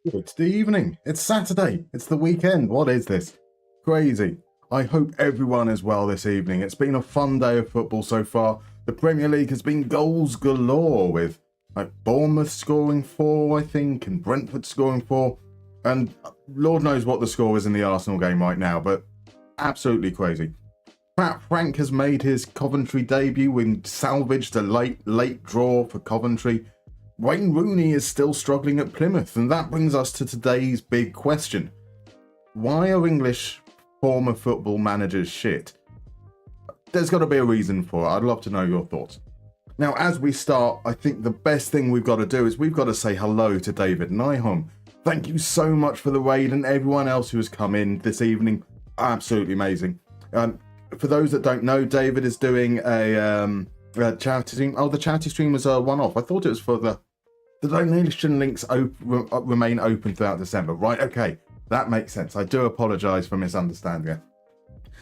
It's the evening. It's Saturday. It's the weekend. What is this? Crazy. I hope everyone is well this evening. It's been a fun day of football so far. The Premier League has been goals galore with Bournemouth scoring 4, I think, and Brentford scoring 4. And Lord knows what the score is in the Arsenal game right now, but absolutely crazy. Frank has made his Coventry debut and salvaged a late draw for Coventry. Wayne Rooney is still struggling at Plymouth, and that brings us to today's big question. Why are English former football managers shit? There's got to be a reason for it. I'd love to know your thoughts. Now, as we start, I think the best thing we've got to do is we've got to say hello to David Nyholm. Thank you so much for the raid and everyone else who has come in this evening. Absolutely amazing. For those that don't know, David is doing a charity stream. Oh, the charity stream was a one-off. I thought it was for the donation links remain open throughout December. Right, okay, that makes sense. I do apologise for misunderstanding it.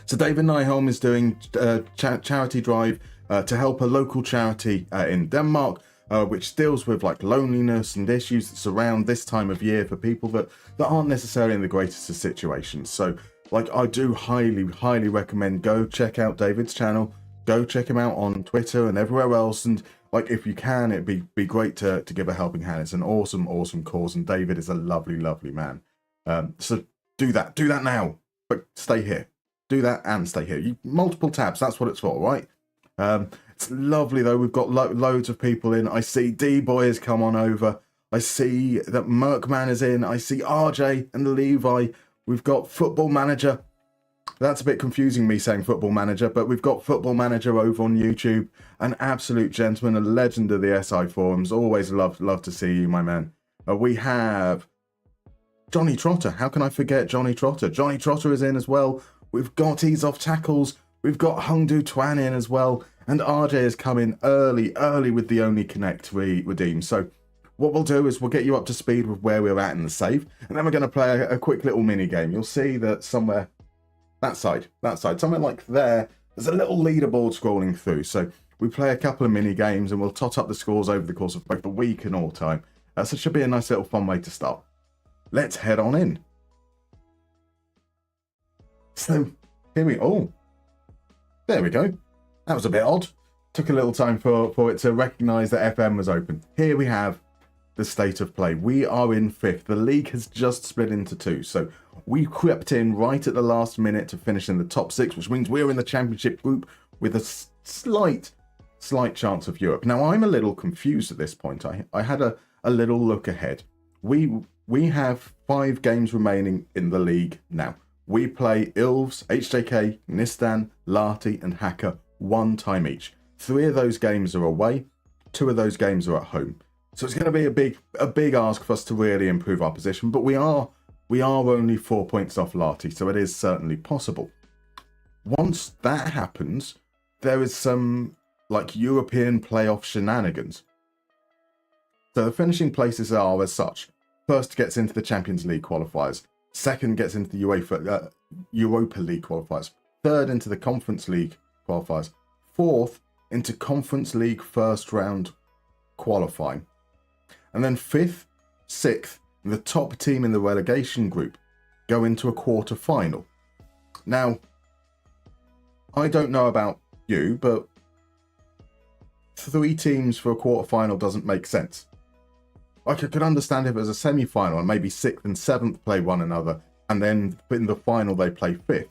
So David Nyholm is doing a charity drive to help a local charity in Denmark, which deals with like loneliness and issues that surround this time of year for people that aren't necessarily in the greatest of situations. So like I do highly recommend go check out David's channel, go check him out on Twitter and everywhere else, and like if you can, it'd be great to give a helping hand. It's an awesome cause, and David is a lovely man. So do that now, but stay here. Do that and stay here. Multiple tabs, that's what it's for, right? It's lovely though. We've got loads of people in. I see D-Boy has come on over. I see that Merkman is in. I see RJ and Levi. We've got Football Manager. That's a bit confusing, me saying Football Manager, but we've got Football Manager over on YouTube. An absolute gentleman, a legend of the SI forums. Always love to see you, my man. We have Johnny Trotter. How can I forget Johnny Trotter? Johnny Trotter is in as well. We've got Ease Off Tackles. We've got Hung Du Twan in as well. And RJ has come in early with the only connect redeem. So what we'll do is we'll get you up to speed with where we're at in the save. And then we're going to play a quick little mini game. You'll see that somewhere, that side, somewhere like there's a little leaderboard scrolling through. So we play a couple of mini games and we'll tot up the scores over the course of both the week and all time. So it should be a nice little fun way to start. Let's head on in. So here there we go. That was a bit odd. Took a little time for it to recognise that FM was open. Here we have the state of play. We are in 5th. The league has just split into 2. So we crept in right at the last minute to finish in the top 6, which means we're in the championship group with a slight chance of Europe. Now, I'm a little confused at this point. I had a little look ahead. We have 5 games remaining in the league now. We play Ilves, HJK, Nistan, Lati, and Hacker 1 time each. 3 of those games are away, 2 of those games are at home. So it's going to be a big ask for us to really improve our position, but we are only 4 points off Lati, so it is certainly possible. Once that happens, there is some like European playoff shenanigans. So the finishing places are as such. First gets into the Champions League qualifiers. Second gets into the Europa League qualifiers. Third into the Conference League qualifiers. Fourth into Conference League first round qualifying. And then 5th, 6th, and the top team in the relegation group go into a quarter final. Now, I don't know about you, but 3 teams for a quarter final doesn't make sense. Like I could understand if it was a semi-final and maybe 6th and 7th play one another, and then in the final they play 5th.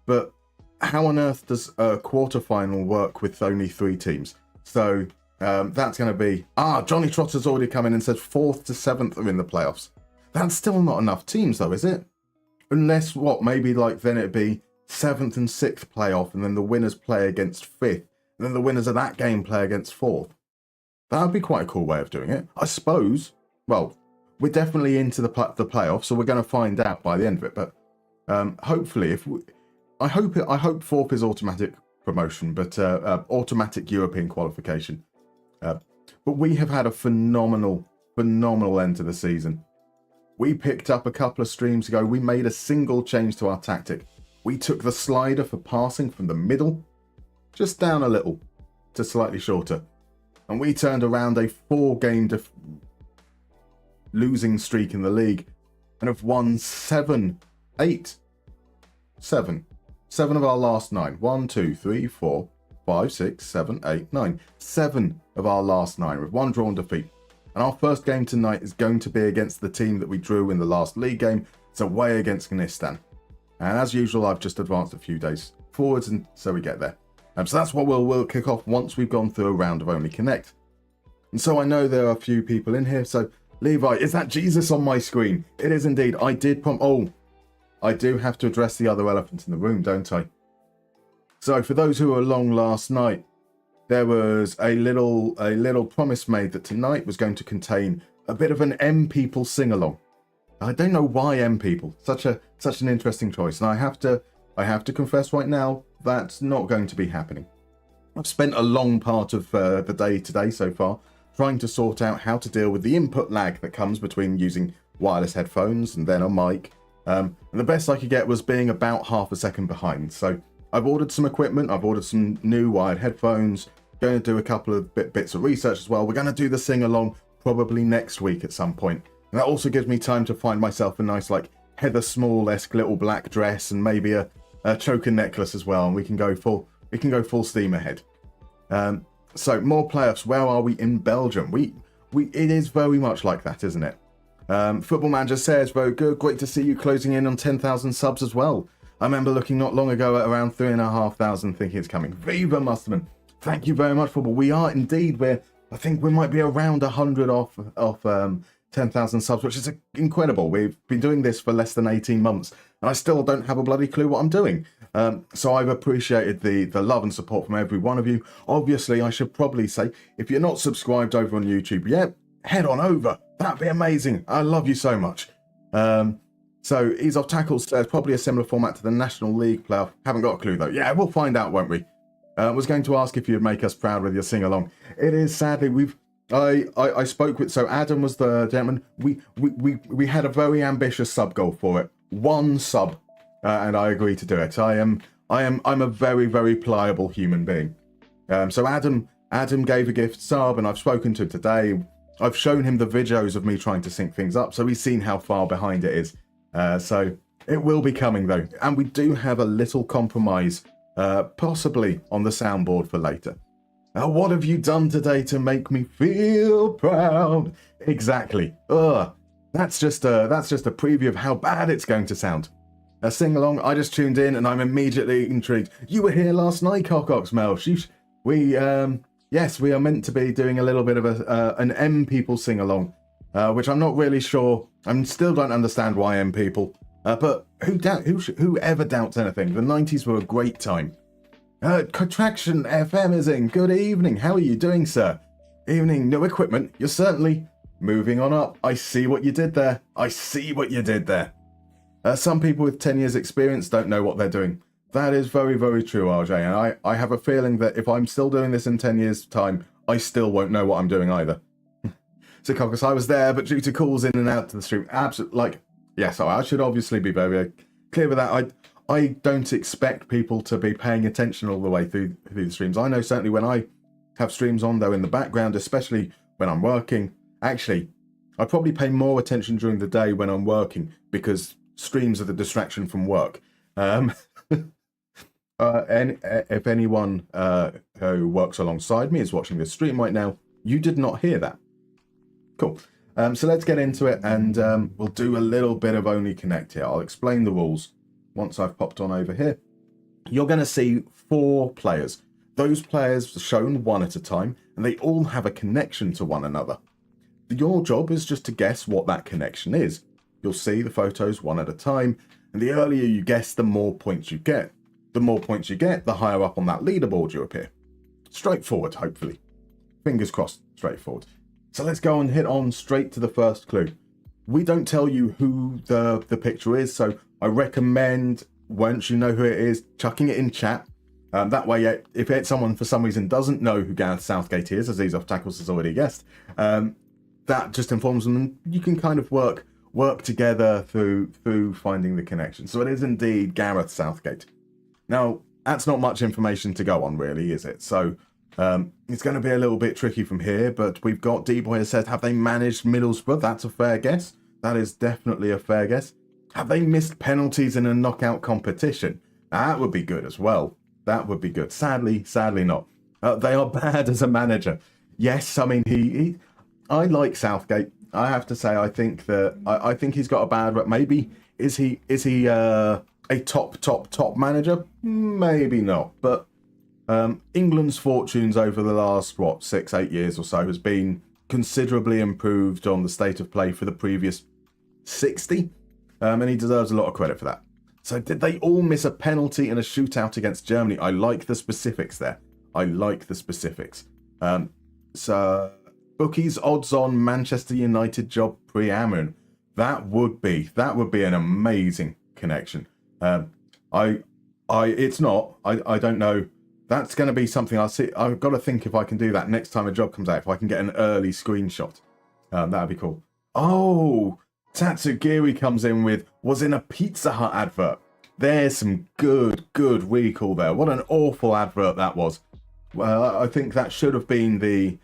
But how on earth does a quarter-final work with only 3 teams? So that's going to be... Johnny Trotter's already come in and said 4th to 7th are in the playoffs. That's still not enough teams though, is it? Unless, maybe like then it'd be 7th and 6th playoff, and then the winners play against 5th, and then the winners of that game play against 4th. That would be quite a cool way of doing it, I suppose. Well, we're definitely into the playoffs, so we're going to find out by the end of it. But hopefully, I hope 4th is automatic promotion, but automatic European qualification. But we have had a phenomenal end to the season. We picked up a couple of streams ago. We made a single change to our tactic. We took the slider for passing from the middle, just down a little, to slightly shorter. And we turned around a 4-game losing streak in the league and have won 7 of our last 9. 1, 2, 3, 4, 5, 6, 7, 8, 9. 7 of our last 9 with 1 drawn defeat. And our first game tonight is going to be against the team that we drew in the last league game. It's away against Gnistan. And as usual, I've just advanced a few days forwards, and so we get there. So that's what we'll kick off once we've gone through a round of Only Connect. And so I know there are a few people in here. So Levi, is that Jesus on my screen? It is indeed. I did I do have to address the other elephant in the room, don't I? So for those who were along last night, there was a little promise made that tonight was going to contain a bit of an M People sing-along. I don't know why M People. Such an interesting choice. And I have to confess right now, that's not going to be happening. I've spent a long part of the day today so far trying to sort out how to deal with the input lag that comes between using wireless headphones and then a mic. And the best I could get was being about half a second behind. So I've ordered some equipment. I've ordered some new wired headphones. Going to do a couple of bits of research as well. We're going to do the sing-along probably next week at some point. And that also gives me time to find myself a nice, like, Heather Small-esque little black dress and maybe a choker necklace as well. And we can go full steam ahead. So more playoffs. Where are we in Belgium? It is very much like that, isn't it? Football Manager says, very good. Great to see you closing in on 10,000 subs as well. I remember looking not long ago at around 3,500 thinking it's coming. Viva Musterman. Thank you very much, football. We are indeed. I think we might be around 100 off 10,000 subs, which is incredible. We've been doing this for less than 18 months, and I still don't have a bloody clue what I'm doing. So I've appreciated the love and support from every one of you. Obviously, I should probably say, if you're not subscribed over on YouTube yet, head on over. That'd be amazing. I love you so much. So Ease Off Tackles says probably a similar format to the National League playoff. Haven't got a clue though. Yeah, we'll find out, won't we? Was going to ask if you'd make us proud with your sing-along. It is sadly I spoke with, so Adam was the gentleman. We had a very ambitious sub goal for it. 1 sub, and I agreed to do it. I'm a very, very pliable human being. So Adam gave a gift sub, and I've spoken to him today. I've shown him the videos of me trying to sync things up, so he's seen how far behind it is. So it will be coming though, and we do have a little compromise, possibly on the soundboard for later. What have you done today to make me feel proud? Exactly. That's just a preview of how bad it's going to sound. Sing along. I just tuned in and I'm immediately intrigued. You were here last night, Cocox Mel. Yes, we are meant to be doing a little bit of an M People sing along, which I'm not really sure. I still don't understand why M People. But who ever doubts anything? The 90s were a great time. Contraction FM is in. Good evening. How are you doing, sir? Evening. New equipment. You're certainly moving on up. I see what you did there. Some people with 10 years experience don't know what they're doing. That is very, very true, RJ. And I have a feeling that if I'm still doing this in 10 years' time, I still won't know what I'm doing either. So, Caucus, I was there, but due to calls in and out to the stream, absolutely, yes, I should obviously be very clear with that. I don't expect people to be paying attention all the way through the streams. I know certainly when I have streams on, though, in the background, especially when I'm working. Actually, I probably pay more attention during the day when I'm working because streams are the distraction from work. And if anyone who works alongside me is watching this stream right now, you did not hear that. Cool. So let's get into it, and we'll do a little bit of Only Connect here. I'll explain the rules once I've popped on over here. You're going to see 4 players. Those players are shown one at a time, and they all have a connection to one another. Your job is just to guess what that connection is. You'll see the photos one at a time, and the earlier you guess, the more points you get. The more points you get, the higher up on that leaderboard you appear. Straightforward, hopefully. Fingers crossed, straightforward. So let's go and hit on straight to the first clue. We don't tell you who the picture is, so I recommend, once you know who it is, chucking it in chat. That way, if it's someone for some reason doesn't know who Gareth Southgate is, as Ease Off Tackles has already guessed, that just informs them, and you can kind of work together through finding the connection. So it is indeed Gareth Southgate. Now, that's not much information to go on, really, is it? So It's going to be a little bit tricky from here, but we've got D-Boy has said, have they managed Middlesbrough? That's a fair guess. That is definitely a fair guess. Have they missed penalties in a knockout competition? That would be good as well. That would be good. Sadly not. They are bad as a manager. Yes, I mean, I like Southgate. I have to say, I think he's got a bad rep. Maybe is he a top manager? Maybe not. But England's fortunes over the last 6-8 years or so has been considerably improved on the state of play for the previous 60, and he deserves a lot of credit for that. So did they all miss a penalty in a shootout against Germany? I like the specifics there. I like the specifics. So bookies odds on Manchester United job pre-Amron. That would be an amazing connection. It's not. I don't know. That's going to be something I'll see. I've got to think if I can do that next time a job comes out. If I can get an early screenshot, that'd be cool. Oh, Tatsugiri comes in with was in a Pizza Hut advert. There's some good recall there. What an awful advert that was. Well, I think that should have been the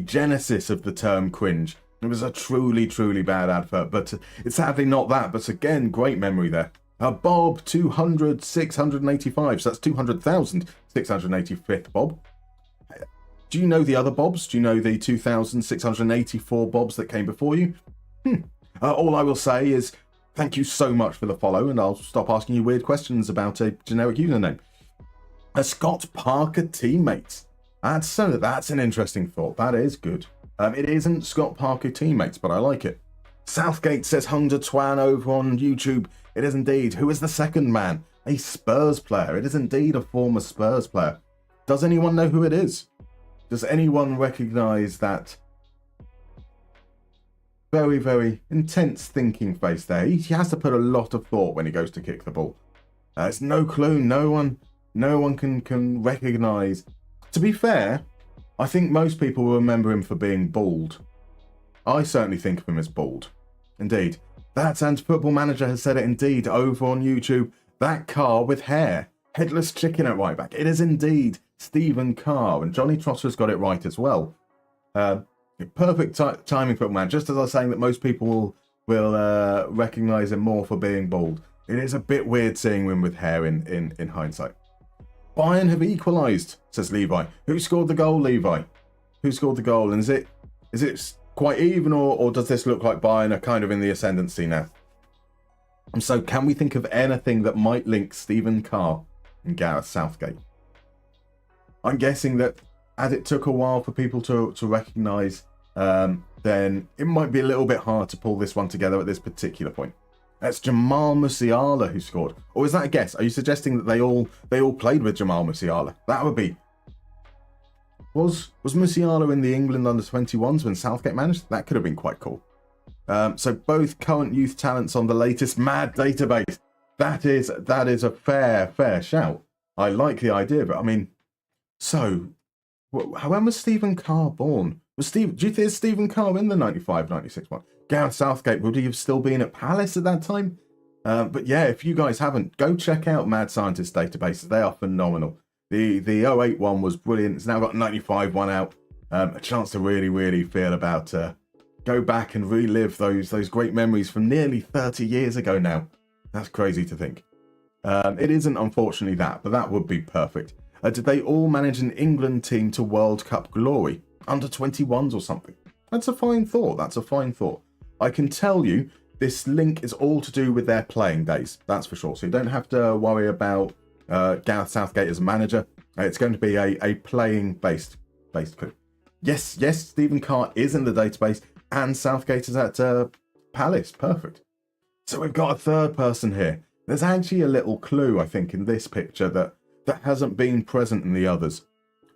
genesis of the term cringe. It was a truly bad advert, but it's sadly not that. But again, great memory there. Bob 200,685. So that's 200,685th Bob. Do you know the other Bobs? Do you know the 2,684 Bobs that came before you? All I will say is thank you so much for the follow, and I'll stop asking you weird questions about a generic username. A Scott Parker teammates. That's an interesting thought. That is good. It isn't Scott Parker teammates, but I like it. Southgate says Hung De Twan over on YouTube. It is indeed. Who is the second man? A Spurs player. It is indeed a former Spurs player. Does anyone know who it is? Does anyone recognise that very intense thinking face there? He has to put a lot of thought when he goes to kick the ball. It's no clue. No one can recognise. To be fair, I think most people will remember him for being bald. I certainly think of him as bald. Indeed. That and Football Manager has said it indeed over on YouTube. That Carr with hair. Headless chicken at right back. It is indeed Stephen Carr. And Johnny Trotter's got it right as well. Perfect timing, Football Manager. Just as I was saying that most people will recognise him more for being bald. It is a bit weird seeing him with hair in hindsight. Bayern have equalised, says Levi. Who scored the goal, Levi? Who scored the goal? And is it quite even, or does this look like Bayern are kind of in the ascendancy now? And so can we think of anything that might link Stephen Carr and Gareth Southgate? I'm guessing that as it took a while for people to recognise, then it might be a little bit hard to pull this one together at this particular point. That's Jamal Musiala who scored. Or is that a guess? Are you suggesting that they all played with Jamal Musiala? That would be... Was Musiala in the England under-21s when Southgate managed? That could have been quite cool. So both current youth talents on the latest mad database. That is a fair shout. I like the idea, but I mean, so when was Stephen Carr born? Do you think there's Stephen Carr in the 95-96 one? Gareth Southgate, would he have still been at Palace at that time? But yeah, if you guys haven't, go check out Mad Scientist databases. They are phenomenal. The 08 one was brilliant. It's now got 95 one out. A chance to really feel about go back and relive those great memories from nearly 30 years ago now. That's crazy to think. It isn't, unfortunately, that, but that would be perfect. Did they all manage an England team to World Cup glory? Under 21s or something? That's a fine thought. I can tell you this link is all to do with their playing days. That's for sure. So you don't have to worry about Gareth Southgate as a manager. It's going to be a playing-based clue. Yes, Stephen Carr is in the database and Southgate is at Palace. Perfect. So we've got a third person here. There's actually a little clue, I think, in this picture that hasn't been present in the others.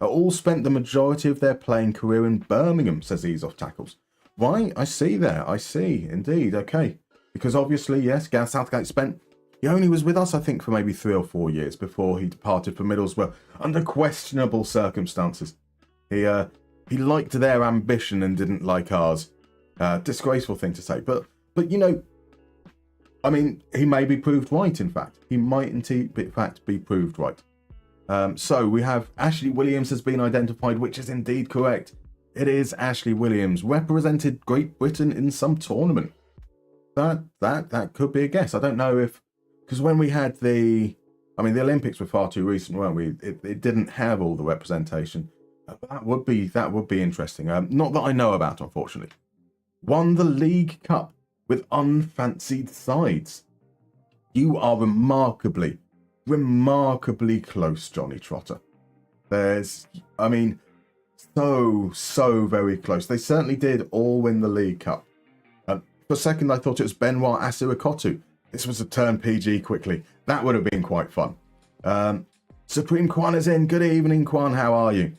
All spent the majority of their playing career in Birmingham, says Ease Off Tackles. Right, I see there. I see, indeed. Okay. Because obviously, yes, Gareth Southgate he only was with us, I think, for maybe 3 or 4 years before he departed for Middlesbrough under questionable circumstances. He liked their ambition and didn't like ours. Disgraceful thing to say. But you know, I mean, he may be proved right, in fact. He might, in fact, be proved right. So we have Ashley Williams has been identified, which is indeed correct. It is Ashley Williams, represented Great Britain in some tournament. That could be a guess. I don't know if, because when we had the Olympics were far too recent, weren't we? It didn't have all the representation. That would be interesting. Not that I know about, unfortunately. Won the League Cup with unfancied sides. You are remarkably close, Johnny Trotter. So very close. They certainly did all win the League Cup. For a second, I thought it was Benoit Asuakotu. This was a turn PG quickly. That would have been quite fun. Supreme Kwan is in. Good evening, Kwan. How are you?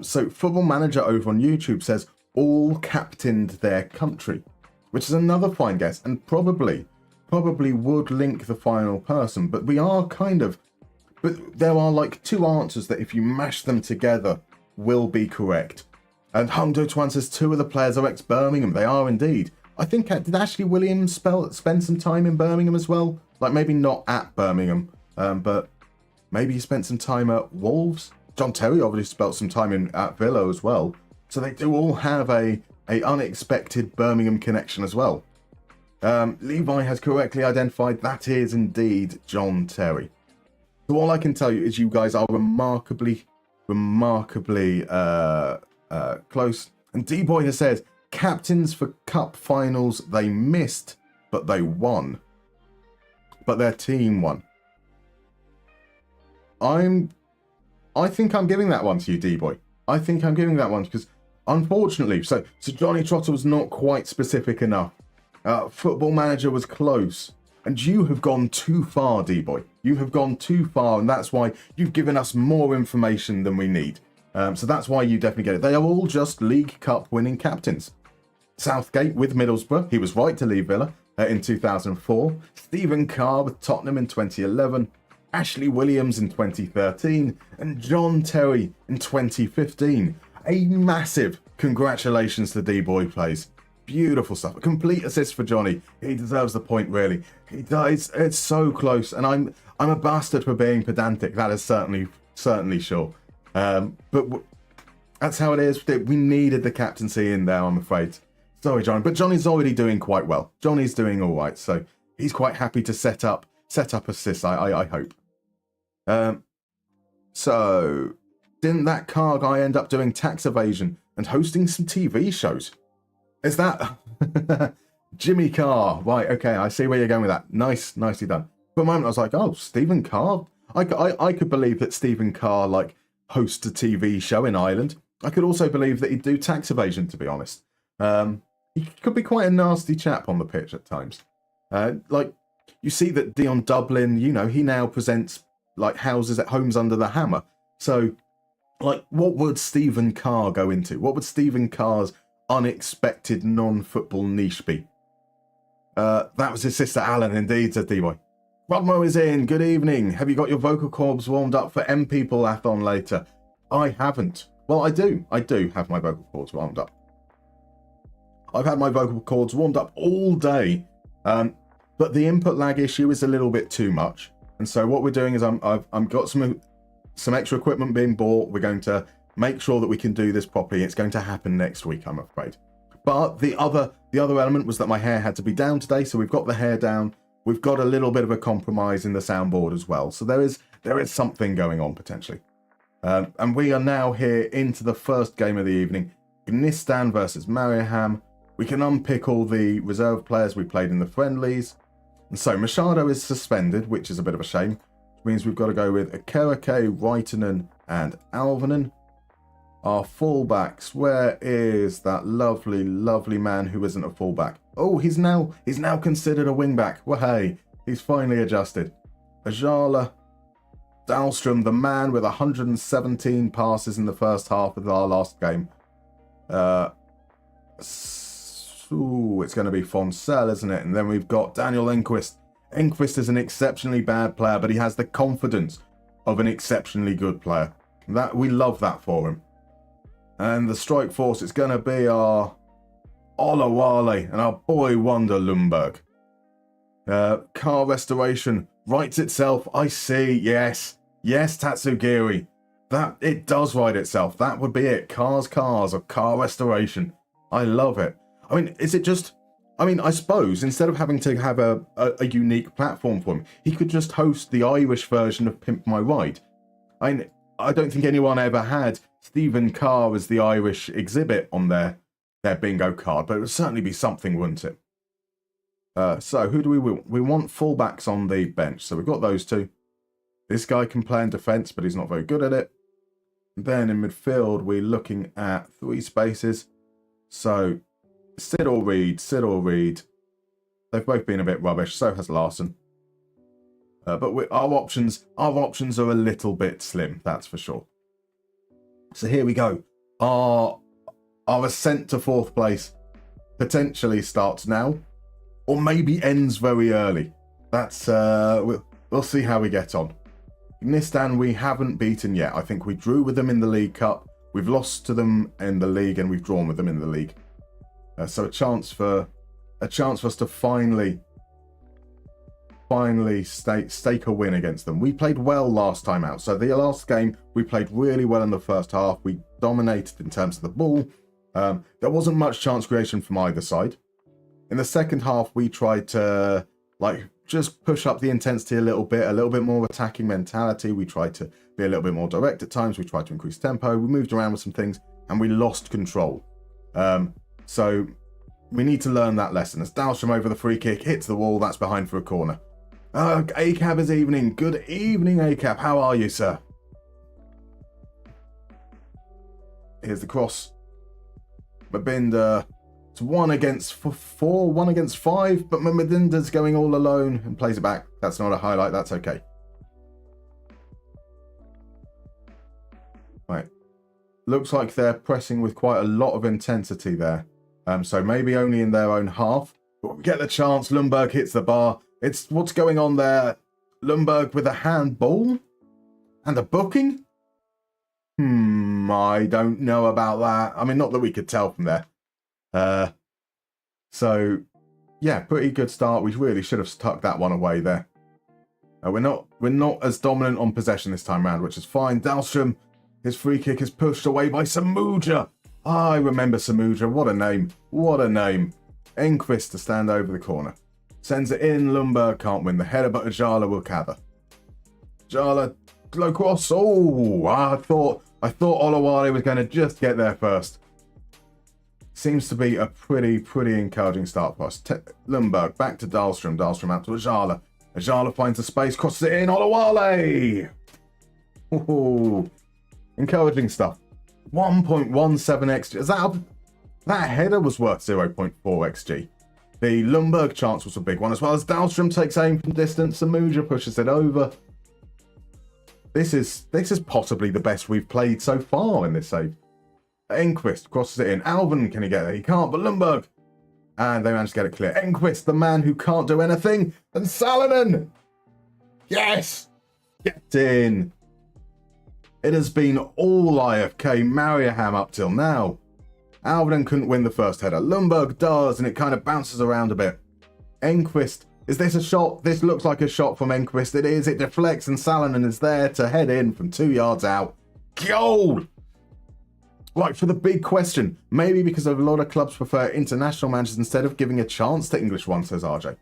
So Football Manager over on YouTube says all captained their country, which is another fine guess and probably would link the final person. But there are like two answers that if you mash them together will be correct. And Hung Do Twan says 2 of the players are ex-Birmingham. They are indeed. I think, did Ashley Williams spend some time in Birmingham as well? Like maybe not at Birmingham, but maybe he spent some time at Wolves. John Terry obviously spent some time at Villa as well. So they do all have a unexpected Birmingham connection as well. Levi has correctly identified that is indeed John Terry. So all I can tell you is you guys are remarkably close. And D-Boy has said, captains for cup finals, they missed, but they won. But their team won. I think I'm giving that one to you, D-Boy. I think I'm giving that one because, unfortunately, so Johnny Trotter was not quite specific enough. Football Manager was close. And you have gone too far, D-Boy. You have gone too far, and that's why you've given us more information than we need. So that's why you definitely get it. They are all just League Cup winning captains. Southgate with Middlesbrough. He was right to leave Villa in 2004. Stephen Carr with Tottenham in 2011. Ashley Williams in 2013. And John Terry in 2015. A massive congratulations to D-Boy Plays. Beautiful stuff. A complete assist for Johnny. He deserves the point, really. He does. It's so close. And I'm a bastard for being pedantic. That is certainly sure. But that's how it is. We needed the captaincy in there, I'm afraid. Sorry, Johnny. But Johnny's already doing quite well. Johnny's doing all right. So he's quite happy to set up assists, I hope. So didn't that car guy end up doing tax evasion and hosting some TV shows? Is that Jimmy Carr? Right, okay, I see where you're going with that. Nicely done. For a moment, I was like, oh, Stephen Carr? I could believe that Stephen Carr, like, hosts a TV show in Ireland. I could also believe that he'd do tax evasion, to be honest. He could be quite a nasty chap on the pitch at times. Like, you see that Dion Dublin, he now presents, like, houses at Homes Under the Hammer. So, like, what would Stephen Carr go into? What would Stephen Carr's unexpected non-football niche be? That was his sister Alan, indeed, said D-Boy. Rodmo is in. Good evening. Have you got your vocal cords warmed up for M People-a-thon later? I haven't. Well, I do. I do have my vocal cords warmed up. I've had my vocal cords warmed up all day, but the input lag issue is a little bit too much. And so what we're doing is I've got some extra equipment being bought. We're going to make sure that we can do this properly. It's going to happen next week, I'm afraid. But the other element was that my hair had to be down today, so we've got the hair down. We've got a little bit of a compromise in the soundboard as well. So there is something going on potentially. And we are now here into the first game of the evening. Gnistan versus Mariehamn. We can unpick all the reserve players we played in the friendlies. And so Machado is suspended, which is a bit of a shame. Which means we've got to go with Akereke, Reitonen and Alvanen. Our fullbacks, where is that lovely man who isn't a fullback? Oh, he's now considered a wingback. Well, hey, he's finally adjusted. Ajala, Dahlstrom, the man with 117 passes in the first half of our last game. It's going to be Fonsell, isn't it? And then we've got Daniel Enquist. Enquist is an exceptionally bad player, but he has the confidence of an exceptionally good player. That we love that for him. And the strike force, it's going to be our Olawale and our boy Wonder Lundberg. Car restoration writes itself. I see. Yes. Yes, Tatsugiri. That, it does ride itself. That would be it. Cars, or car restoration. I love it. I mean, is it just... I mean, I suppose instead of having to have a unique platform for him, he could just host the Irish version of Pimp My Ride. I don't think anyone ever had Stephen Carr as the Irish exhibit on their bingo card, but it would certainly be something, wouldn't it? So who do we want? We want fullbacks on the bench. So we've got those two. This guy can play in defence, but he's not very good at it. Then in midfield, we're looking at 3 spaces. So Sid or Reed. They've both been a bit rubbish. So has Larson. But our options are a little bit slim. That's for sure. So here we go. Our ascent to 4th place potentially starts now, or maybe ends very early. That's we'll see how we get on. Nistan we haven't beaten yet. I think we drew with them in the League Cup. We've lost to them in the league, and we've drawn with them in the league. So a chance for us to finally stake a win against them. We played well last time out. So the last game we played really well in the first half. We dominated in terms of the ball. There wasn't much chance creation from either side. In the second half, we tried to just push up the intensity a little bit more attacking mentality. We tried to be a little bit more direct at times. We tried to increase tempo. We moved around with some things, and we lost control. So we need to learn that lesson. As Dahlstrom over the free kick hits the wall, that's behind for a corner. ACAB is evening. Good evening, ACAB. How are you, sir? Here's the cross. Mabinda. It's 1 against 4, 1 against 5, but Mabinda's going all alone and plays it back. That's not a highlight. That's okay. Right. Looks like they're pressing with quite a lot of intensity there. So maybe only in their own half. But we get the chance. Lundberg hits the bar. It's what's going on there. Lundberg with a handball and a booking. I don't know about that. I mean, not that we could tell from there. So yeah, pretty good start. We really should have tucked that one away there. We're not as dominant on possession this time round, which is fine. Dahlstrom, his free kick is pushed away by Samuja. I remember Samuja. What a name. What a name. Enquist to stand over the corner. Sends it in. Lundberg can't win the header, but Ajala will cover. Ajala, low cross. Oh, I thought Olawale was going to just get there first. Seems to be a pretty encouraging start for us. Lundberg back to Dahlstrom. Dahlstrom out to Ajala. Ajala finds a space, crosses it in. Olawale! Ooh, encouraging stuff. 1.17 XG. Is that header was worth 0.4 XG. The Lundberg chance was a big one, as well as Dahlstrom takes aim from distance. Samuja pushes it over. This is possibly the best we've played so far in this save. Enquist crosses it in. Alvin, can he get there? He can't, but Lundberg. And they manage to get it clear. Enquist, the man who can't do anything. And Salonen. Yes! Get in. It has been all IFK Mariehamn up till now. Alvin couldn't win the first header. Lundberg does, and it kind of bounces around a bit. Enquist, is this a shot? This looks like a shot from Enquist. It is. It deflects, and Salonen is there to head in from 2 yards out. Goal! Right, for the big question. Maybe because a lot of clubs prefer international managers instead of giving a chance to English ones, says RJ.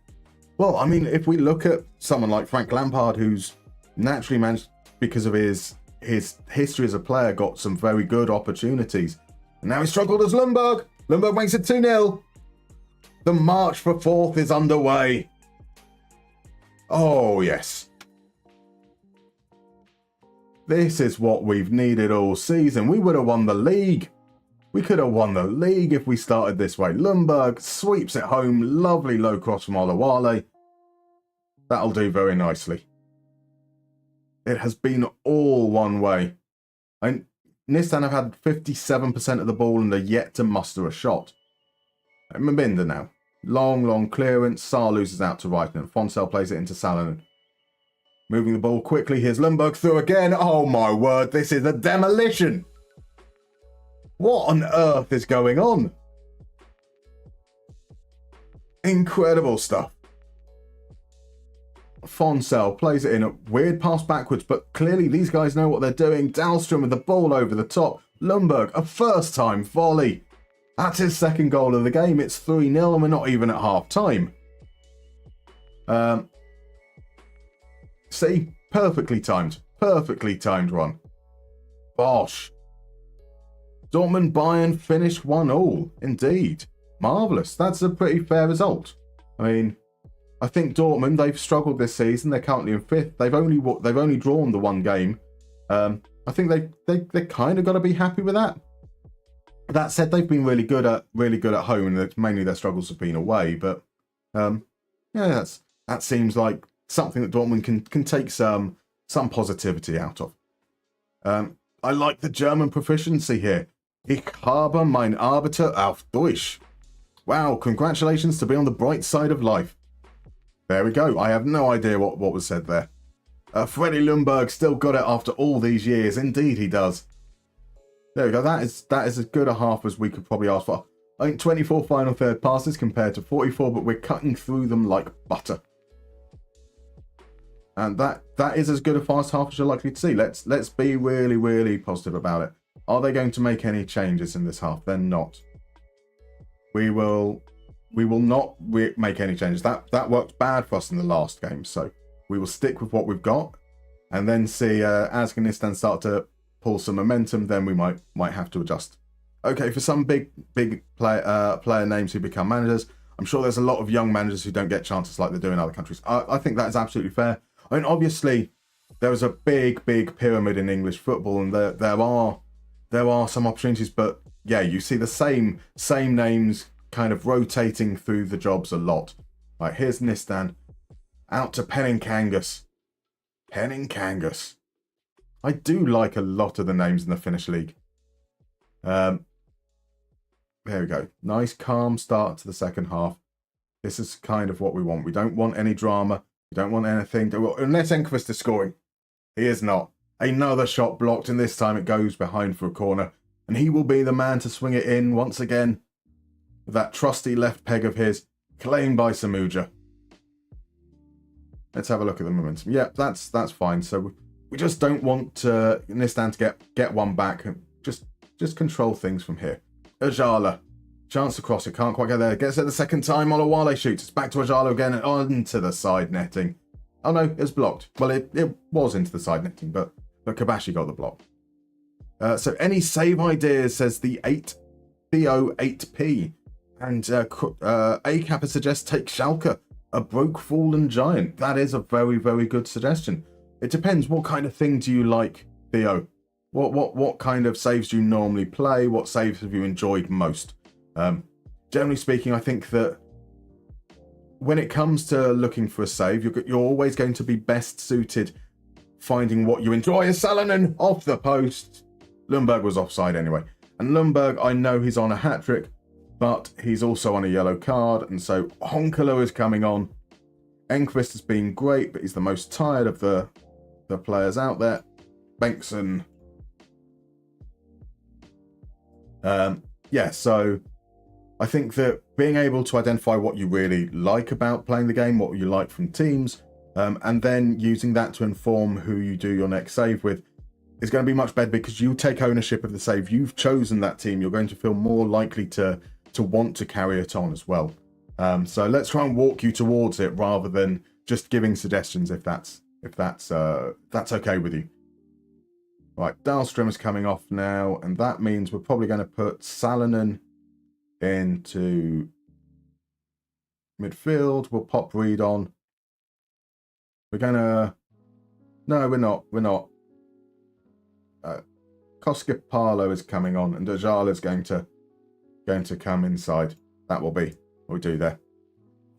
Well, I mean, if we look at someone like Frank Lampard, who's naturally managed because of his history as a player, got some very good opportunities. And now he struggled as Lundberg. Lundberg makes it 2-0. The march for 4th is underway. Oh, yes. This is what we've needed all season. We would have won the league. We could have won the league if we started this way. Lundberg sweeps it home. Lovely low cross from Olawale. That'll do very nicely. It has been all one way. Nissan have had 57% of the ball and are yet to muster a shot. Mabinda now. Long clearance. Saar loses out to right, and Fonsell plays it into Salonen. Moving the ball quickly. Here's Lundberg through again. Oh my word, this is a demolition. What on earth is going on? Incredible stuff. Fonsell plays it in a weird pass backwards, but clearly these guys know what they're doing. Dahlstrom with the ball over the top. Lundberg, a first-time volley. That's his second goal of the game. It's 3-0 and we're not even at half-time. See? Perfectly timed. Perfectly timed one. Bosh. Dortmund Bayern finished 1-1. Indeed. Marvellous. That's a pretty fair result. I mean, I think Dortmund, they've struggled this season. They're currently in 5th. They've only drawn the one game. I think they kind of got to be happy with that. That said, they've been really good at home, and mainly their struggles have been away. But yeah, that seems like something that Dortmund can take some positivity out of. I like the German proficiency here. Ich habe mein Arbeiter auf Deutsch. Wow, congratulations to be on the bright side of life. There we go. I have no idea what was said there. Freddie Lundberg still got it after all these years. Indeed, he does. There we go. That is as good a half as we could probably ask for. I think 24 final third passes compared to 44, but we're cutting through them like butter. And that is as good a fast half as you're likely to see. Let's be really, really positive about it. Are they going to make any changes in this half? They're not. We will not make any changes. That worked bad for us in the last game, so we will stick with what we've got, and then see as Afghanistan start to pull some momentum, then we might have to adjust. Okay, for some big player names who become managers, I'm sure there's a lot of young managers who don't get chances like they do in other countries. I think that is absolutely fair. I mean, obviously, there is a big pyramid in English football, and there are some opportunities, but yeah, you see the same names kind of rotating through the jobs a lot. Right, here's Nistan. Out to Penninkangas. Penninkangas. I do like a lot of the names in the Finnish league. There we go. Nice, calm start to the second half. This is kind of what we want. We don't want any drama. We don't want anything. Unless Enquist is scoring. He is not. Another shot blocked, and this time it goes behind for a corner. And he will be the man to swing it in once again. With that trusty left peg of his, claimed by Samuja. Let's have a look at the momentum. Yeah, that's fine. So we just don't want Nistan to get one back. Just control things from here. Ajala. Chance to cross it. Can't quite get there. Gets it the second time. Olawale shoots. It's back to Ajala again and onto the side netting. Oh no, it's blocked. Well, it was into the side netting, but Kabashi got the block. So any save ideas, says the 8Theo8P. And A-Kappa suggests take Schalke, a broke fallen giant. That is a very, very good suggestion. It depends. What kind of thing do you like, Theo? What kind of saves do you normally play? What saves have you enjoyed most? Generally speaking, I think that when it comes to looking for a save, you're always going to be best suited finding what you enjoy. Salonen off the post. Lundberg was offside anyway. And Lundberg, I know he's on a hat-trick, but he's also on a yellow card, and so Honkalo is coming on. Enquist has been great, but he's the most tired of the players out there. Bengtsson. Yeah, so I think that being able to identify what you really like about playing the game, what you like from teams, and then using that to inform who you do your next save with is going to be much better because you take ownership of the save. You've chosen that team. You're going to feel more likely to want to carry it on as well. So let's try and walk you towards it rather than just giving suggestions if that's okay with you. Right, Dahlstrom is coming off now, and that means we're probably going to put Salonen into midfield. We'll pop Reed on. We're gonna... No, we're not. Koskipalo is coming on, and Dajala is going to come inside. That will be what we do there.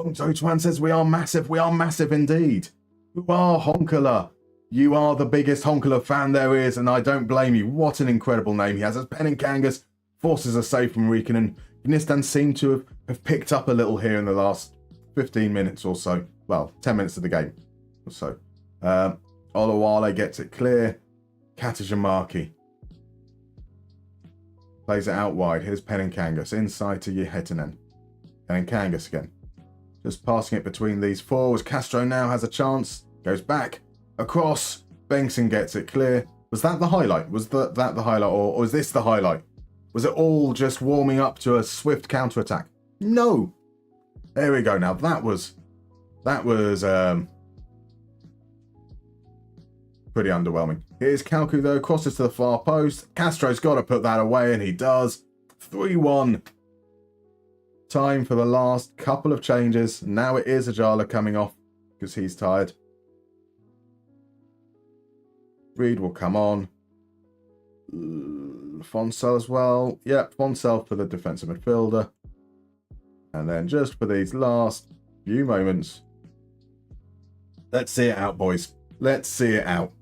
Zochwan says we are massive indeed. You are Honkala. You are the biggest Honkala fan there is, and I don't blame you. What an incredible name he has. As Penninkangas forces a save from Riikonen. Nistan seem to have picked up a little here in the last 15 minutes or so. Well, 10 minutes of the game or so. Olawale gets it clear. Katajamaki plays it out wide. Here's Penninkangas inside to Yehetinen. Penninkangas again. Just passing it between these four as Castro now has a chance. Goes back, across. Bengtson gets it clear. Was that the highlight? Was that the highlight, or is this the highlight? Was it all just warming up to a swift counter-attack? No. There we go. Now that was pretty underwhelming. Here's Kalku though, crosses to the far post. Castro's got to put that away, and he does. 3-1. Time for the last couple of changes. Now it is Ajala coming off because he's tired. Reed will come on. Fonsell as well. Yep, Fonsell for the defensive midfielder. And then just for these last few moments, let's see it out, boys. Let's see it out.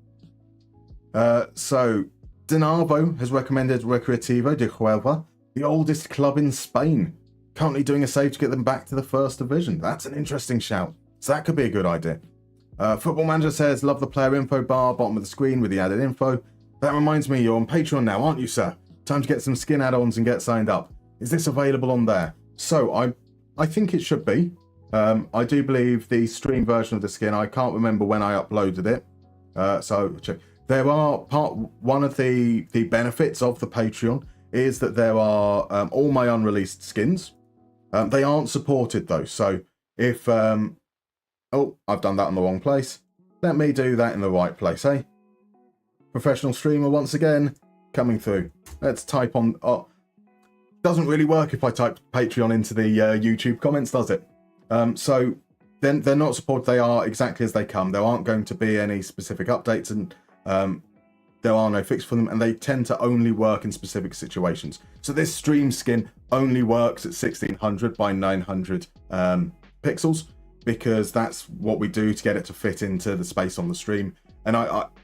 So, Denavo has recommended Recreativo de Huelva, the oldest club in Spain, currently doing a save to get them back to the first division. That's an interesting shout. So that could be a good idea. Football Manager says, love the player info bar, bottom of the screen with the added info. That reminds me, you're on Patreon now, aren't you, sir? Time to get some skin add-ons and get signed up. Is this available on there? So, I think it should be. I do believe the stream version of the skin, I can't remember when I uploaded it. So, check. There are one of the benefits of the Patreon is that there are all my unreleased skins. They aren't supported though. So if, oh, I've done that in the wrong place. Let me do that in the right place, eh? Professional streamer once again, coming through. Let's type on, doesn't really work if I type Patreon into the YouTube comments, does it? So then they're not supported. They are exactly as they come. There aren't going to be any specific updates, and there are no fixes for them, and they tend to only work in specific situations. So this stream skin only works at 1600 by 900 pixels, because that's what we do to get it to fit into the space on the stream. And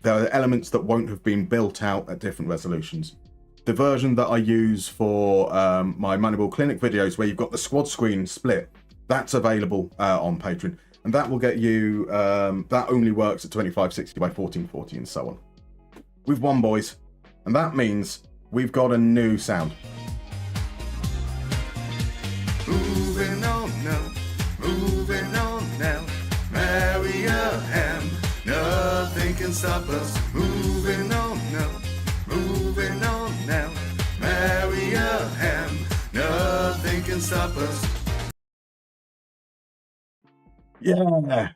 there are elements that won't have been built out at different resolutions. The version that I use for my Moneyball Clinic videos, where you've got the squad screen split, that's available on Patreon, and that will get you, that only works at 2560 by 1440 and so on. We've won, boys, and that means we've got a new sound. Moving on now, Mariehamn, nothing can stop us. Moving on now, Mariehamn, nothing can stop us. Yeah,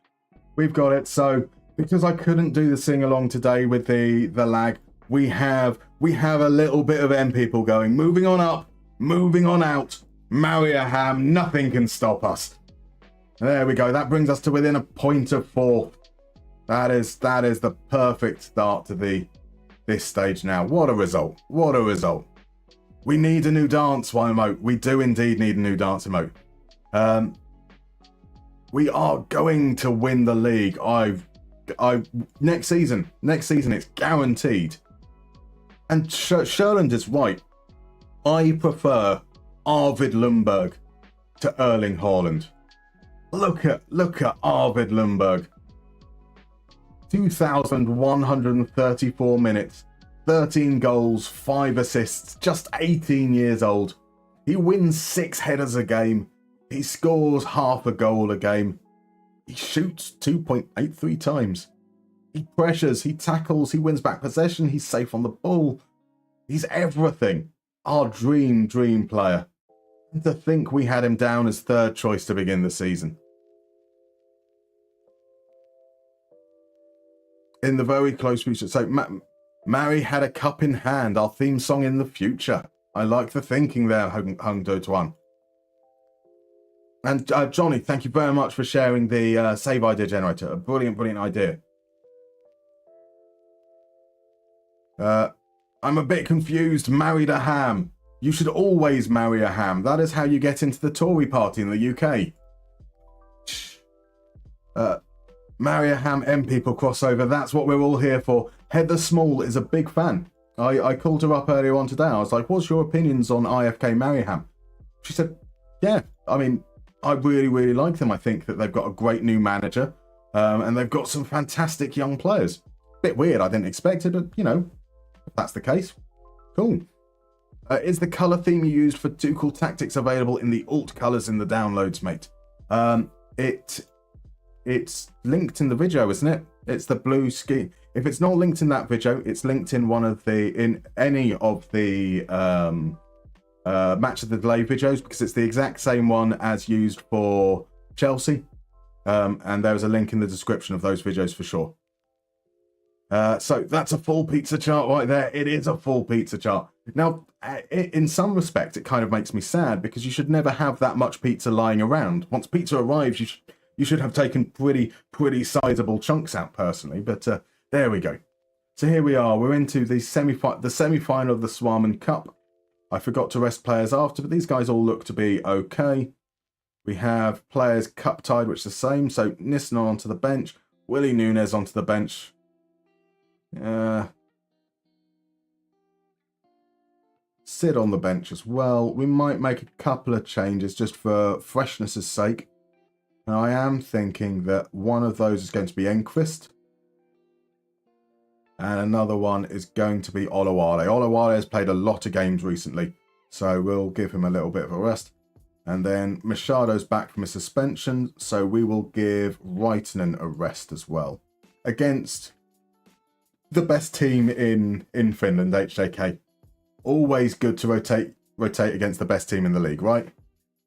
we've got it. So because I couldn't do the sing along today with the lag, we have a little bit of M people going. Moving on up, moving on out. Mariehamn, nothing can stop us. There we go. That brings us to within a point of 4. That is the perfect start to this stage now. What a result. What a result. We need a new dance emote. We do indeed need a new dance emote. We are going to win the league. Next season it's guaranteed. And Sherland is right. I prefer Arvid Lundberg to Erling Haaland. Look at Arvid Lundberg. 2,134 minutes, 13 goals, 5 assists, just 18 years old. He wins 6 headers a game. He scores half a goal a game. He shoots 2.83 times. He pressures, he tackles, he wins back possession, he's safe on the ball. He's everything. Our dream player. And to think we had him down as 3rd choice to begin the season. In the very close future. So, Mary had a cup in hand, our theme song in the future. I like the thinking there, Hung Do Tuan. And Johnny, thank you very much for sharing the save idea generator. A brilliant idea. I'm a bit confused. Married a ham. You should always marry a ham. That is how you get into the Tory party in the UK. Mariehamn M people crossover. That's what we're all here for. Heather Small is a big fan. I called her up earlier on today. I was like, what's your opinions on IFK Mariehamn? She said, yeah, I mean, I really like them. I think that they've got a great new manager, and they've got some fantastic young players. Bit weird, I didn't expect it, but you know, if that's the case, cool. Is the colour theme you used for Ducal Tactics available in the alt colours in the downloads, mate? it's linked in the video, isn't it? It's the blue ski. If it's not linked in that video, it's linked in any of the match of the delay videos, because it's the exact same one as used for Chelsea. And there's a link in the description of those videos for sure. So that's a full pizza chart right there. It is a full pizza chart. Now, in some respect, it kind of makes me sad, because you should never have that much pizza lying around. Once pizza arrives, you should have taken pretty sizable chunks out personally. But there we go. So here we are. We're into the semi-final of the Swarman Cup. I forgot to rest players after, but these guys all look to be okay. We have players cup tied, which is the same. So Nissen onto the bench. Willie Nunes onto the bench. Sid on the bench as well. We might make a couple of changes just for freshness' sake. Now, I am thinking that one of those is going to be Enquist. And another one is going to be Olawale. Olawale has played a lot of games recently, so we'll give him a little bit of a rest. And then Machado's back from his suspension, so we will give Raitanen a rest as well. Against the best team in Finland, HJK. Always good to rotate against the best team in the league, right?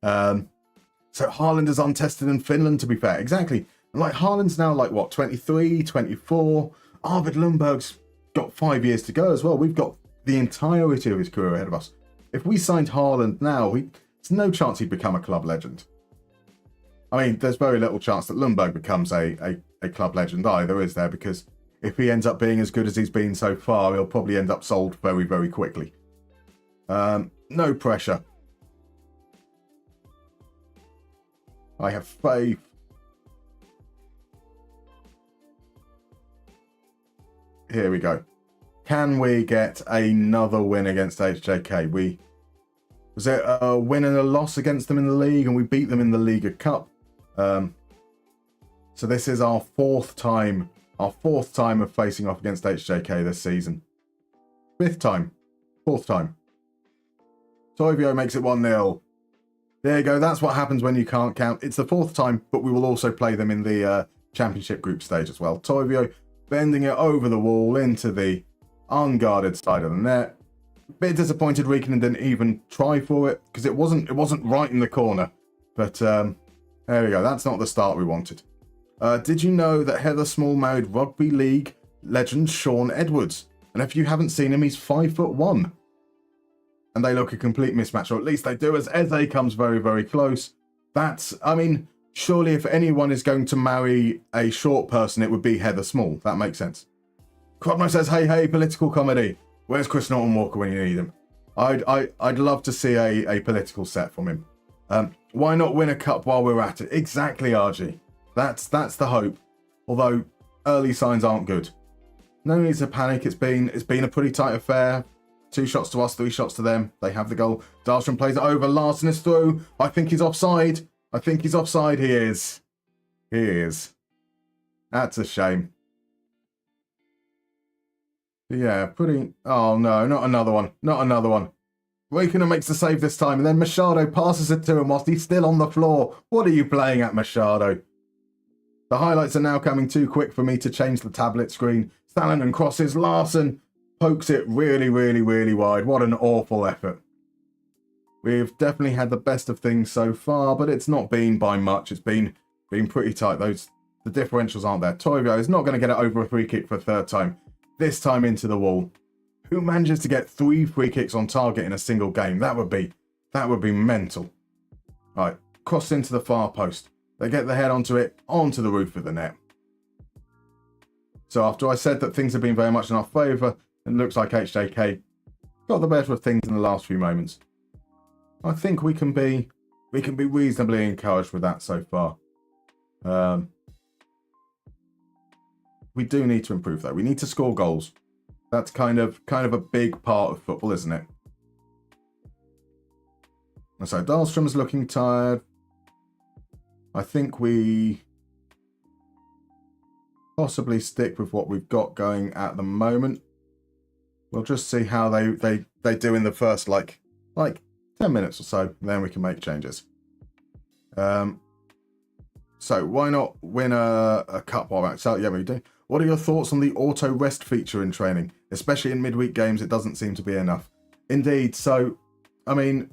So Haaland is untested in Finland, to be fair. Exactly. Like, Haaland's now, like, what, 23, 24? Arvid Lundberg's got 5 years to go as well. We've got the entirety of his career ahead of us. If we signed Haaland now, there's no chance he'd become a club legend. I mean, there's very little chance that Lundberg becomes a club legend either, is there? Because if he ends up being as good as he's been so far, he'll probably end up sold very, very quickly. No pressure. I have faith. Here we go. Can we get another win against HJK? Was it a win and a loss against them in the league, and we beat them in the Liga Cup? So this is our fourth time of facing off against HJK this season. Fourth time. Toivio makes it 1-0. There you go. That's what happens when you can't count. It's the fourth time, but we will also play them in the Championship group stage as well. Toivio bending it over the wall into the unguarded side of the net. Bit disappointed Riikonen didn't even try for it, because it wasn't right in the corner. But there we go. That's not the start we wanted. Did you know that Heather Small married rugby league legend Sean Edwards? And if you haven't seen him, he's 5'1". And they look a complete mismatch, or at least they do, as Eze comes very, very close. I mean, surely if anyone is going to marry a short person, it would be Heather Small. That makes sense. Crodmo says, hey, political comedy. Where's Chris Norton Walker when you need him? I'd love to see a political set from him. Why not win a cup while we're at it? Exactly, RG. That's the hope. Although early signs aren't good. No need to panic. It's been a pretty tight affair. 2 shots to us, 3 shots to them. They have the goal. Dahlstrom plays it over. Larson is through. I think he's offside. He is. That's a shame. Yeah, pretty... Oh, no, not another one. Riikonen makes the save this time, and then Machado passes it to him whilst he's still on the floor. What are you playing at, Machado? The highlights are now coming too quick for me to change the tablet screen. Stallinon crosses. Larson pokes it really, really, really wide. What an awful effort. We've definitely had the best of things so far, but it's not been by much. It's been pretty tight. The differentials aren't there. Toivio is not going to get it over a free kick for a third time. This time into the wall. Who manages to get 3 free kicks on target in a single game? That would be mental. Right, cross into the far post. They get the head onto the roof of the net. So after I said that things have been very much in our favour, it looks like HJK got the better of things in the last few moments. I think we can be reasonably encouraged with that so far. We do need to improve though. We need to score goals. That's kind of a big part of football, isn't it? And so Dahlstrom's looking tired. I think we possibly stick with what we've got going at the moment. We'll just see how they do in the first like 10 minutes or so, and then we can make changes. So why not win a cup while back? So yeah, we do. What are your thoughts on the auto rest feature in training? Especially in midweek games, it doesn't seem to be enough. Indeed. So, I mean,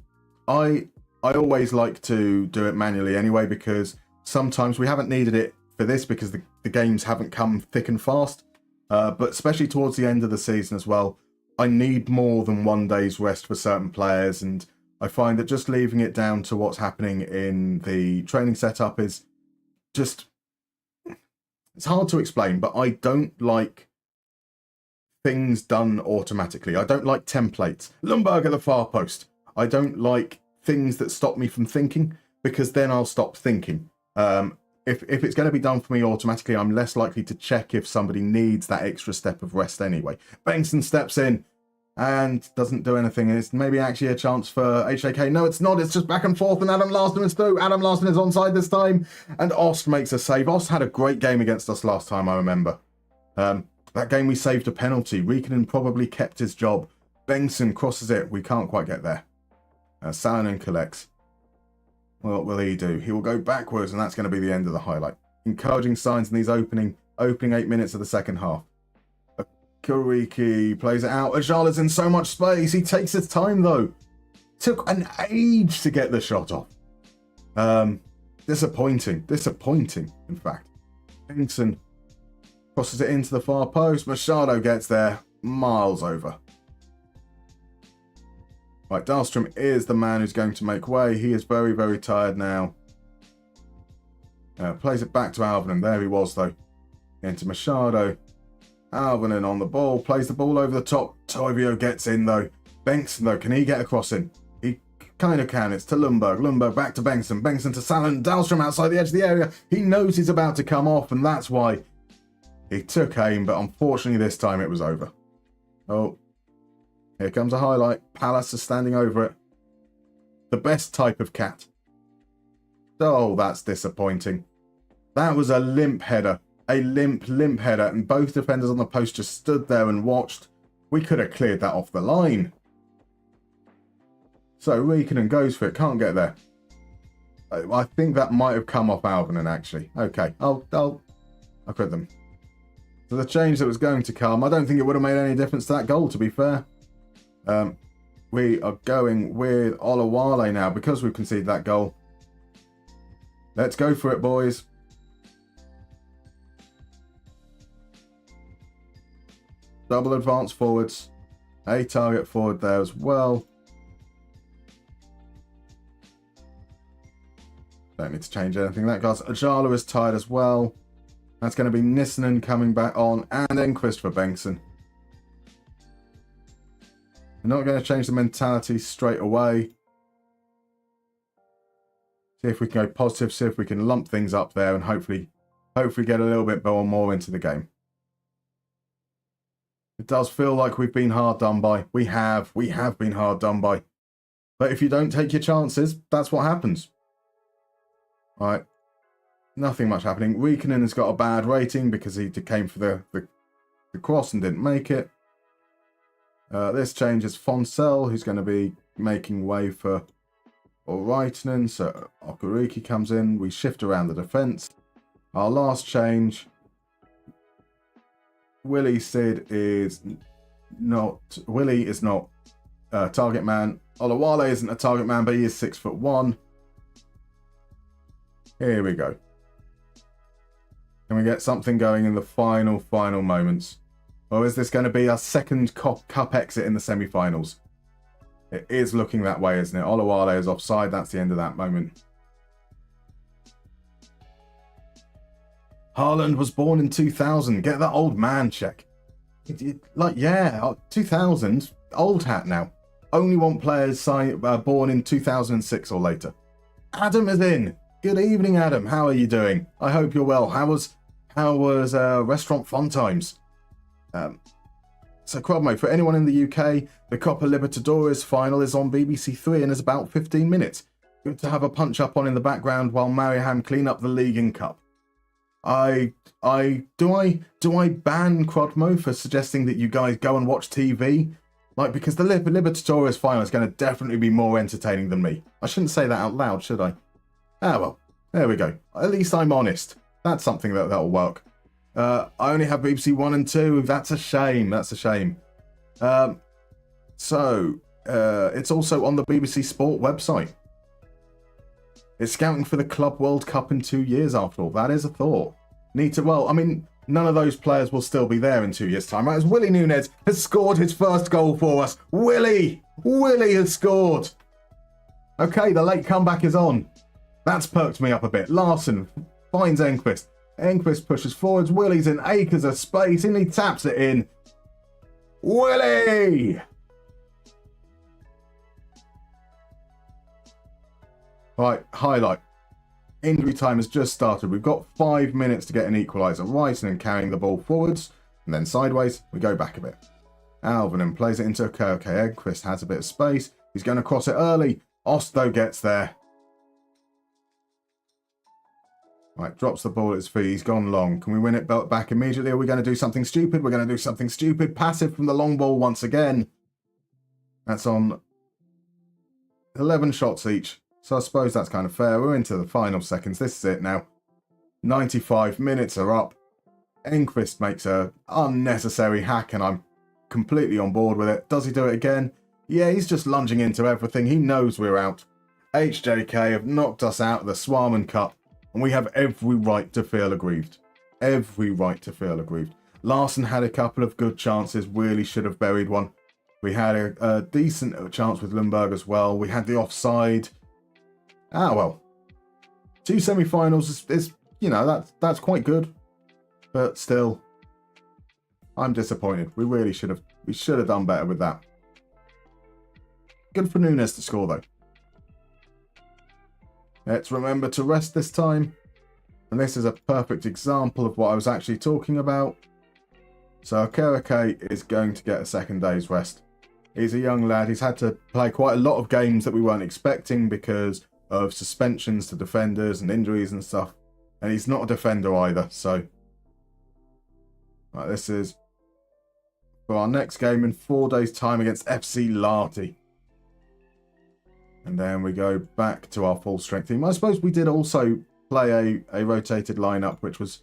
I always like to do it manually anyway, because sometimes we haven't needed it for this because the games haven't come thick and fast. But especially towards the end of the season as well, I need more than 1 day's rest for certain players. And I find that just leaving it down to what's happening in the training setup is just, it's hard to explain, but I don't like things done automatically. I don't like templates. Lundberg at the far post. I don't like things that stop me from thinking, because then I'll stop thinking. If it's going to be done for me automatically, I'm less likely to check if somebody needs that extra step of rest anyway. Bengtson steps in and doesn't do anything. It's maybe actually a chance for HJK. No, it's not. It's just back and forth, and Adam Larsson is through. Adam Larsson is onside this time, and Ost makes a save. Ost had a great game against us last time, I remember. That game we saved a penalty. Riikonen probably kept his job. Bengtson crosses it. We can't quite get there. Salonen collects. What will he do? He will go backwards, and that's going to be the end of the highlight. Encouraging signs in these opening 8 minutes of the second half. Kuriki plays it out. Ajala's in so much space. He takes his time, though. Took an age to get the shot off. Disappointing, in fact. Bengtson crosses it into the far post. Machado gets there. Miles over. Right, Dahlstrom is the man who's going to make way. He is very, very tired now. Plays it back to Alvinen. There he was, though. Into Machado. Alvinen on the ball. Plays the ball over the top. Toivio gets in, though. Bengtson, though. Can he get across in? He kind of can. It's to Lundberg. Lundberg back to Bengtson. Bengtson to Salonen. Dahlstrom outside the edge of the area. He knows he's about to come off, and that's why he took aim. But unfortunately, this time it was over. Oh. Here comes a highlight. Palace is standing over it. The best type of cat. Oh, that's disappointing. That was a limp header. A limp header. And both defenders on the post just stood there and watched. We could have cleared that off the line. So Riikonen goes for it. Can't get there. I think that might have come off Alvinen, actually. Okay, I'll quit them. So the change that was going to come, I don't think it would have made any difference to that goal, to be fair. We are going with Olawale now because we've conceded that goal. Let's go for it, boys. Double advance forwards. A target forward there as well. Don't need to change anything. That guy's Ajala is tired as well. That's going to be Nissanen coming back on, and then Christopher Bengtson. We're not going to change the mentality straight away. See if we can go positive, see if we can lump things up there and hopefully get a little bit more into the game. It does feel like we've been hard done by. We have been hard done by. But if you don't take your chances, that's what happens. All right. Nothing much happening. Riikonen has got a bad rating because he came for the cross and didn't make it. This changes Fonsell, who's going to be making way for Raitanen. So Okuriki comes in. We shift around the defence. Our last change. Willie Sid is not. Willie is not a target man. Olawale isn't a target man, but he is 6'1". Here we go. Can we get something going in the final moments? Or is this going to be our second cup exit in the semi-finals? It is looking that way, isn't it? Olawale is offside. That's the end of that moment. Haaland was born in 2000. Get that old man check. 2000. Old hat now. Only want players born in 2006 or later. Adam is in. Good evening, Adam. How are you doing? I hope you're well. How was restaurant fun times? So Crobmo, for anyone in the UK, the Copa Libertadores final is on BBC Three and is about 15 minutes. Good to have a punch up on in the background while Mariehamn clean up the league and cup. Do I ban Crodmo for suggesting that you guys go and watch TV? Like, because the Libertadores final is going to definitely be more entertaining than me. I shouldn't say that out loud, should I? Ah, well. There we go. At least I'm honest. That's something that'll work. I only have BBC 1 and 2. That's a shame. That's a shame. It's also on the BBC Sport website. It's scouting for the Club World Cup in 2 years after all. That is a thought. None of those players will still be there in 2 years' time. Right? As Willie Nunez has scored his first goal for us. Willie has scored. Okay, the late comeback is on. That's perked me up a bit. Larson finds Enquist. Enquist pushes forwards. Willie's in acres of space and he taps it in. Willie! Right, highlight. Injury time has just started. We've got 5 minutes to get an equaliser. Ryson carrying the ball forwards and then sideways. We go back a bit. Alvin plays it into okay. Enquist has a bit of space. He's going to cross it early. Osto gets there. Right, drops the ball at his feet. He's gone long. Can we win it back immediately? Are we going to do something stupid? We're going to do something stupid. Passive from the long ball once again. That's on 11 shots each. So I suppose that's kind of fair. We're into the final seconds. This is it now. 95 minutes are up. Enquist makes a unnecessary hack and I'm completely on board with it. Does he do it again? Yeah, he's just lunging into everything. He knows we're out. HJK have knocked us out of the Swarman Cup. And we have every right to feel aggrieved. Every right to feel aggrieved. Larson had a couple of good chances, really should have buried one. We had a decent chance with Lundberg as well. We had the offside. Well. 2 semi-finals is that's quite good. But still, I'm disappointed. We should have done better with that. Good for Nunez to score though. Let's remember to rest this time. And this is a perfect example of what I was actually talking about. So Kereke is going to get a second day's rest. He's a young lad. He's had to play quite a lot of games that we weren't expecting because of suspensions to defenders and injuries and stuff. And he's not a defender either. So right, this is for our next game in 4 days' time against FC Lahti. And then we go back to our full strength team. I suppose we did also play a rotated lineup, which was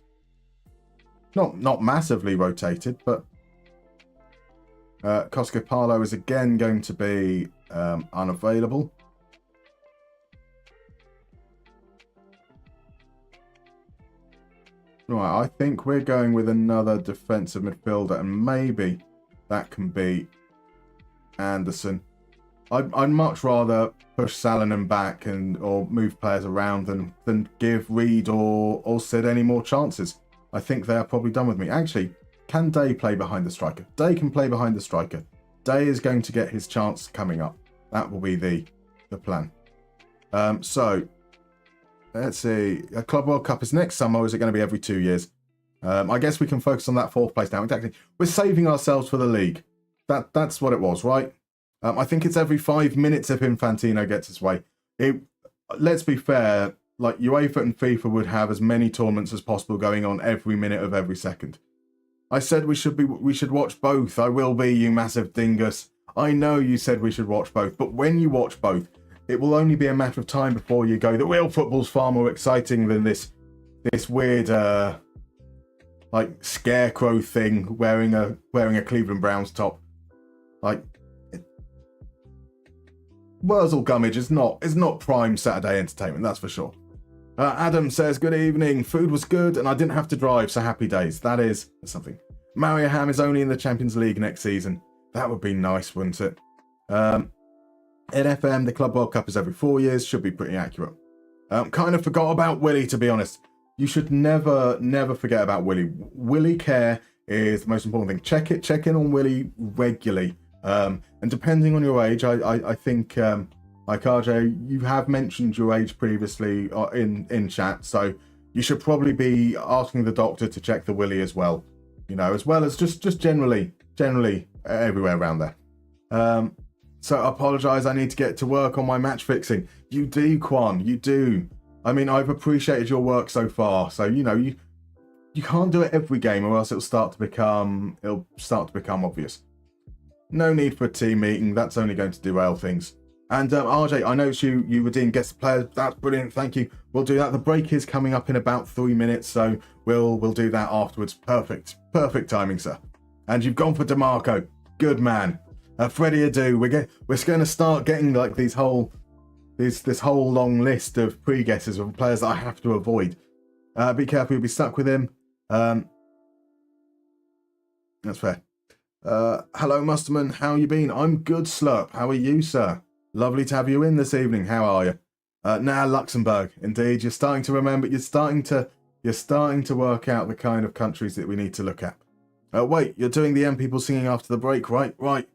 not massively rotated, but Koskopalo is again going to be unavailable. Right, I think we're going with another defensive midfielder, and maybe that can be Anderson. I'd much rather push Salonen back or move players around than give Reed or Sid any more chances. I think they are probably done with me. Actually, can Day play behind the striker? Day can play behind the striker. Day is going to get his chance coming up. That will be the plan. So, let's see. A Club World Cup is next summer, or is it going to be every 2 years? I guess we can focus on that 4th place now. Exactly. We're saving ourselves for the league. That's what it was, right? I think it's every 5 minutes if Infantino gets his way. Let's be fair, like UEFA and FIFA would have as many tournaments as possible going on every minute of every second. I said we should watch both. I will be, you massive dingus. I know you said we should watch both, but when you watch both, it will only be a matter of time before you go, the real football's far more exciting than this weird like scarecrow thing wearing a Cleveland Browns top. Like Wurzel Gummidge is not prime Saturday entertainment, that's for sure. Adam says, good evening. Food was good and I didn't have to drive, so happy days. That is something. Mariehamn is only in the Champions League next season. That would be nice, wouldn't it? In FM, the Club World Cup is every 4 years. Should be pretty accurate. Kind of forgot about Willie, to be honest. You should never forget about Willie. Willie care is the most important thing. Check in on Willie regularly. And depending on your age, I think, like RJ, you have mentioned your age previously in chat, so you should probably be asking the doctor to check the Willie as well. As well as just generally everywhere around there. So I apologise, I need to get to work on my match fixing. You do, Quan, you do. I mean, I've appreciated your work so far, so you can't do it every game or else it'll start to become obvious. No need for a team meeting, that's only going to derail things. And RJ, I noticed you were doing guest players. That's brilliant. Thank you. We'll do that. The break is coming up in about 3 minutes, so we'll do that afterwards. Perfect timing, sir. And you've gone for DeMarco. Good man. Freddie Adu. We're going to start getting like this whole long list of pre-guesses of players that I have to avoid. Be careful, you'll be stuck with him. That's fair. Hello, Musterman. How you been? I'm good, Slurp. How are you, sir? Lovely to have you in this evening. How are you? Luxembourg. Indeed, you're starting to remember. You're starting to work out the kind of countries that we need to look at. Wait, you're doing the M people singing after the break, right? Right.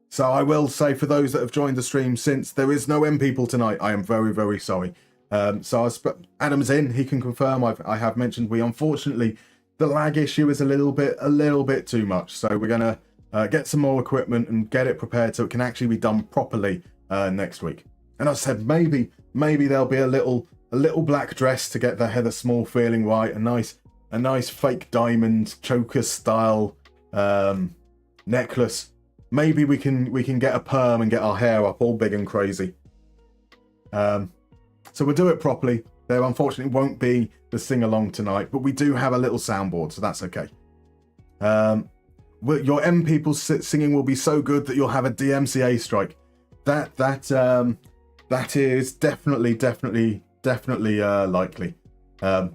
So I will say for those that have joined the stream since, there is no M people tonight. I am very, very sorry. Adam's in. He can confirm. I have mentioned we unfortunately the lag issue is a little bit too much. So we're gonna get some more equipment and get it prepared so it can actually be done properly next week. And I said maybe there'll be a little black dress to get the Heather Small feeling right. A nice fake diamond choker style necklace. Maybe we can get a perm and get our hair up all big and crazy. So we'll do it properly. There unfortunately won't be the sing-along tonight, but we do have a little soundboard, so that's okay. Your M people singing will be so good that you'll have a DMCA strike. That is definitely likely. I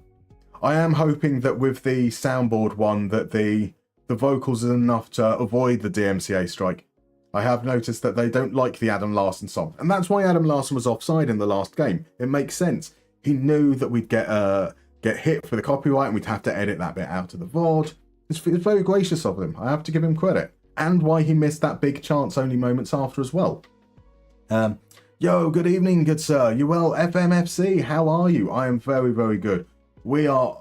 am hoping that with the soundboard one that the vocals is enough to avoid the DMCA strike. I have noticed that they don't like the Adam Larson song, and that's why Adam Larson was offside in the last game. It makes sense. He knew that we'd get hit for the copyright and we'd have to edit that bit out of the VOD. It's very gracious of him. I have to give him credit. And why he missed that big chance-only moments after as well. Yo, good evening, good sir. You well, FMFC? How are you? I am very, very good. We are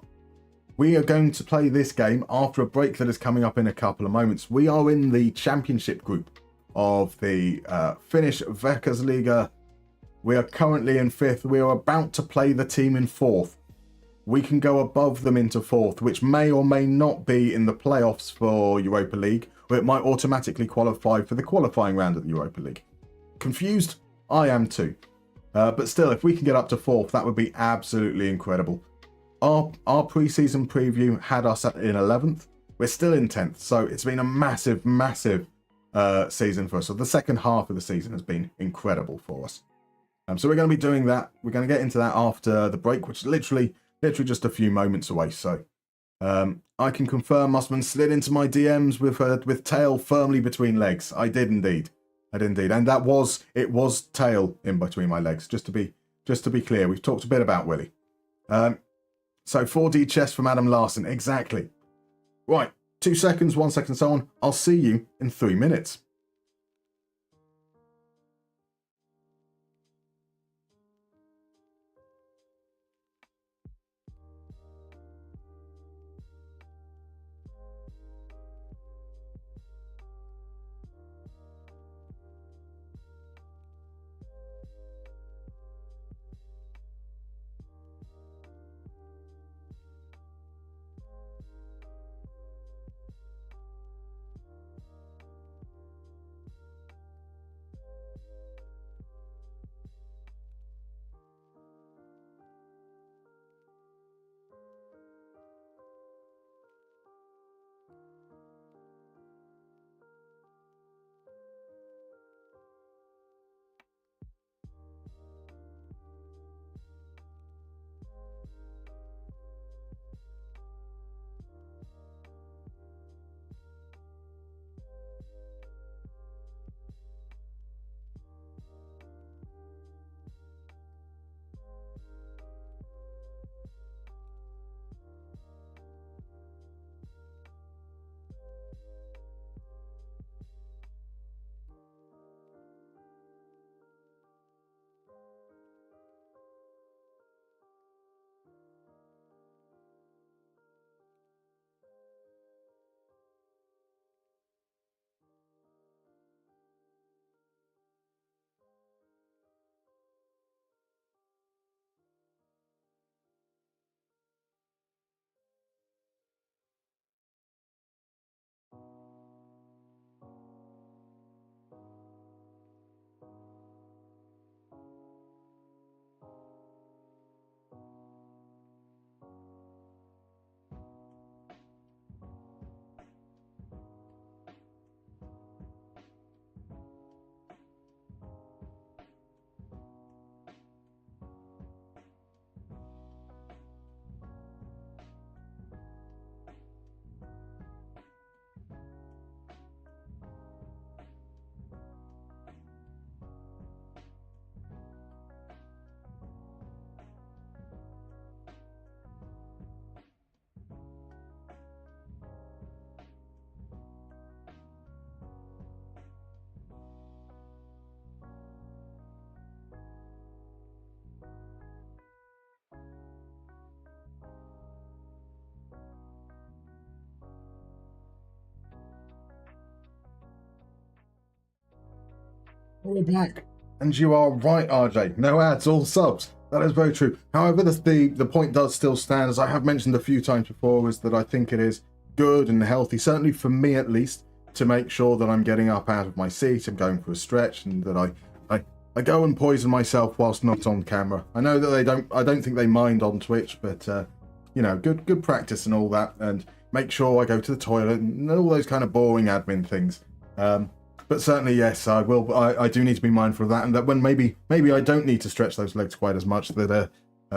going to play this game after a break that is coming up in a couple of moments. We are in the championship group of the Finnish Veikkausliiga. We are currently in 5th. We are about to play the team in 4th. We can go above them into 4th, which may or may not be in the playoffs for Europa League, or it might automatically qualify for the qualifying round of the Europa League. Confused? I am too. But still, if we can get up to 4th, that would be absolutely incredible. Our pre-season preview had us in 11th. We're still in 10th, so it's been a massive season for us. So the second half of the season has been incredible for us. So we're going to be doing that. We're going to get into that after the break, which is literally just a few moments away. So I can confirm Musterman slid into my DMs with tail firmly between legs. I did indeed, and it was tail in between my legs. Just to be clear, we've talked a bit about Willie. So 4D chess from Adam Larson, exactly. Right, 2 seconds, 1 second, so on. I'll see you in 3 minutes. We're back. And you are right, RJ. No ads, all subs. That is very true. However, the point does still stand, as I have mentioned a few times before, is that I think it is good and healthy, certainly for me at least, to make sure that I'm getting up out of my seat, I'm going for a stretch, and that I go and poison myself whilst not on camera. I know that I don't think they mind on Twitch, but you know, good practice and all that, and make sure I go to the toilet and all those kind of boring admin things. But certainly, yes, I will. I do need to be mindful of that, and that when maybe I don't need to stretch those legs quite as much, that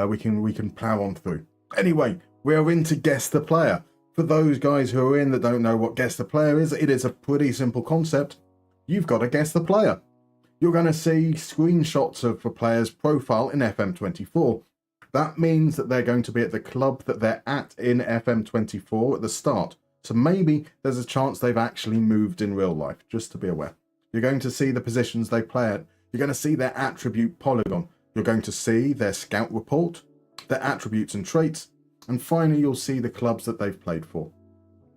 we can plow on through. Anyway, we are in to guess the player. For those guys who are in that don't know what guess the player is, it is a pretty simple concept. You've got to guess the player. You're going to see screenshots of the player's profile in FM24. That means that they're going to be at the club that they're at in FM24 at the start. So maybe there's a chance they've actually moved in real life, just to be aware. You're going to see the positions they play at. You're going to see their attribute polygon. You're going to see their scout report, their attributes and traits, and finally you'll see the clubs that they've played for.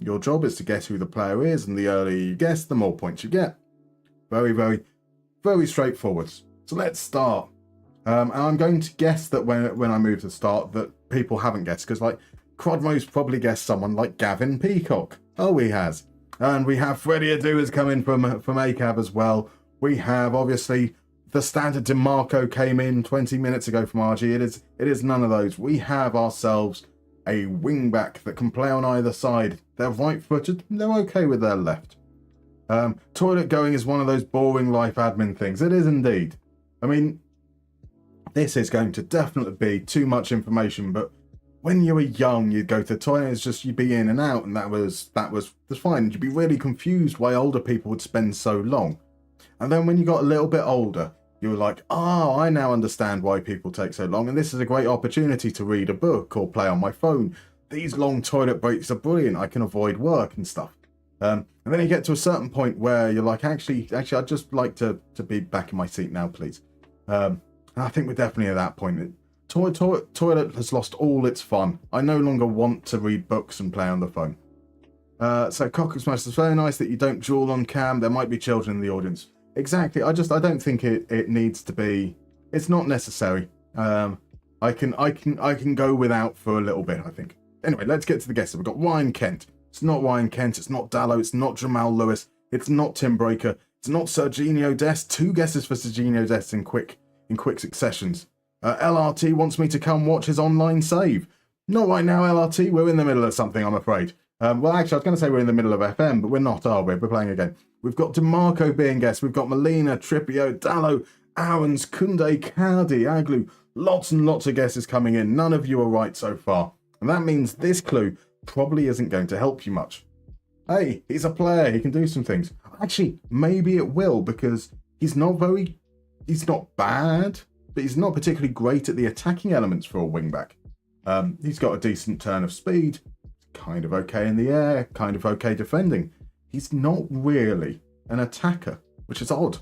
Your job is to guess who the player is, and the earlier you guess, the more points you get. Very, very, very straightforward. So let's start. And I'm going to guess that when I move to start, that people haven't guessed, because like Crodmo's probably guessed someone like Gavin Peacock. Oh, he has. And we have Freddie Adu has come in from ACAB as well. We have obviously the standard DeMarco came in 20 minutes ago from RG. It is none of those. We have ourselves a wingback that can play on either side. They're right-footed. They're okay with their left. Toilet going is one of those boring life admin things. It is indeed. I mean, this is going to definitely be too much information, but when you were young, you'd go to the toilet, it's just you'd be in and out, and that was fine. You'd be really confused why older people would spend so long. And then when you got a little bit older, you were like, oh, I now understand why people take so long, and this is a great opportunity to read a book or play on my phone. These long toilet breaks are brilliant. I can avoid work and stuff. And then you get to a certain point where you're like, actually, I'd just like to be back in my seat now, please. And I think we're definitely at that point. Toilet has lost all its fun. I no longer want to read books and play on the phone. So Cocker Smash, it's very nice that you don't duel on cam. There might be children in the audience. Exactly. I don't think it needs to be. It's not necessary. I can go without for a little bit, I think. Anyway, let's get to the guesses. We've got Ryan Kent. It's not Ryan Kent. It's not Dallo. It's not Jamal Lewis. It's not Tim Breaker. It's not Serginho Dest. 2 guesses for Serginho Dest in quick successions. LRT wants me to come watch his online save. Not right now, LRT. We're in the middle of something, I'm afraid. Well, actually, I was going to say we're in the middle of FM, but we're not, are we? We're playing again. We've got DeMarco being guest. We've got Molina, Trippier, Dallo, Aarons, Koundé, Cardi, Aglu. Lots and lots of guesses coming in. None of you are right so far. And that means this clue probably isn't going to help you much. Hey, he's a player. He can do some things. Actually, maybe it will, because he's not bad, but he's not particularly great at the attacking elements for a wingback. He's got a decent turn of speed, kind of okay in the air, kind of okay defending. He's not really an attacker, which is odd.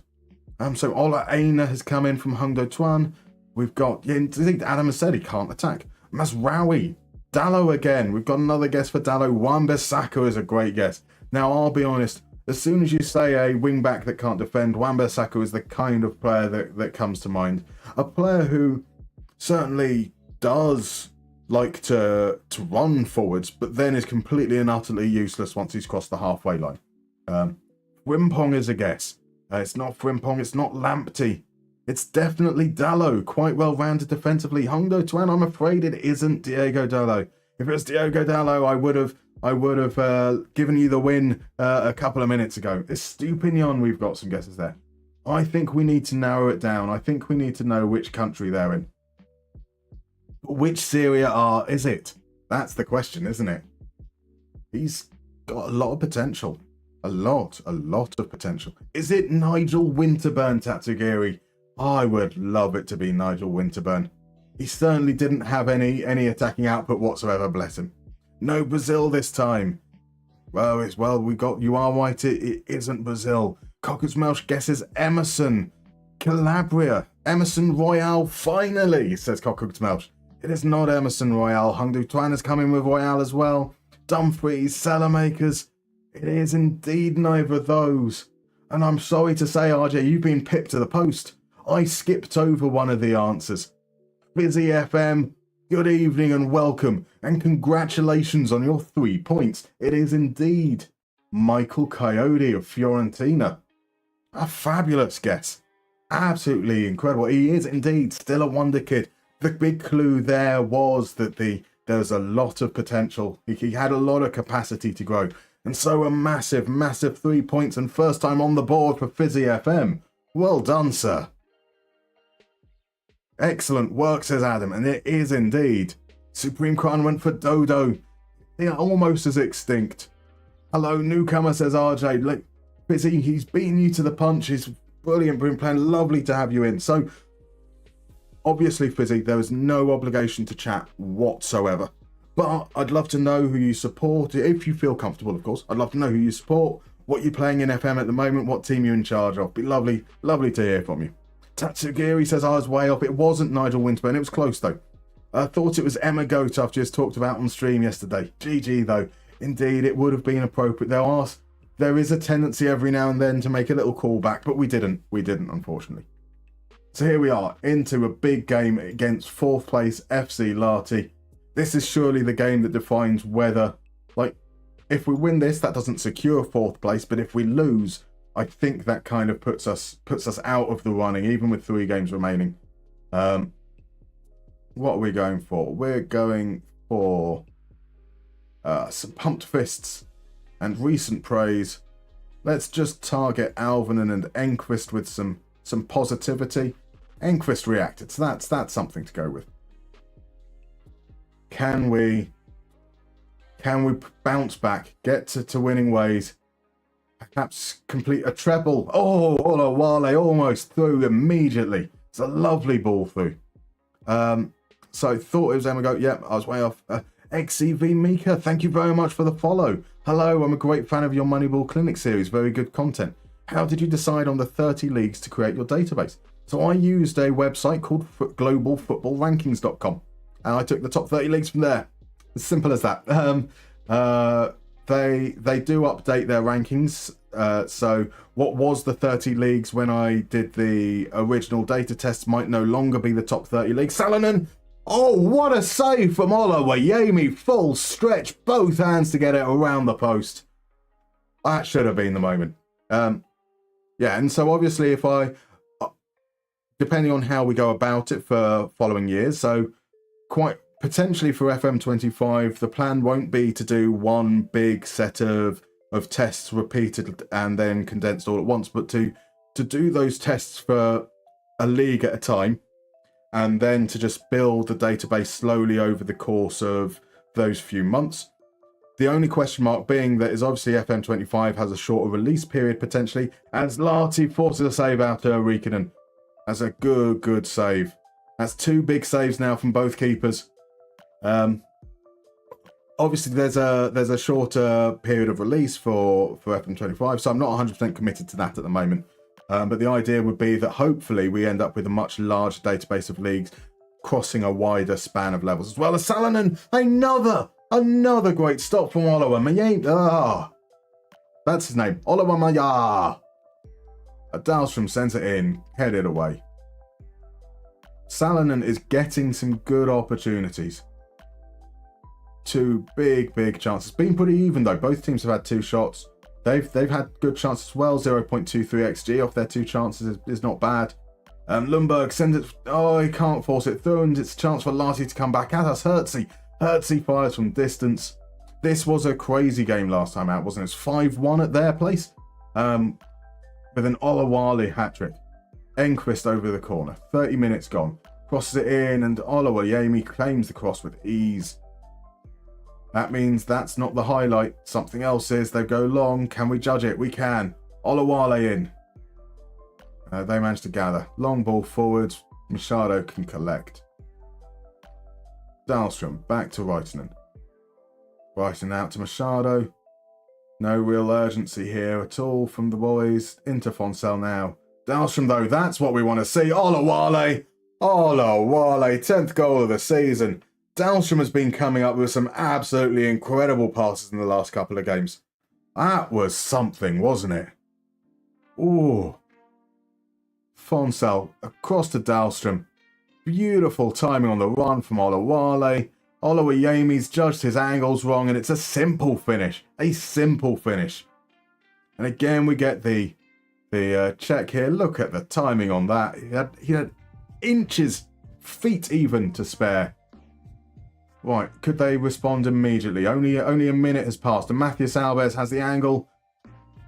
So Ola Aina has come in from Hung Do Tuan. We've got, indeed, Adam has said he can't attack. Masraoui, Dallo again. We've got another guess for Dallo. Wan-Bissaka is a great guess. Now, I'll be honest, as soon as you say a wingback that can't defend, Wan-Bissaka is the kind of player that comes to mind. A player who certainly does like to run forwards, but then is completely and utterly useless once he's crossed the halfway line. Frimpong is a guess. It's not Frimpong, it's not Lamptey. It's definitely Dallo, quite well rounded defensively. Hung Do Tuan, I'm afraid it isn't Diego Dallo. If it was Diego Dallo, I would have given you the win a couple of minutes ago. It's Stupinian, we've got some guesses there. I think we need to narrow it down. I think we need to know which country they're in. Which Serie A is it? That's the question, isn't it? He's got a lot of potential. A lot of potential. Is it Nigel Winterburn, Tatsugiri? I would love it to be Nigel Winterburn. He certainly didn't have any attacking output whatsoever, bless him. No Brazil this time. You are right, it isn't Brazil. Cocker's Melch guesses Emerson. Calabria. Emerson Royale, finally, says Cocker's Melch. It is not Emerson Royale. Hung Do Tuan is coming with Royale as well. Dumfries, Salamakers. It is indeed neither of those. And I'm sorry to say, RJ, you've been pipped to the post. I skipped over one of the answers. Fizzy FM, good evening and welcome, and congratulations on your 3 points. It is indeed Michael Coyote of Fiorentina. A fabulous guess. Absolutely incredible. He is indeed still a wonder kid. The big clue there was that there's a lot of potential. He had a lot of capacity to grow. And so a massive, massive 3 points and first time on the board for Fizzy FM. Well done, sir. Excellent work, says Adam, and it is indeed. Supreme Crown went for Dodo. They are almost as extinct. Hello, newcomer, says RJ. Look, Fizzy, he's beaten you to the punch. He's brilliant, been playing. Lovely to have you in. So, obviously, Fizzy, there is no obligation to chat whatsoever. But I'd love to know who you support, if you feel comfortable, of course. I'd love to know who you support, what you're playing in FM at the moment, what team you're in charge of. Be lovely, lovely to hear from you. Tatsugiri says I was way off. It wasn't Nigel Winterburn. It was close, though. I thought it was Emma Goat I've just talked about on stream yesterday. GG, though. Indeed, it would have been appropriate. There is a tendency every now and then to make a little callback, but we didn't. We didn't, unfortunately. So here we are, into a big game against 4th place FC Lati. This is surely the game that defines whether, if we win this, that doesn't secure 4th place, but if we lose, I think that kind of puts us out of the running, even with 3 games remaining. What are we going for? We're going for some pumped fists and recent praise. Let's just target Alvin and Enquist with some positivity. Enquist reacted, so that's something to go with. Can we bounce back, get to winning ways? Perhaps complete a treble. Oh, Olawale almost through immediately. It's a lovely ball through. So I thought it was Emma Goat. Yep, I was way off. XCV Mika, thank you very much for the follow. Hello, I'm a great fan of your Moneyball Clinic series. Very good content. How did you decide on the 30 leagues to create your database? So I used a website called globalfootballrankings.com. And I took the top 30 leagues from there. As simple as that. They do update their rankings. So what was the 30 leagues when I did the original data tests might no longer be the top 30 leagues. Salonen! Oh, what a save from Olawayemi. Full stretch, both hands to get it around the post. That should have been the moment. Yeah, and so obviously if depending on how we go about it for following years, so quite potentially for FM25, the plan won't be to do one big set of tests repeated and then condensed all at once, but to do those tests for a league at a time, and then to just build the database slowly over the course of those few months. The only question mark being that is obviously FM25 has a shorter release period potentially, as Lati forces a save out of Riikkonen. That's a good save. That's 2 big saves now from both keepers. Obviously there's a shorter period of release for FM25, so I'm not 100% committed to that at the moment. But the idea would be that hopefully we end up with a much larger database of leagues crossing a wider span of levels, as well as Salonen. Another great stop from Olawayemi. That's his name. Olawayemi. Dahlstrom sends it in, headed away. Salonen is getting some good opportunities. 2 big chances. Been pretty even though. Both teams have had 2 shots. They've had good chances as well. 0.23 XG off their 2 chances is not bad. Lundberg sends it. Oh, he can't force it through, and it's a chance for Lati to come back at us. Hertzy fires from distance. This was a crazy game last time out, wasn't it? It was 5-1 at their place. With an Olawale hat-trick. Enquist over the corner. 30 minutes gone. Crosses it in, and Olawayemi claims the cross with ease. That means that's not the highlight. Something else is. They go long. Can we judge it? We can. Olawale in. They manage to gather. Long ball forwards. Machado can collect. Dahlstrom back to Reitinen. Reitinen out to Machado. No real urgency here at all from the boys. Into Foncel now. Dahlstrom though, that's what we want to see. Olawale! 10th goal of the season. Dahlstrom has been coming up with some absolutely incredible passes in the last couple of games. That was something, wasn't it? Oh, Fonsell across to Dahlstrom. Beautiful timing on the run from Olawale. Olawayemi's judged his angles wrong, and it's a simple finish. A simple finish. And again, we get the check here. Look at the timing on that. He had inches, feet even to spare. Right, could they respond immediately? Only a minute has passed, and Matthias Alves has the angle.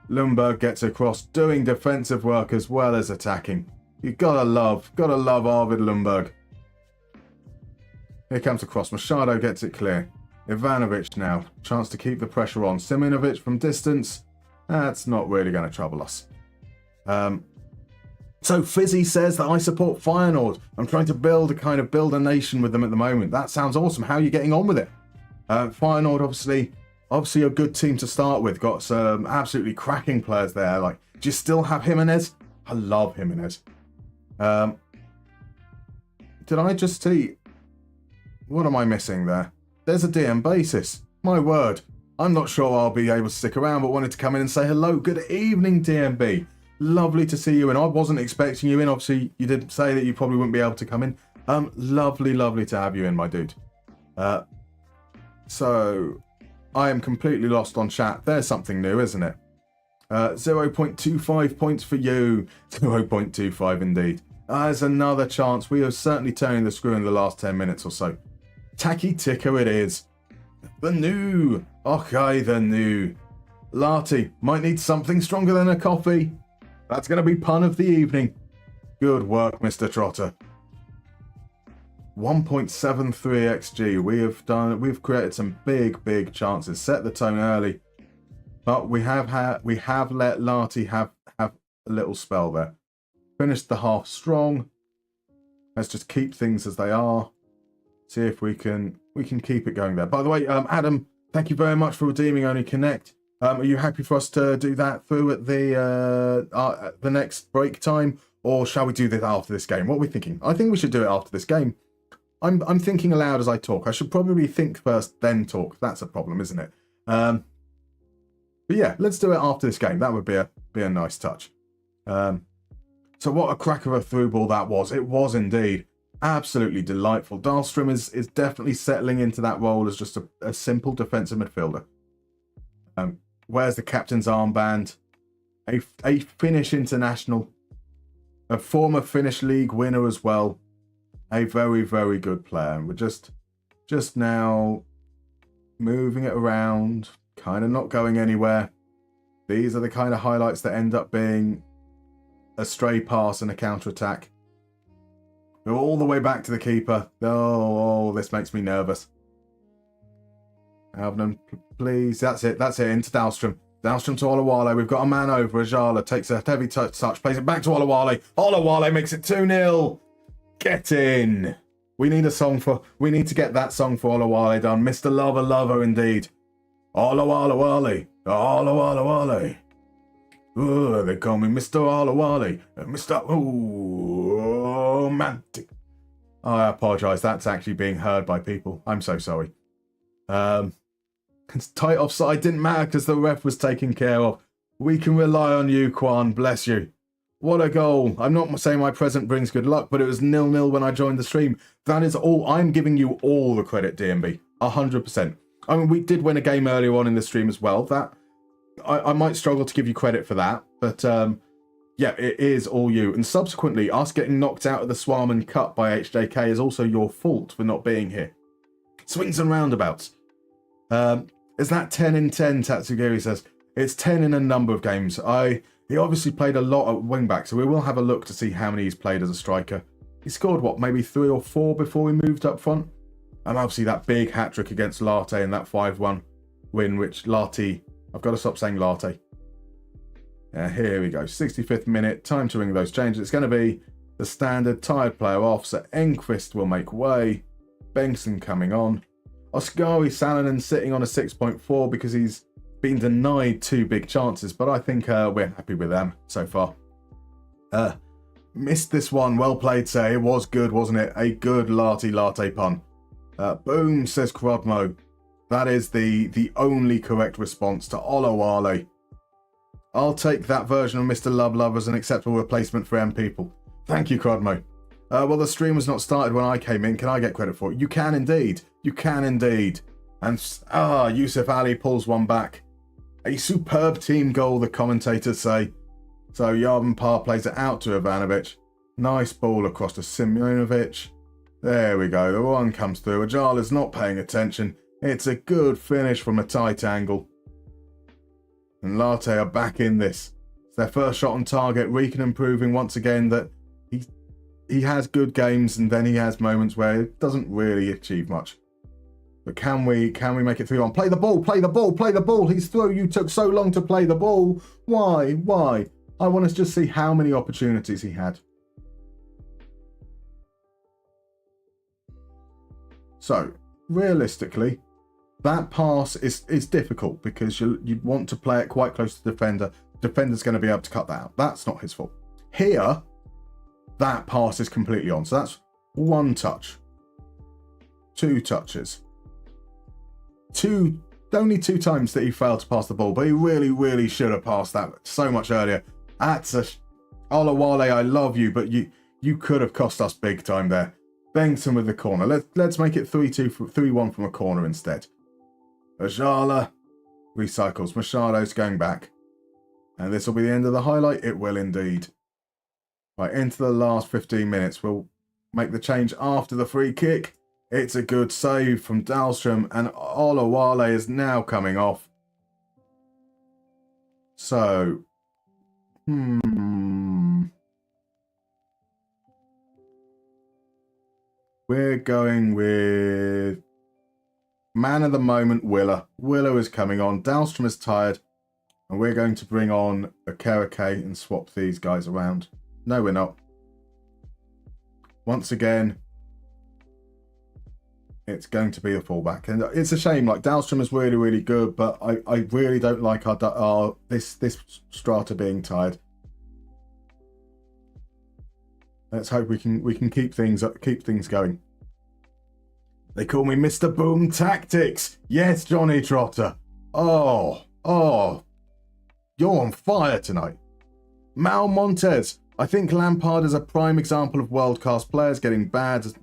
Lundberg gets across, doing defensive work as well as attacking. You gotta love Arvid Lundberg. Here comes the cross. Machado gets it clear. Ivanovic now. Chance to keep the pressure on. Siminovic from distance. That's not really going to trouble us. So Fizzy says that I support Feyenoord. I'm trying to build a nation with them at the moment. That sounds awesome. How are you getting on with it? Feyenoord, obviously a good team to start with. Got some absolutely cracking players there. Like, do you still have Jimenez? I love Jimenez. Did I just see... What am I missing there? There's a DM basis. My word. I'm not sure I'll be able to stick around, but wanted to come in and say hello. Good evening, DMB. Lovely to see you in. I wasn't expecting you in. Obviously, you did say that you probably wouldn't be able to come in. Lovely to have you in, my dude. So, I am completely lost on chat. There's something new, isn't it? 0.25 points for you. 0.25 indeed. There's another chance. We are certainly turning the screw in the last 10 minutes or so. Tacky ticker it is. The new. Okay, the new. Larty might need something stronger than a coffee. That's going to be pun of the evening. Good work, Mr. Trotter. 1.73 XG. We've created some big chances. Set the tone early. But we have let Larty have a little spell there. Finished the half strong. Let's just keep things as they are. See if we can keep it going there. By the way, Adam, thank you very much for redeeming Only Connect. Are you happy for us to do that through at the next break time, or shall we do this after this game? What are we thinking? I think we should do it after this game. I'm thinking aloud as I talk. I should probably think first, then talk. That's a problem, isn't it? But yeah, let's do it after this game. That would be a nice touch. So what a crack of a through ball that was. It was indeed. Absolutely delightful. Dahlstrom is definitely settling into that role as just a simple defensive midfielder. Where's the captain's armband? A Finnish international. A former Finnish league winner as well. A very good player. We're just now moving it around. Kind of not going anywhere. These are the kind of highlights that end up being a stray pass and a counter-attack. Go all the way back to the keeper. Oh, this makes me nervous. Alvin, please. That's it. Into Dahlstrom. Dahlstrom to Olawale. We've got a man over. Ajala takes a heavy touch, plays it back to Olawale. Olawale makes it 2-0. Get in. We need to get that song for Olawale done. Mr. Lover indeed. Olawale. Olawale. Oh, they call me Mr. Olawale. Mr. Romantic. I apologise. That's actually being heard by people. I'm so sorry. It's tight offside. Didn't matter because the ref was taken care of. We can rely on you, Kwan. Bless you. What a goal. I'm not saying my present brings good luck, but it was 0-0 when I joined the stream. That is all. I'm giving you all the credit, DMB. 100%. I mean, we did win a game earlier on in the stream as well. That I might struggle to give you credit for that, but yeah, it is all you. And subsequently, us getting knocked out of the Swarman Cup by HJK is also your fault for not being here. Swings and roundabouts. Is that 10 in 10, Tatsugiri says. It's 10 in a number of games. He obviously played a lot at wing-back, so we will have a look to see how many he's played as a striker. He scored, what, maybe 3 or 4 before we moved up front? And obviously that big hat-trick against Latte in that 5-1 win, which Latte... I've got to stop saying Latte. Here we go. 65th minute. Time to ring those changes. It's going to be the standard tired player off, so Enquist will make way. Bengtsson coming on. Oskari Salonen sitting on a 6.4 because he's been denied 2 big chances, but I think we're happy with them so far. Missed this one. Well played, sir. It was good, wasn't it? A good latte pun. Boom, says Krodmo. That is the only correct response to Olawale. I'll take that version of Mr. Love Love as an acceptable replacement for M people. Thank you, Crodmo. Well, the stream was not started when I came in. Can I get credit for it? You can indeed. You can indeed. And, Yusuf Ali pulls one back. A superb team goal, the commentators say. So Yarvan Parr plays it out to Ivanovic. Nice ball across to Simjonovic. There we go. The one comes through. Ajala's not paying attention. It's a good finish from a tight angle. And Latte are back in this. It's their first shot on target. Rican proving once again that he has good games and then he has moments where it doesn't really achieve much. But can we make it 3-1? Play the ball, play the ball, play the ball. He's through. You took so long to play the ball. Why? I want to just see how many opportunities he had. So, realistically, that pass is difficult because you want to play it quite close to the defender. Defender's going to be able to cut that out. That's not his fault. Here, that pass is completely on. So that's 1 touch. 2 touches. Only 2 times that he failed to pass the ball, but he really should have passed that so much earlier. That's Olawale, I love you, but you could have cost us big time there. Bengtsson with the corner. Let's make it 3-1 from a corner instead. Ajala recycles. Machado's going back. And this will be the end of the highlight. It will indeed. Right, into the last 15 minutes. We'll make the change after the free kick. It's a good save from Dahlstrom. And Olawale is now coming off. So, we're going with man of the moment, Willer. Willer is coming on. Dahlstrom is tired. And we're going to bring on a Kerake and swap these guys around. No, we're not. Once again, it's going to be a fullback. And it's a shame. Like, Dahlstrom is really good, but I really don't like this strata being tired. Let's hope we can keep things going. They call me Mr. Boom Tactics. Yes, Johnny Trotter. Oh, you're on fire tonight. Mal Montez. I think Lampard is a prime example of world-class players being bad as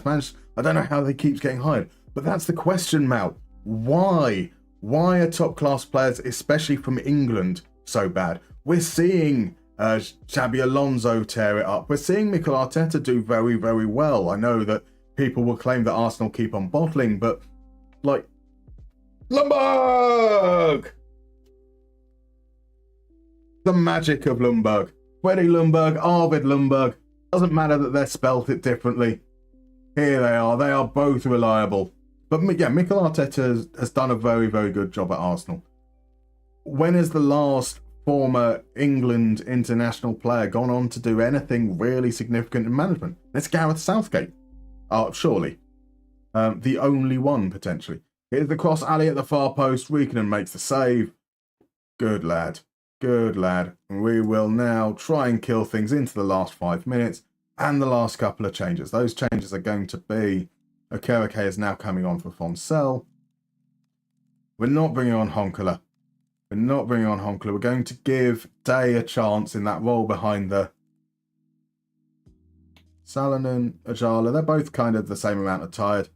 managers. I don't know how they keep getting hired, but that's the question, Mal. Why? Why are top-class players, especially from England, so bad? We're seeing Xabi Alonso tear it up. We're seeing Mikel Arteta do very well. I know that people will claim that Arsenal keep on bottling, but like Lundberg! The magic of Lundberg. Freddie Lundberg, Arvid Lundberg. Doesn't matter that they're spelt it differently. Here they are. They are both reliable. But yeah, Mikel Arteta has done a very good job at Arsenal. When has the last former England international player gone on to do anything really significant in management? It's Gareth Southgate. Surely. The only one, potentially. Here's the cross, Ali at the far post. Riekenen makes the save. Good lad. Good lad. We will now try and kill things into the last 5 minutes and the last couple of changes. Those changes are going to be Okereke is now coming on for Fonsell. We're not bringing on Honkala. We're going to give Day a chance in that role behind the Salonen, Ajala. They're both kind of the same amount of tired.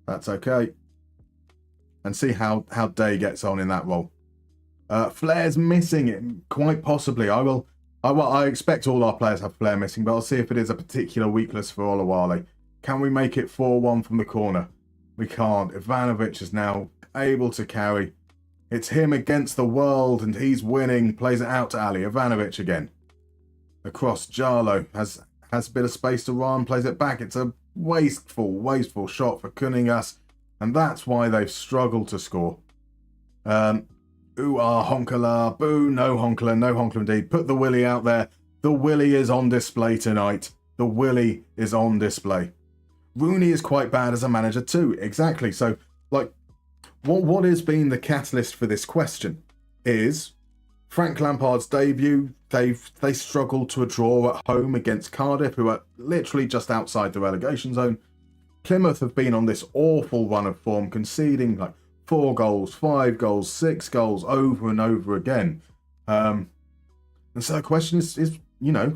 That's okay. And see how Day gets on in that role. Flair's missing it, quite possibly. I expect all our players have Flair missing, but I'll see if it is a particular weakness for Olawale. Can we make it 4-1 from the corner? We can't. Ivanovic is now able to carry. It's him against the world, and he's winning. Plays it out to Ali. Ivanovic again. Across, Jarlo has a bit of space to run. Plays it back. It's a wasteful shot for Kuningas, and that's why they've struggled to score. Honkala, boo, no Honkala indeed. Put the Willy out there. The Willy is on display tonight. The Willy is on display. Rooney is quite bad as a manager too. Exactly. So, like, what has been the catalyst for this question is Frank Lampard's debut. They struggled to a draw at home against Cardiff, who are literally just outside the relegation zone. Plymouth have been on this awful run of form, conceding like 4 goals, 5 goals, 6 goals over and over again. And so the question is, you know,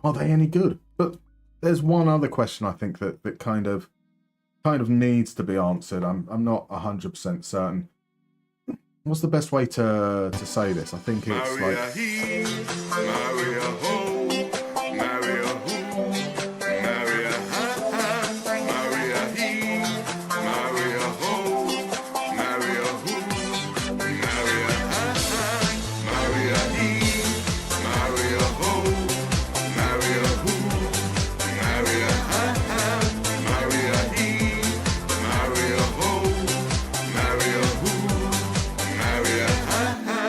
are they any good? But there's one other question I think that kind of needs to be answered. I'm not 100% certain. What's the best way to say this? I think it's Maria like he, Maria ho, Maria who, Maria ha, Maria he, Maria ho, Maria who, Maria ha, Maria he, Maria ho, Maria who, Maria ha, Maria he, Maria ho, Maria who, Maria ha.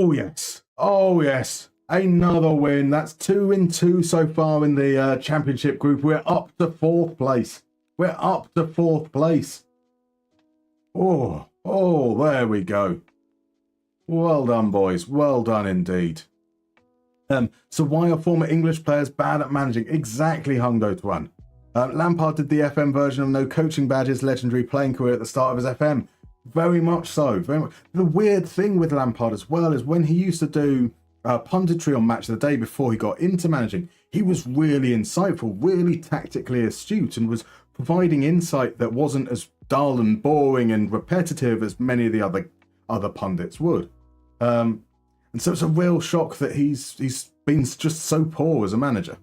oh yes, oh yes, another win. That's 2-2 so far in the championship group. We're up to 4th place. We're up to 4th place. Oh, there we go. Well done, boys. Well done indeed. So why are former English players bad at managing? Exactly, Hundo Tuan. Lampard did the FM version of no coaching badges legendary playing career at the start of his FM. Very much so. Very much. The weird thing with Lampard as well is when he used to do punditry on Match of the Day before he got into managing, he was really insightful, really tactically astute, and was providing insight that wasn't as dull and boring and repetitive as many of the other pundits would. And so it's a real shock that he's been just so poor as a manager.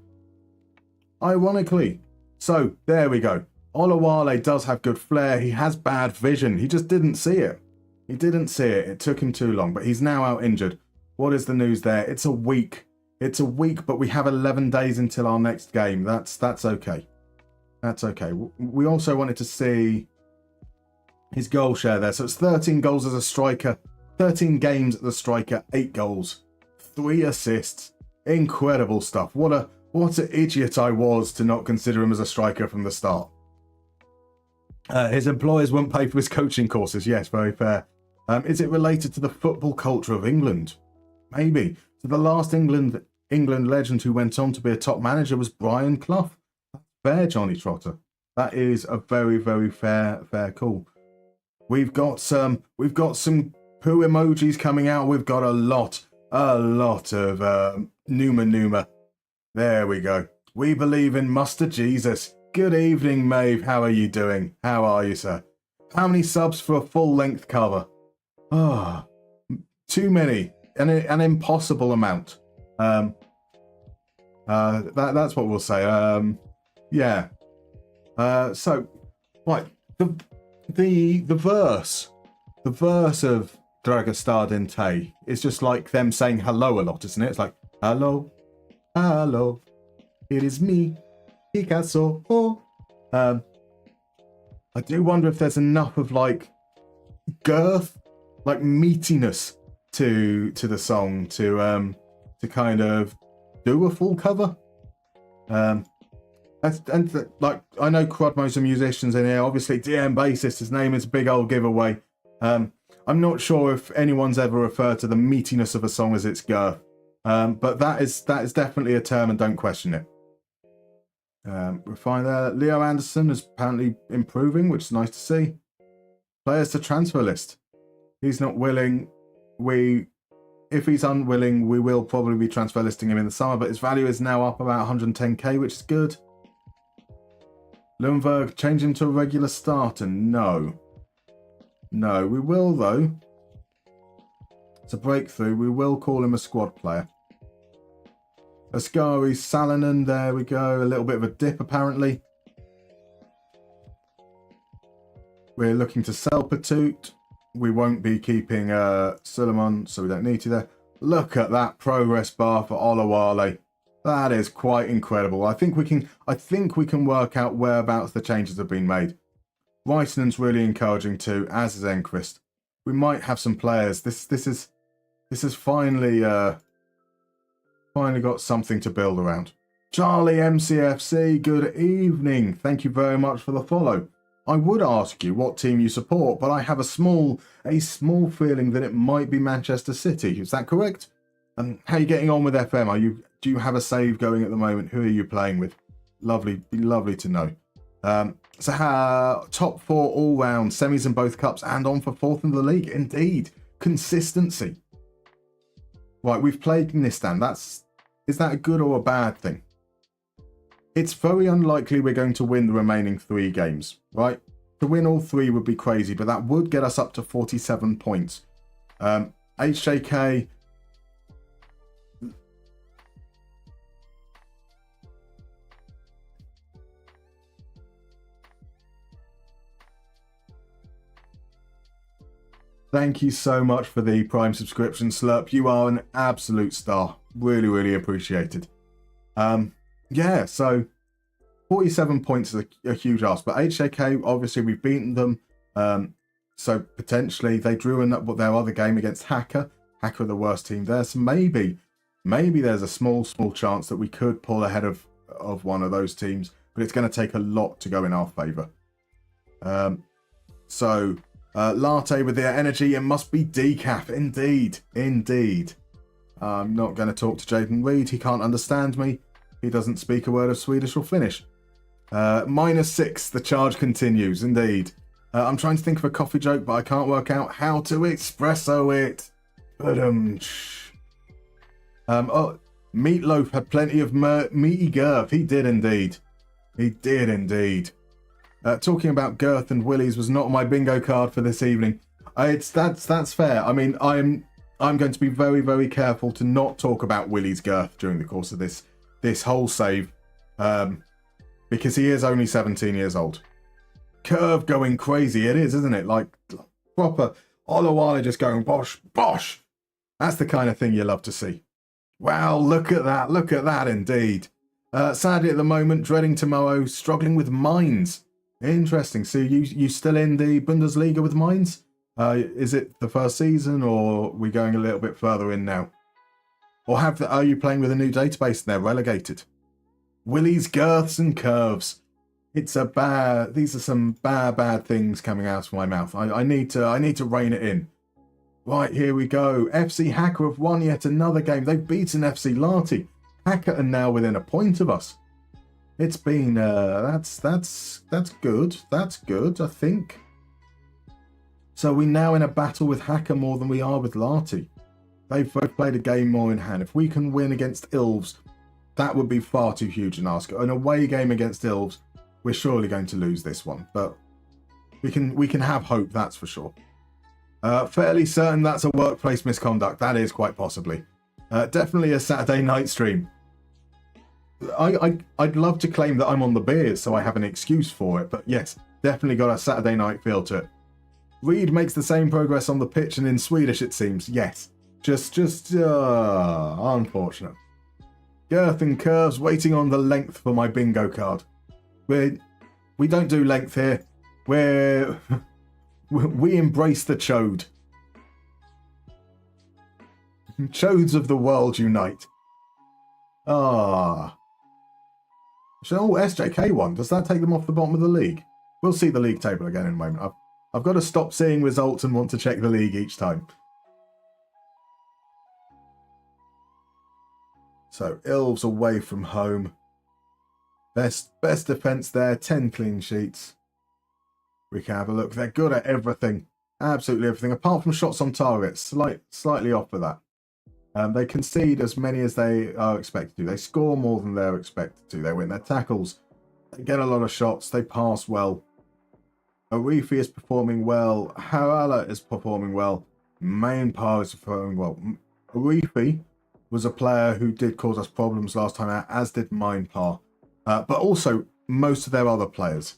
Ironically, so there we go. Olawale does have good flair. He has bad vision. He just didn't see it. He didn't see it. It took him too long, but he's now out injured. What is the news there? It's a week. It's a week, but we have 11 days until our next game. That's okay. That's okay. We also wanted to see his goal share there. So it's 13 goals as a striker, 13 games as a striker, 8 goals, 3 assists. Incredible stuff. What an idiot I was to not consider him as a striker from the start. His employers won't pay for his coaching courses. Yes, very fair. Is it related to the football culture of England? Maybe. So the last England legend who went on to be a top manager was Brian Clough. Fair, Johnny Trotter. That is a very, very fair call. We've got some poo emojis coming out. We've got a lot of Numa. There we go. We believe in Muster Jesus. Good evening, Maeve. How are you doing? How are you, sir? How many subs for a full-length cover? Too many. An impossible amount. That's what we'll say. Yeah. So, right. The verse of Dragastad in Tay is just like them saying hello a lot, isn't it? It's like, hello, it is me, Picasso. I do wonder if there's enough of like girth, like meatiness to the song to kind of do a full cover. Like I know Crodmo's a musicians in here. Obviously, DM bassist. His name is Big Old Giveaway. I'm not sure if anyone's ever referred to the meatiness of a song as its girth, but that is definitely a term, and don't question it. We find Leo Anderson is apparently improving, which is nice to see. Players to transfer list. He's not willing. If he's unwilling, we will probably be transfer listing him in the summer, but his value is now up about 110k, which is good. Lundberg, change him to a regular starter. No, we will though. It's a breakthrough. We will call him a squad player. Ascari Salonen, there we go. A little bit of a dip apparently. We're looking to sell Patoot. We won't be keeping Suleiman, so we don't need to there. Look at that progress bar for Olawale. That is quite incredible. I think we can work out whereabouts the changes have been made. Reisenen's really encouraging too, as is Enquist. We might have some players. This has finally got something to build around. Charlie MCFC, good evening. Thank you very much for the follow. I would ask you what team you support, but I have a small feeling that it might be Manchester City. Is that correct? And how are you getting on with FM? Do you have a save going at the moment? Who are you playing with? Lovely to know. Top 4 all round, semis in both cups, and on for 4th in the league. Indeed, consistency. Right, we've played Nistan. Is that a good or a bad thing? It's very unlikely we're going to win the remaining 3 games, right? To win all 3 would be crazy, but that would get us up to 47 points. HJK... Thank you so much for the Prime subscription, Slurp. You are an absolute star. Really, really appreciated. Yeah, so 47 points is a huge ask. But HJK, obviously, we've beaten them. So potentially they drew their other game against Hacker. Hacker are the worst team there. So maybe there's a small chance that we could pull ahead of one of those teams. But it's going to take a lot to go in our favour. Latte with their energy, it must be decaf. Indeed. I'm not going to talk to Jaden Reed. He can't understand me. He doesn't speak a word of Swedish or Finnish. -6, the charge continues. Indeed. I'm trying to think of a coffee joke, but I can't work out how to espresso it. Meatloaf had plenty of meaty girth. He did indeed. Talking about girth and willies was not on my bingo card for this evening. That's fair. I mean, I'm going to be very, very careful to not talk about Willie's girth during the course of this whole save, because he is only 17 years old. Curve going crazy, it is, isn't it? Like proper Olawale just going bosh, bosh. That's the kind of thing you love to see. Wow, look at that indeed. Sadly at the moment, dreading tomorrow, struggling with mines. Interesting. So you still in the Bundesliga with mines? Is it the first season, or are we going a little bit further in now? Or are you playing with a new database and they're relegated? Willie's girths and curves. These are some bad things coming out of my mouth. I need to rein it in. Right, here we go. FC Hacker have won yet another game. They've beaten FC Lahti. Hacker are now within a point of us. It's been that's good. That's good, I think. So we're now in a battle with Hacker more than we are with Lahti. They've both played a game more in hand. If we can win against Ilves, that would be far too huge an ask. An away game against Ilves, we're surely going to lose this one, but we can have hope, that's for sure. Fairly certain that's a workplace misconduct. That is quite possibly. Definitely a Saturday night stream. I'd love to claim that I'm on the beers, so I have an excuse for it, but yes, definitely got a Saturday night feel to it. Reed makes the same progress on the pitch and in Swedish, it seems. Yes. Just unfortunate. Girth and curves waiting on the length for my bingo card. We don't do length here. We embrace the chode. Chodes of the world unite. So, SJK won. Does that take them off the bottom of the league? We'll see the league table again in a moment. I've got to stop seeing results and want to check the league each time. So, Ilves away from home. Best defence there, 10 clean sheets. We can have a look. They're good at everything. Absolutely everything. Apart from shots on target. Slightly off for that. They concede as many as they are expected to. They score more than they're expected to. They win their tackles. They get a lot of shots. They pass well. Arifi is performing well. Harala is performing well. Mainpar is performing well. Arifi was a player who did cause us problems last time out, as did Mainpar. But also most of their other players.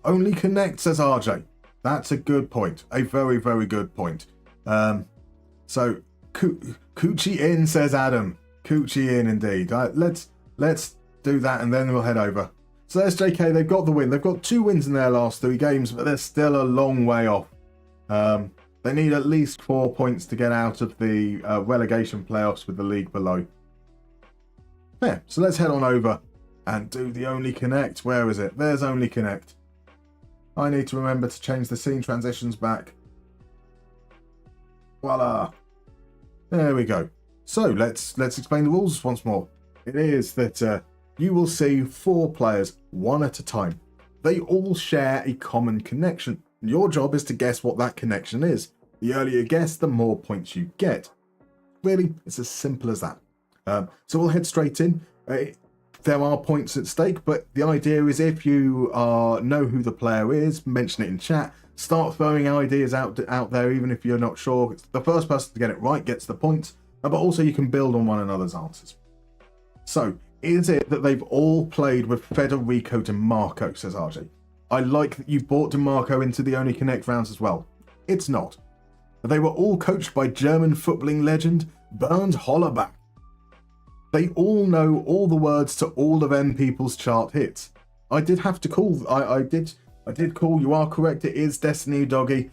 Only connect, says RJ. That's a good point. A very, very good point. So, Coochie in, says Adam. Coochie in, indeed. Let's do that and then we'll head over. So SJK, they've got the win. They've got 2 wins in their last 3 games, but they're still a long way off. They need at least 4 points to get out of the relegation playoffs with the league below. Yeah, so let's head on over and do the Only Connect. Where is it? There's Only Connect. I need to remember to change the scene transitions back. Voila. There we go. So let's explain the rules once more. It is that you will see 4 players, one at a time. they all share a common connection. Your job is to guess what that connection is. The earlier you guess, the more points you get. Really, it's as simple as that. So we'll head straight in. There are points at stake, but the idea is if you know who the player is, mention it in chat, start throwing ideas out there, even if you're not sure. The first person to get it right gets the points, but also you can build on one another's answers. So, is it that they've all played with Federico DiMarco, says RJ. I like that you've brought DiMarco into the Only Connect rounds as well. It's not. They were all coached by German footballing legend Bernd Hollerbach. They all know all the words to all of M People's chart hits. I did have to call. I did call. You are correct. It is Destiny Doggy.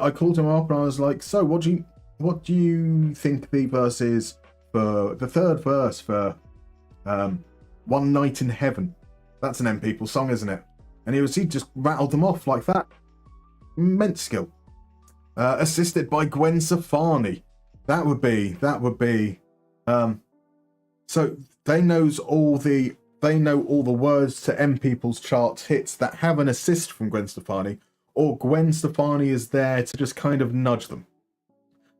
I called him up and I was like, so what do you think the verse is for the third verse for One Night in Heaven? That's an M People song, isn't it? And he just rattled them off like that. Immense skill. Assisted by Gwen Stefani. That would be. So they know all the words to M People's charts hits that have an assist from Gwen Stefani, or Gwen Stefani is there to just kind of nudge them.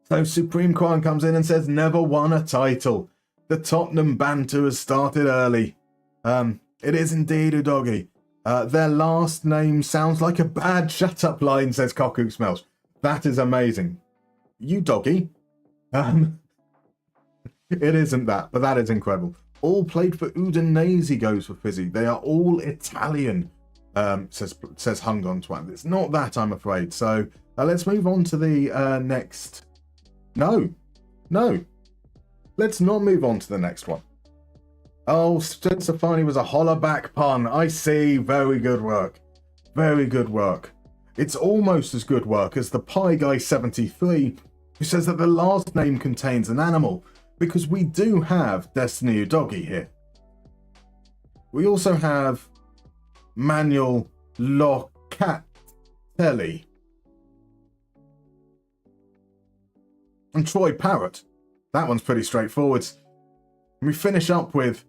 So Supreme Crown comes in and says, never won a title. The Tottenham banter has started early. It is indeed Udogi. Their last name sounds like a bad shut up line, says Cock Smells. That is amazing. Udogi? It isn't that, but that is incredible. All played for Udinese goes for Fizzy. They are all Italian, says Hung On Twat. It's not that, I'm afraid. So let's move on to the next. No. Let's not move on to the next one. Oh, Stefani was a hollaback pun. I see. Very good work. Very good work. It's almost as good work as the Pie Guy 73, who says that the last name contains an animal, because we do have Destiny Doggy here. We also have Manuel Locatelli and Troy Parrott. That one's pretty straightforward. And we finish up with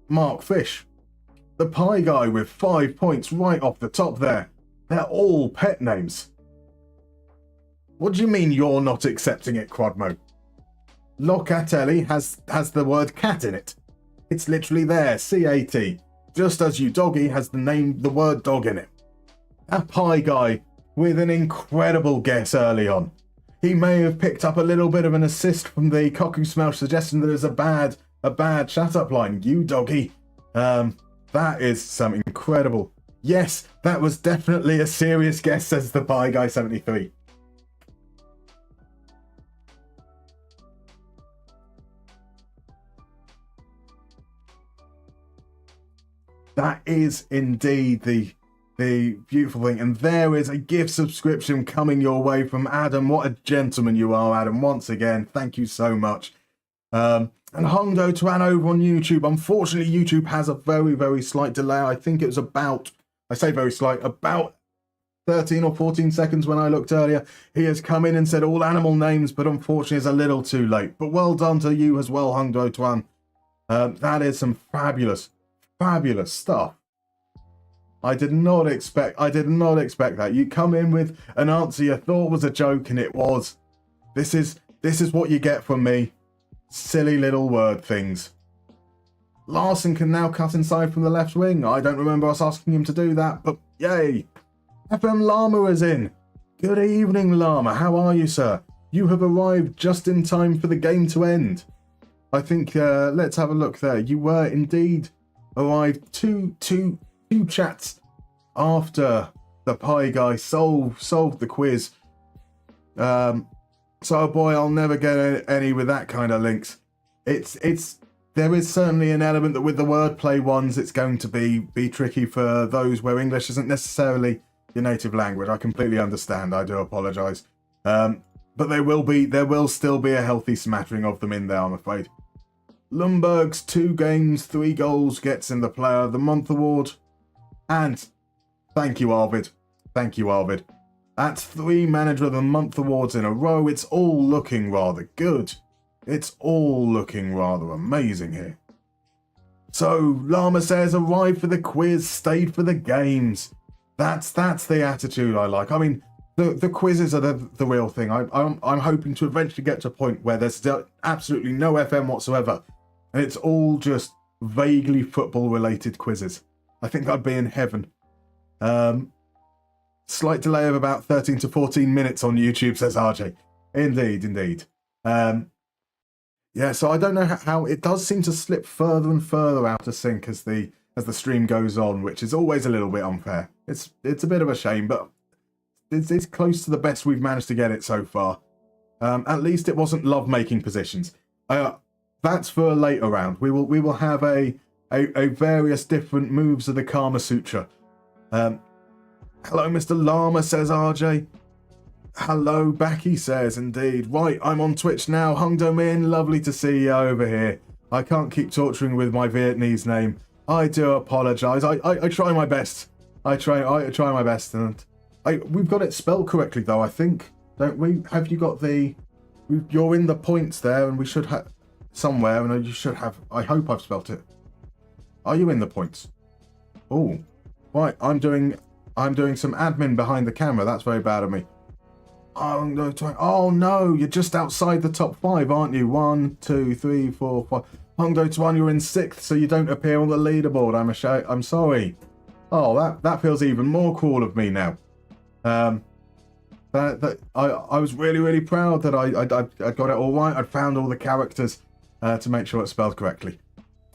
Mark Fish, the Pie Guy, with 5 points right off the top there. They're all pet names. What do you mean you're not accepting it, Quadmo? Locatelli has the word cat in it. It's literally there, C-A-T. Just as Udogi has the word dog in it. A Pie Guy with an incredible guess early on. He may have picked up a little bit of an assist from the Cock Smell suggesting that there's a bad shut up line. Udogi. That is some incredible. Yes, that was definitely a serious guess, says the Pie Guy 73. That is indeed the beautiful thing. And there is a gift subscription coming your way from Adam. What a gentleman you are, Adam. Once again, thank you so much. And Hondo Twan over on YouTube. Unfortunately, YouTube has a very, very slight delay. I think it was about 13 or 14 seconds when I looked earlier. He has come in and said all animal names, but unfortunately it's a little too late. But well done to you as well, Hondo Twan. That is some fabulous stuff. I did not expect that. You come in with an answer you thought was a joke, and it was. This is what you get from me. Silly little word things. Larson can now cut inside from the left wing. I don't remember us asking him to do that, but yay. FM Llama is in. Good evening, Llama. How are you, sir? You have arrived just in time for the game to end. I think, let's have a look there. You were indeed arrived two chats after the Pie Guy solved the quiz. So boy, I'll never get any with that kind of links. There is certainly an element that with the wordplay ones, it's going to be tricky for those where English isn't necessarily your native language. I completely understand. I do apologise. But there will still be a healthy smattering of them in there, I'm afraid. Lundberg's 2 games, 3 goals gets him the Player of the Month award. And thank you, Arvid. Thank you, Arvid. That's 3 Manager of the Month awards in a row. It's all looking rather good. It's all looking rather amazing here. So, Llama says, arrived for the quiz, stayed for the games. That's the attitude I like. I mean, the quizzes are the real thing. I'm hoping to eventually get to a point where there's absolutely no FM whatsoever, and it's all just vaguely football-related quizzes. I think I'd be in heaven. Slight delay of about 13 to 14 minutes on YouTube, says RJ. Indeed. Yeah, so I don't know how it does seem to slip further and further out of sync as the stream goes on, which is always a little bit unfair. It's a bit of a shame, but it's close to the best we've managed to get it so far. At least it wasn't love-making positions. That's for a later round. We will have a various different moves of the Kama Sutra. Hello, Mr. Llama, says RJ. Hello, Becky says, indeed. Right, I'm on Twitch now. Hung Do Min, lovely to see you over here. I can't keep torturing with my Vietnamese name. I do apologise. I try my best. I try my best, and we've got it spelled correctly though, I think. Don't we? Have you got the? You're in the points there, and we should have somewhere, and you should have. I hope I've spelt it. Are you in the points? Oh, right. I'm doing some admin behind the camera. That's very bad of me. Oh no, you're just outside the top 5, aren't you? 1, 2, 3, 4, 5. Hungdo Tuan, you're in 6th, so you don't appear on the leaderboard. I'm sorry. Oh, that feels even more cruel of me now. I was really proud that I got it all right. I'd found all the characters to make sure it's spelled correctly.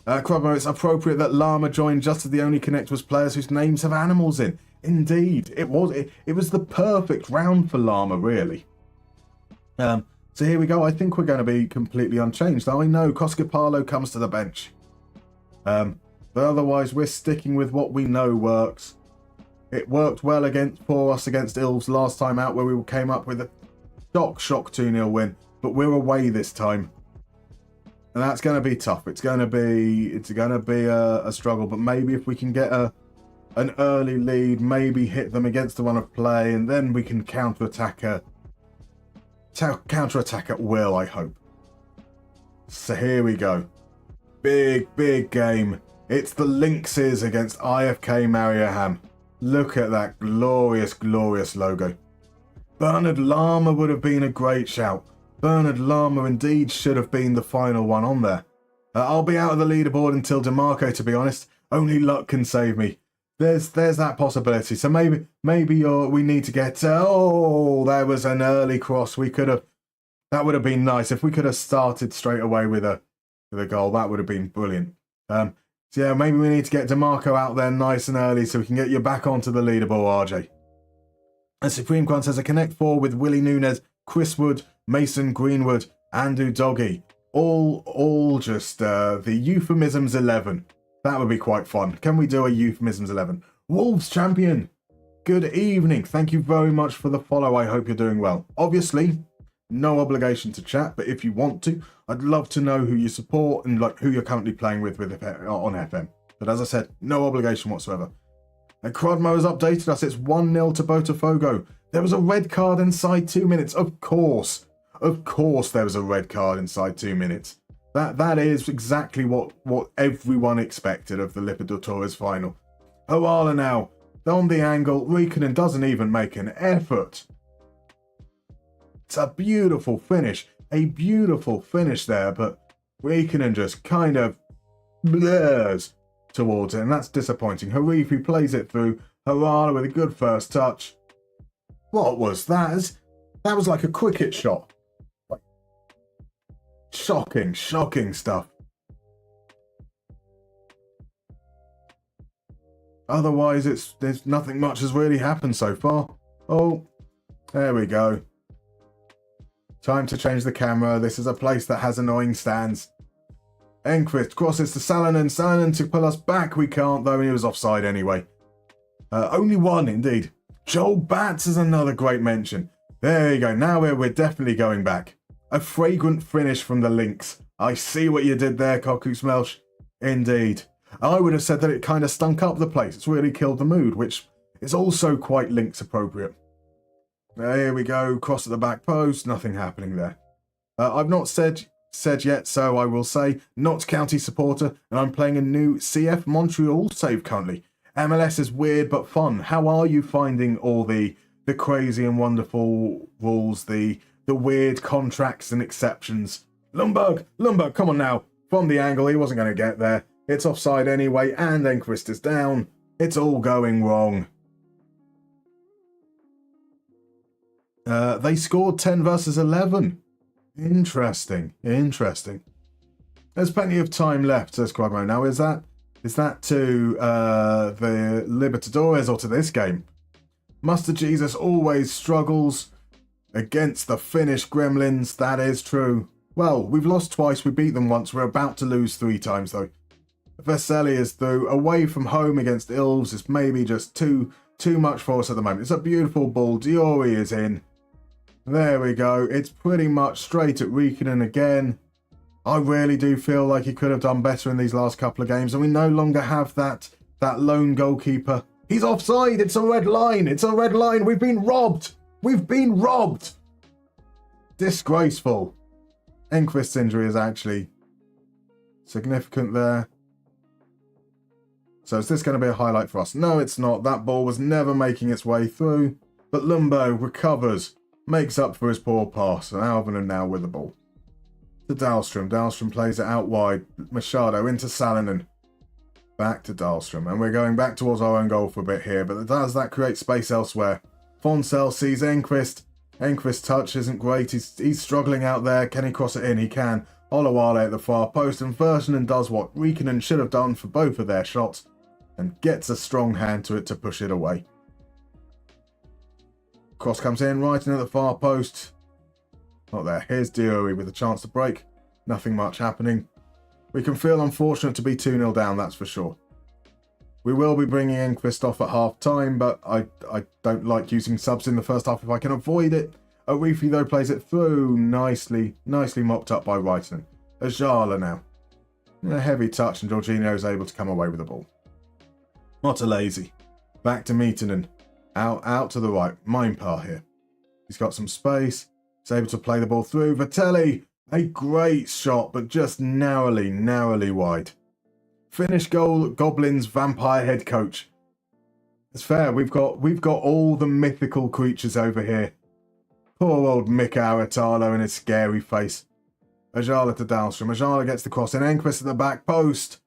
Crobmo, it's appropriate that Llama joined just as the only Connect was players whose names have animals in. Indeed, it was the perfect round for Llama, really. So here we go. I think we're going to be completely unchanged. I know Koskopalo comes to the bench. But otherwise, we're sticking with what we know works. It worked well for us against Ilves last time out, where we came up with a shock 2-0 win. But we're away this time, and that's going to be tough. It's going to be a struggle. But maybe if we can get an early lead, maybe hit them against the run of play, and then we can counter-attack at will, I hope. So here we go. Big game. It's the Lynxes against IFK Mariehamn. Look at that glorious logo. Bernard Llama would have been a great shout. Bernard Llama indeed should have been the final one on there. I'll be out of the leaderboard until DeMarco, to be honest. Only luck can save me. There's that possibility. So maybe we need to get. Oh, there was an early cross. That would have been nice if we could have started straight away with a goal. That would have been brilliant. So yeah, maybe we need to get DeMarco out there nice and early so we can get you back onto the leaderboard, RJ. And Supreme Quan says a Connect 4 with Willie Nunez, Chris Wood, Mason Greenwood, Andu Doggy. All just the Euphemisms 11. That would be quite fun. Can we do a Euphemisms 11? Wolves champion. Good evening. Thank you very much for the follow. I hope you're doing well. Obviously, no obligation to chat, but if you want to, I'd love to know who you support and who you're currently playing with on FM. But as I said, no obligation whatsoever. And Crodmo has updated us. It's 1-0 to Botafogo. There was a red card inside 2 minutes. Of course there was a red card inside 2 minutes. That is exactly what everyone expected of the Libertadores final. Oala now, on the angle, Riikonen doesn't even make an effort. It's a beautiful finish there, but Riikonen just kind of blurs towards it, and that's disappointing. Harifi plays it through, Harala with a good first touch. What was that? That was like a cricket shot. Shocking stuff. Otherwise, there's nothing much has really happened so far. Oh, there we go. Time to change the camera. This is a place that has annoying stands. Enquist crosses to Salonen. Salonen to pull us back. We can't, though, and he was offside anyway. Only one, indeed. Joel Bats is another great mention. There you go. Now we're definitely going back. A fragrant finish from the Lynx. I see what you did there, Kokus Melch. Indeed. I would have said that it kind of stunk up the place. It's really killed the mood, which is also quite Lynx appropriate. There we go. Cross at the back post. Nothing happening there. I've not said said yet, so I will say, Notts County supporter, and I'm playing a new CF Montreal save currently. MLS is weird but fun. How are you finding all the crazy and wonderful rules, the weird contracts and exceptions? Lundberg, come on now. From the angle, he wasn't going to get there. It's offside anyway, and Enquist is down. It's all going wrong. They scored 10 versus 11. Interesting. There's plenty of time left, says Quagmo. Now, is that to the Libertadores or to this game? Muster Jesus always struggles against the Finnish Gremlins. That is true. Well, we've lost twice. We beat them once. We're about to lose 3 times, though. Vesely is through. Away from home against Ilves is maybe just too much for us at the moment. It's a beautiful ball. Diori is in. There we go. It's pretty much straight at Riikonen again. I really do feel like he could have done better in these last couple of games, and we no longer have that lone goalkeeper. He's offside. It's a red line. We've been robbed. Disgraceful. Enquist's injury is actually significant there. So is this going to be a highlight for us? No, it's not. That ball was never making its way through. But Lumbo recovers, makes up for his poor pass. And Alvin now with the ball. To Dahlstrom. Dahlstrom plays it out wide. Machado into Salonen. Back to Dahlstrom. And we're going back towards our own goal for a bit here. But does that create space elsewhere? Fonsell sees Enquist. Enquist's touch isn't great. He's struggling out there. Can he cross it in? He can. Olawale at the far post. And Versionen does what Riikonen should have done for both of their shots. And gets a strong hand to it to push it away. Cross comes in, right in at the far post. Not there. Here's Diori with a chance to break. Nothing much happening. We can feel unfortunate to be 2-0 down, that's for sure. We will be bringing Enquist off at half time, but I don't like using subs in the first half if I can avoid it. Arifi, though, plays it through. Nicely mopped up by Riikonen. Ajala now. A heavy touch, and Jorginho is able to come away with the ball. Not a lazy. Back to Mietonen. Out to the right. Mainpar here. He's got some space. He's able to play the ball through. Vitelli. A great shot, but just narrowly wide. Finnish Goblins vampire head coach. It's fair. We've got all the mythical creatures over here. Poor old Mika Aratalo and his scary face. Ajala to Dahlstrom. Ajala gets the cross in. Enquist at the back post.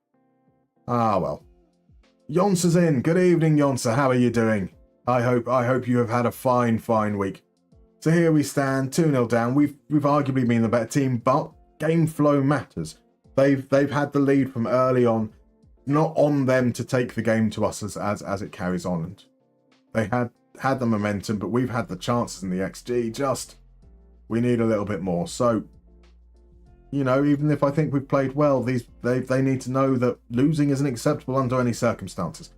Ah, well. Jonsa's in. Good evening, Jonsa. How are you doing? I hope you have had a fine week. So here we stand, 2-0 down. We've arguably been the better team, but game flow matters. They've had the lead from early on. Not on them to take the game to us as it carries on. And they had the momentum, but we've had the chances in the XG. Just we need a little bit more. So, you know, even if I think we've played well, they need to know that losing isn't acceptable under any circumstances.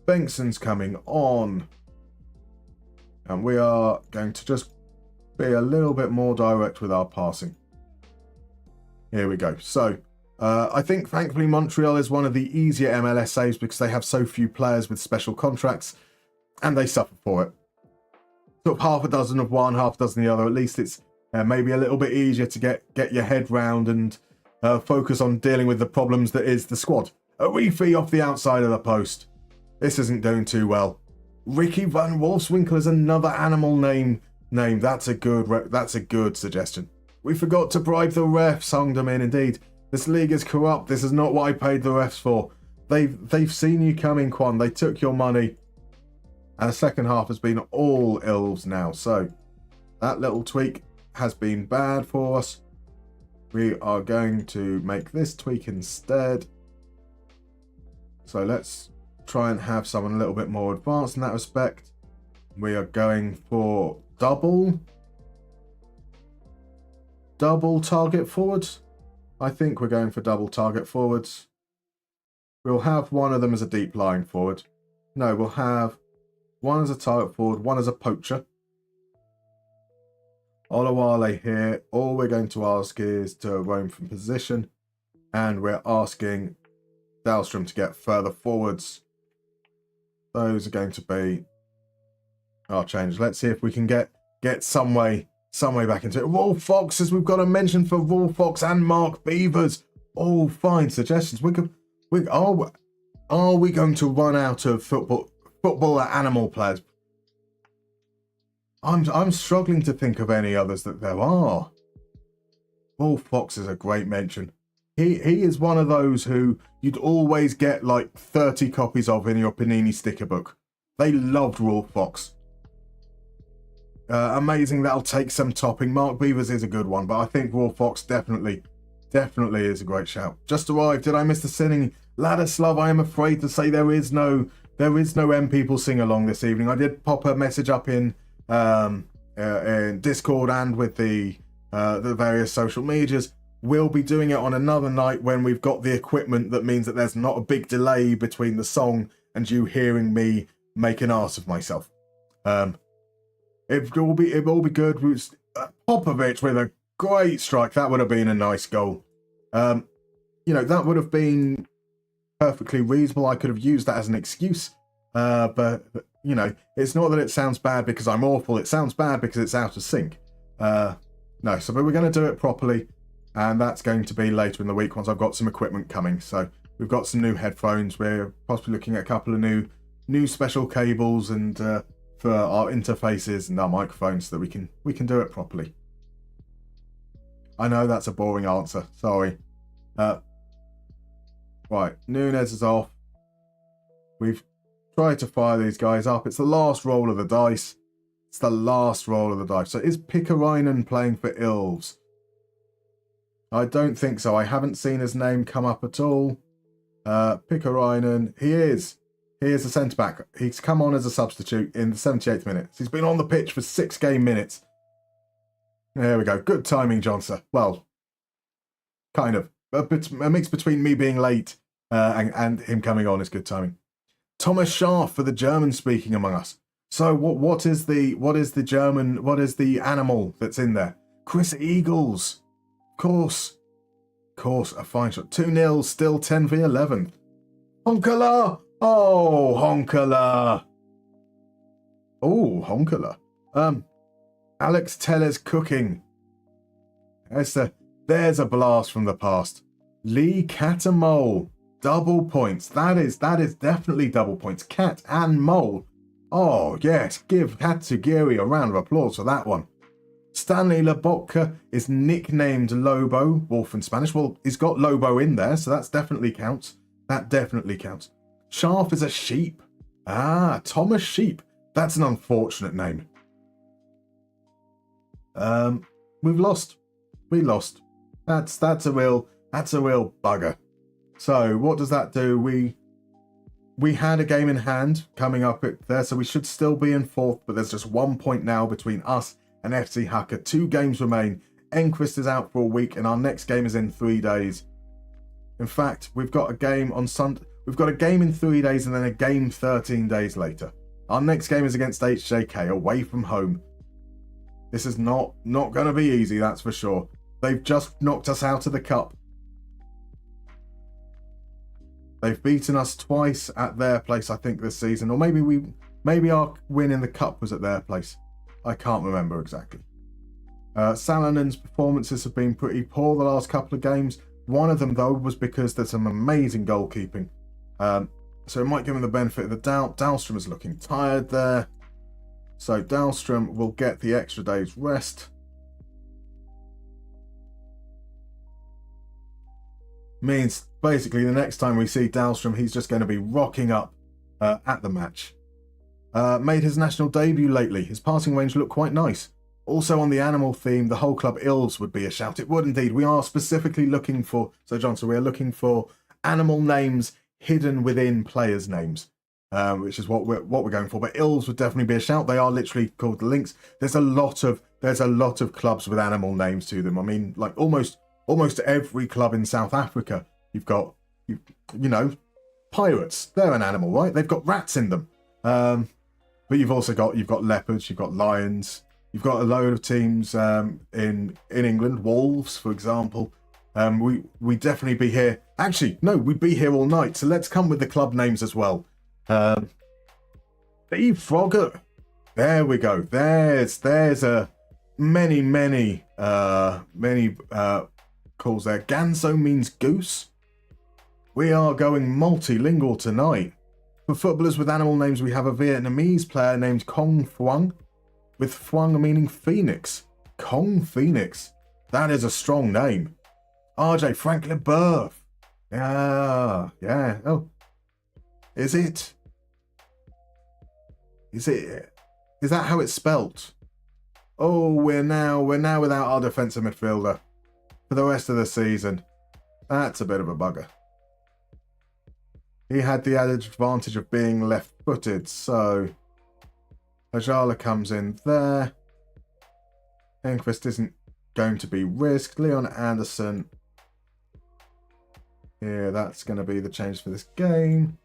Bengtson's coming on. And we are going to just be a little bit more direct with our passing. Here we go. So, I think, thankfully, Montreal is one of the easier MLS saves because they have so few players with special contracts, and they suffer for it. Sort of half a dozen of one, half a dozen the other. At least it's maybe a little bit easier to get your head round and focus on dealing with the problems that is the squad. Arifi off the outside of the post. This isn't doing too well. Ricky Van Wolfswinkel is another animal name. That's a good suggestion. We forgot to bribe the refs. Hung them in indeed. This league is corrupt. This is not what I paid the refs for. They've seen you coming, Quan. They took your money. And the second half has been all Ilves now. So that little tweak has been bad for us. We are going to make this tweak instead. So let's try and have someone a little bit more advanced in that respect. We are going for double target forwards. I think we're going for double target forwards. We'll have one of them as a deep line forward. No, we'll have one as a target forward, one as a poacher. Olawale here. All we're going to ask is to roam from position. And we're asking Dahlstrom to get further forwards. Those are going to be our change. Let's see if we can get some way some way back into it. Raw Foxes, we've got a mention for Raw Fox and Mark Beavers. All fine suggestions. Are we going to run out of football animal players? I'm struggling to think of any others that there are. Raw Fox is a great mention. He is one of those who you'd always get like 30 copies of in your Panini sticker book. They loved Raw Fox. Amazing, that'll take some topping. Mark Beavers is a good one, but I think Raw Fox definitely is a great shout. Just arrived. Did I miss the singing? Ladislav, I am afraid to say there is no M People sing along this evening. I did pop a message up in Discord and with the various social medias. We'll be doing it on another night when we've got the equipment that means that there's not a big delay between the song and you hearing me make an arse of myself. It will be good. Popovic with a great strike. That would have been a nice goal. That would have been perfectly reasonable. I could have used that as an excuse. But it's not that it sounds bad because I'm awful. It sounds bad because it's out of sync. But we're going to do it properly. And that's going to be later in the week once I've got some equipment coming. So we've got some new headphones. We're possibly looking at a couple of new special cables and for our interfaces and our microphones so that we can do it properly. I know that's a boring answer. Sorry. Right, Nunes is off. We've tried to fire these guys up. It's the last roll of the dice. So is Pikkarainen playing for Ilves? I don't think so. I haven't seen his name come up at all. Pikkarainen, he is a centre-back. He's come on as a substitute in the 78th minute. He's been on the pitch for 6 game minutes. There we go. Good timing, Johnson. Well, kind of. A mix between me being late and him coming on is good timing. Thomas Scharf for the German-speaking among us. So what is the animal that's in there? Chris Eagles. Of course, a fine shot. 2-0, still 10v11. Honkala! Oh, Honkala! Alex Teller's cooking. There's a blast from the past. Lee Catamole. Double points. That is definitely double points. Cat and Mole. Oh, yes. Give Katsugiri a round of applause for that one. Stanley Lobotka is nicknamed Lobo, wolf in Spanish. Well, he's got Lobo in there, so that definitely counts. Scharf is a sheep. Thomas Sheep. That's an unfortunate name. We've lost. We lost. That's a real bugger. So what does that do? We had a game in hand coming up there, so we should still be in 4th, but there's just 1 point now between us and FC Hacker. 2 games remain. Enquist is out for a week, and our next game is in 3 days. In fact, we've got a game on Sunday. We've got a game in 3 days and then a game 13 days later. Our next game is against HJK, away from home. This is not going to be easy, that's for sure. They've just knocked us out of the cup. They've beaten us twice at their place, I think, this season. Or maybe our win in the cup was at their place. I can't remember exactly. Salanen's performances have been pretty poor the last couple of games. One of them, though, was because there's some amazing goalkeeping. So it might give him the benefit of the doubt. Dahlstrom is looking tired there. So Dahlstrom will get the extra day's rest. Means basically the next time we see Dahlstrom, he's just going to be rocking up at the match. Made his national debut lately. His passing range looked quite nice. Also on the animal theme, the whole club Ilves would be a shout. It would indeed. We are specifically looking for, so Johnson, we are looking for animal names hidden within players' names, which is what we're going for. But Ilves would definitely be a shout. They are literally called the Lynx. There's a lot of clubs with animal names to them. I mean, like almost every club in South Africa, you've got pirates. They're an animal, right? They've got rats in them. But you've got leopards, you've got lions, you've got a load of teams in England, wolves, for example. We'd definitely be here. Actually, no, we'd be here all night. So let's come with the club names as well. Steve Frogger. There we go. There's a many calls there. Ganso means goose. We are going multilingual tonight. For footballers with animal names, we have a Vietnamese player named Kong Phuong, with Phuong meaning phoenix. Kong Phoenix. That is a strong name. RJ, Frank Leboeuf. Yeah. Oh. Is it? Is that how it's spelt? Oh, we're now without our defensive midfielder for the rest of the season. That's a bit of a bugger. He had the added advantage of being left-footed, so Ajala comes in there. Enquist isn't going to be risked. Leon Anderson. Yeah, that's going to be the change for this game.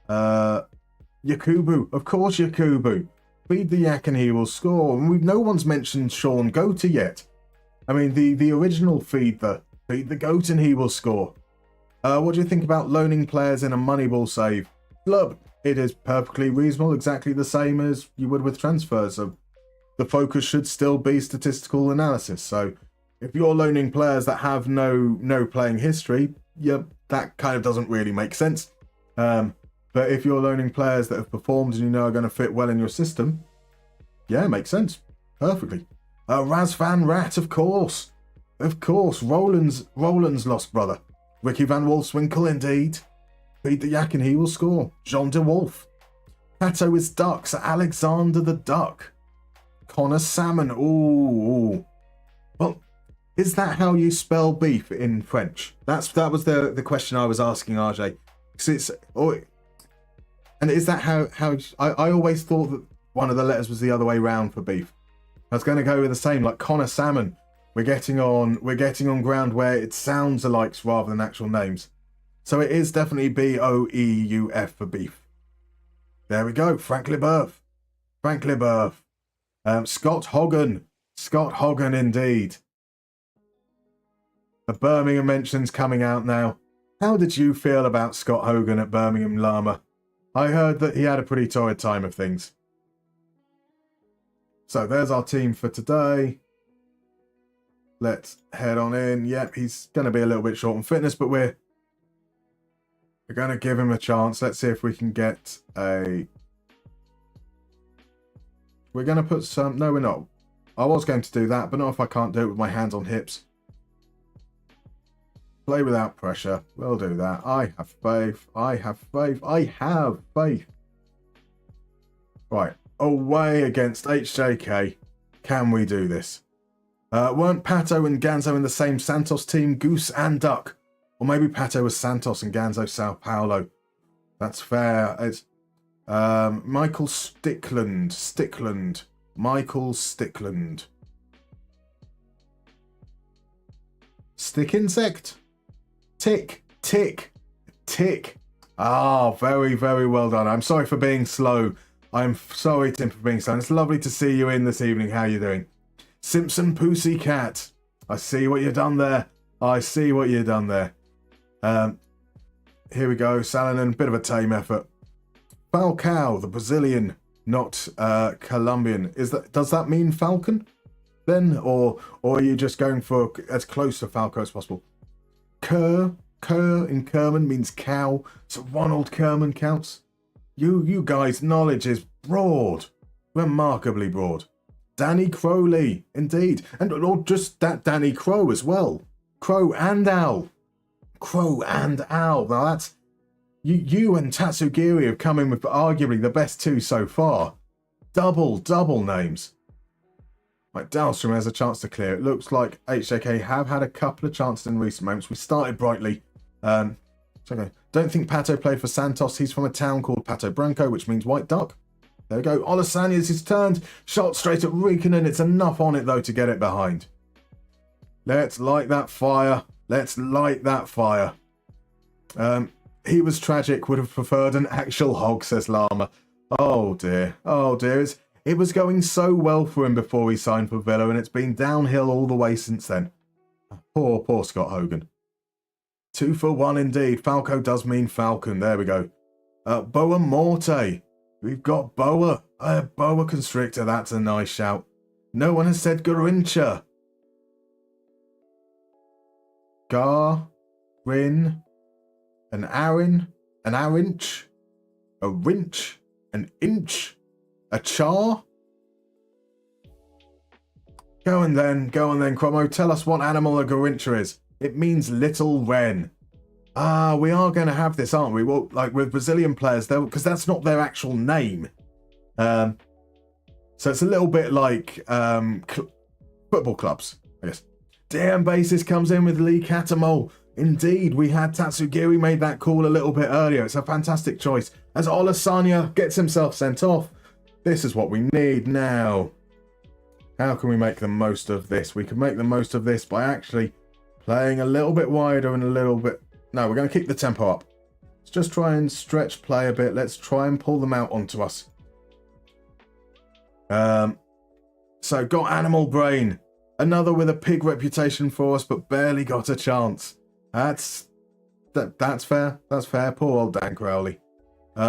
Yakubu. Of course, Yakubu. Feed the yak and he will score. And no one's mentioned Sean Goater yet. I mean, the original feed the goat and he will score. What do you think about loaning players in a Moneyball save? Club, it is perfectly reasonable, exactly the same as you would with transfers. So the focus should still be statistical analysis. So if you're loaning players that have no playing history, yeah, that kind of doesn't really make sense. But if you're loaning players that have performed and you know are going to fit well in your system, yeah, makes sense. Perfectly. Razvan Rat, of course. Of course, Roland's lost brother. Ricky Van Wolfswinkel, indeed. Feed the yak and he will score. Jean de Wolf. Pato is ducks. Alexander the Duck. Connor Salmon. Ooh. Well, is that how you spell beef in French? That was the question I was asking RJ. And is that how I always thought that one of the letters was the other way round for beef. I was going to go with the same, like Connor Salmon. We're getting on ground where it sounds alike rather than actual names. So it is definitely Boeuf for beef. There we go. Frank Leboeuf. Scott Hogan indeed. The Birmingham mentions coming out now. How did you feel about Scott Hogan at Birmingham Llama? I heard that he had a pretty torrid time of things. So there's our team for today. Let's head on in. Yep, he's going to be a little bit short on fitness, but we're going to give him a chance. Let's see if we can get a... We're going to put some... No, we're not. I was going to do that, but not if I can't do it with my hands on hips. Play without pressure. We'll do that. I have faith. Right. Away against HJK. Can we do this? Weren't Pato and Ganzo in the same Santos team, Goose and Duck? Or maybe Pato was Santos and Ganzo Sao Paulo. That's fair. It's Michael Stickland. Michael Stickland. Stick insect? Tick. Ah, very, very well done. I'm sorry for being slow. I'm sorry, Tim, for being slow. It's lovely to see you in this evening. How are you doing? Simpson Pussycat. I see what you've done there. Here we go. Salonen, bit of a tame effort. Falcao, the Brazilian, not Colombian. Does that mean Falcon then? Or are you just going for as close to Falco as possible? Kerr in Kerman means cow, so Ronald Kerman counts. You guys' knowledge is broad. Remarkably broad. Danny Crowley, indeed. Or just that Danny Crow as well. Crow and Owl. Now that's... You and Tatsugiri have come in with arguably the best two so far. Double names. Right, Dahlstrom has a chance to clear. It looks like HJK have had a couple of chances in recent moments. We started brightly. Okay. Don't think Pato played for Santos. He's from a town called Pato Branco, which means white duck. There we go. Olasanyas is turned. Shot straight at Riikonen. It's enough on it, though, to get it behind. Let's light that fire. He was tragic. Would have preferred an actual hog, says Llama. Oh, dear. It was going so well for him before he signed for Villa, and it's been downhill all the way since then. Poor Scott Hogan. 2 for 1 indeed. Falco does mean Falcon. There we go. Boa Morte. We've got Boa. Boa Constrictor. That's a nice shout. No one has said Garincha. Rin, an Arin, an Arinch, a Rinch, an Inch, a Char. Go on then, Cromo. Tell us what animal a Garincha is. It means little wren. Ah, we are going to have this, aren't we? Well, like with Brazilian players, because that's not their actual name. So it's a little bit like football clubs, I guess. DM Basis comes in with Lee Catamol. Indeed, we had Tatsugiri made that call a little bit earlier. It's a fantastic choice. As Olasanya gets himself sent off, this is what we need now. How can we make the most of this? We can make the most of this by actually playing a little bit wider and a little bit... No, we're going to keep the tempo up. Let's just try and stretch play a bit. Let's try and pull them out onto us. So got Animal Brain. Another with a pig reputation for us, but barely got a chance. That's fair. That's fair. Poor old Dan Crowley.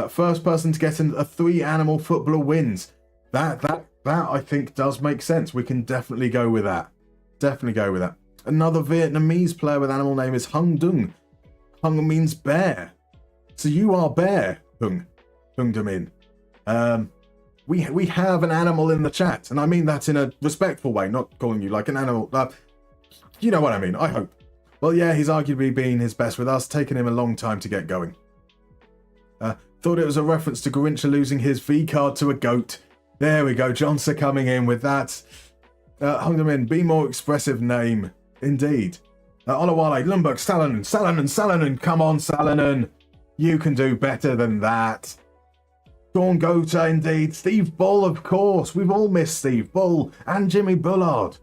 First person to get in a 3 animal footballer wins. That I think does make sense. We can definitely go with that. Definitely go with that. Another Vietnamese player with animal name is Hung Dung. Hung means bear. So you are bear, Hung Du Min. We have an animal in the chat, and I mean that in a respectful way, not calling you like an animal. You know what I mean, I hope. Well, yeah, he's arguably been his best with us, taking him a long time to get going. Thought it was a reference to Garincha losing his V card to a goat. There we go, Johnson coming in with that. Hung them in, be more expressive name. Indeed. Olawale, Lundberg, Salonen, come on, Salonen. You can do better than that. Dawn Gota, indeed. Steve Bull, of course. We've all missed Steve Bull and Jimmy Bullard.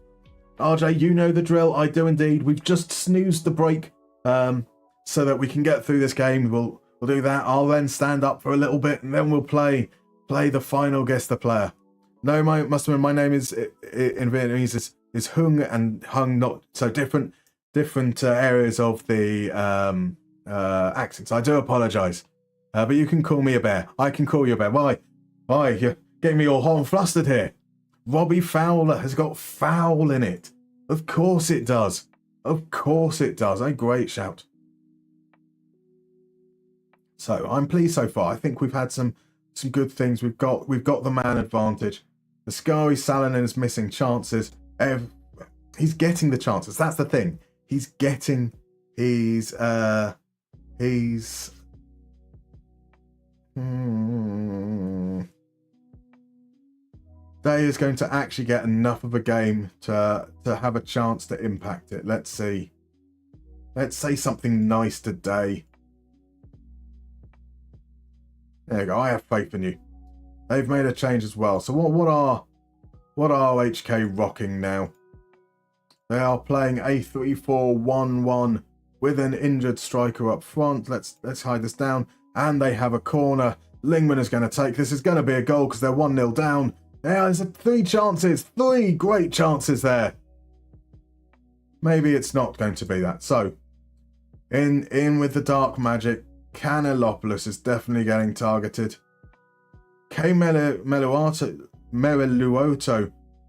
RJ, you know the drill. I do indeed. We've just snoozed the break so that we can get through this game. We'll do that. I'll then stand up for a little bit and then we'll play the final Guess the Player. No, my name is in Vietnamese is Hung, and Hung not so different areas of the accents. I do apologise. But you can call me a bear. I can call you a bear. Why? You're getting me all hot and flustered here. Robbie Fowler has got foul in it. Of course it does. Of course it does. A great shout. So I'm pleased so far. I think we've had some good things. We've got the man advantage. The Scary Salonen is missing chances. He's getting the chances. That's the thing. He's getting he's Day is going to actually get enough of a game to have a chance to impact it. Let's see. Let's say something nice today. There you go. I have faith in you. They've made a change as well. So what are HK rocking now? They are playing a 3-4-1-1 with an injured striker up front. Let's hide this down. And they have a corner. Lingman is going to take. This is going to be a goal because they're 1-0 down. There's 3 chances. 3 great chances there. Maybe it's not going to be that. So, in with the dark magic. Canelopoulos is definitely getting targeted. Mereluoto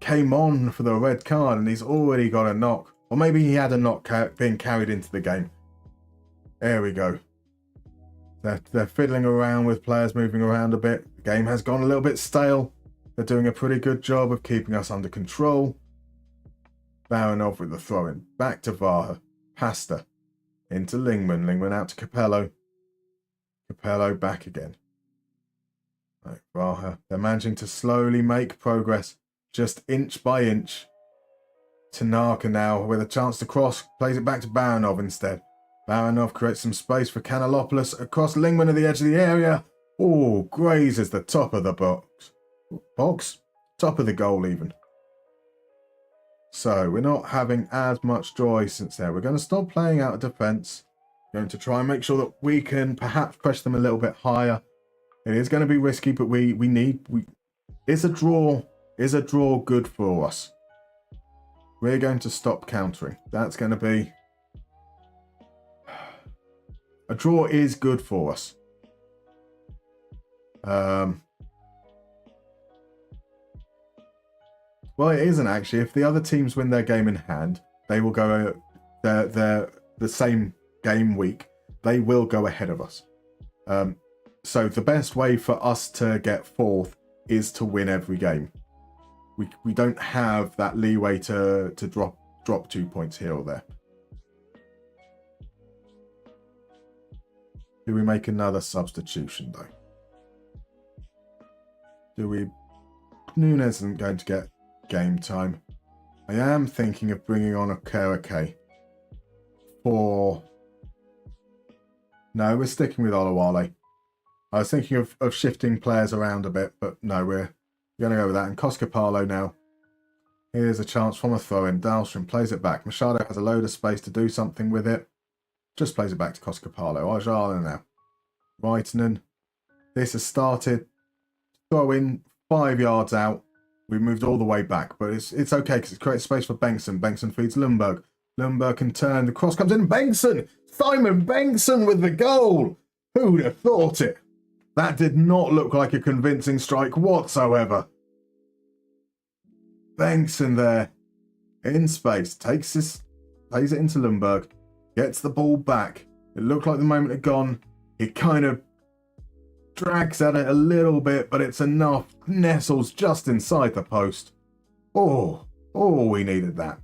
came on for the red card and he's already got a knock. Or maybe he had a knock being carried into the game. There we go. They're fiddling around with players moving around a bit. The game has gone a little bit stale. They're doing a pretty good job of keeping us under control. Baranov with the throw-in. Back to Vaha. Pasta. Into Lingman. Lingman out to Capello. Capello back again. Right, Vaha. They're managing to slowly make progress. Just inch by inch. Tanaka now with a chance to cross. Plays it back to Baranov instead. Baranov creates some space for Canelopoulos across Lingman at the edge of the area. Oh, grazes the top of the box. Top of the goal even. So we're not having as much joy since there. We're going to stop playing out of defence. Going to try and make sure that we can perhaps press them a little bit higher. It is going to be risky, but is a draw good for us? We're going to stop countering. That's going to be... A draw is good for us. Well, it isn't actually. If the other teams win their game in hand, they will go the same game week. They will go ahead of us. So the best way for us to get fourth is to win every game. We don't have that leeway to drop 2 points here or there. Do we make another substitution though? Do we? Nunes isn't going to get game time. I am thinking of bringing on a Kerake for... No, we're sticking with Olawale. I was thinking of shifting players around a bit, but no, we're going to go with that. And Koskopalo now. Here's a chance from a throw-in. Dahlstrom plays it back. Machado has a load of space to do something with it. Just plays it back to Koskopalo. Ajala now. Reitinen. This has started. Throw in 5 yards out. We moved all the way back, but it's okay because it creates space for Bengtsson. Bengtsson feeds Lundberg. Lundberg can turn. The cross comes in. Bengtsson! Simon Bengtsson with the goal! Who'd have thought it? That did not look like a convincing strike whatsoever. Bengtsson there. In space. Takes this. Plays it into Lundberg. Gets the ball back. It looked like the moment had gone. It kind of drags at it a little bit, but it's enough. Nestles just inside the post. Oh, we needed that.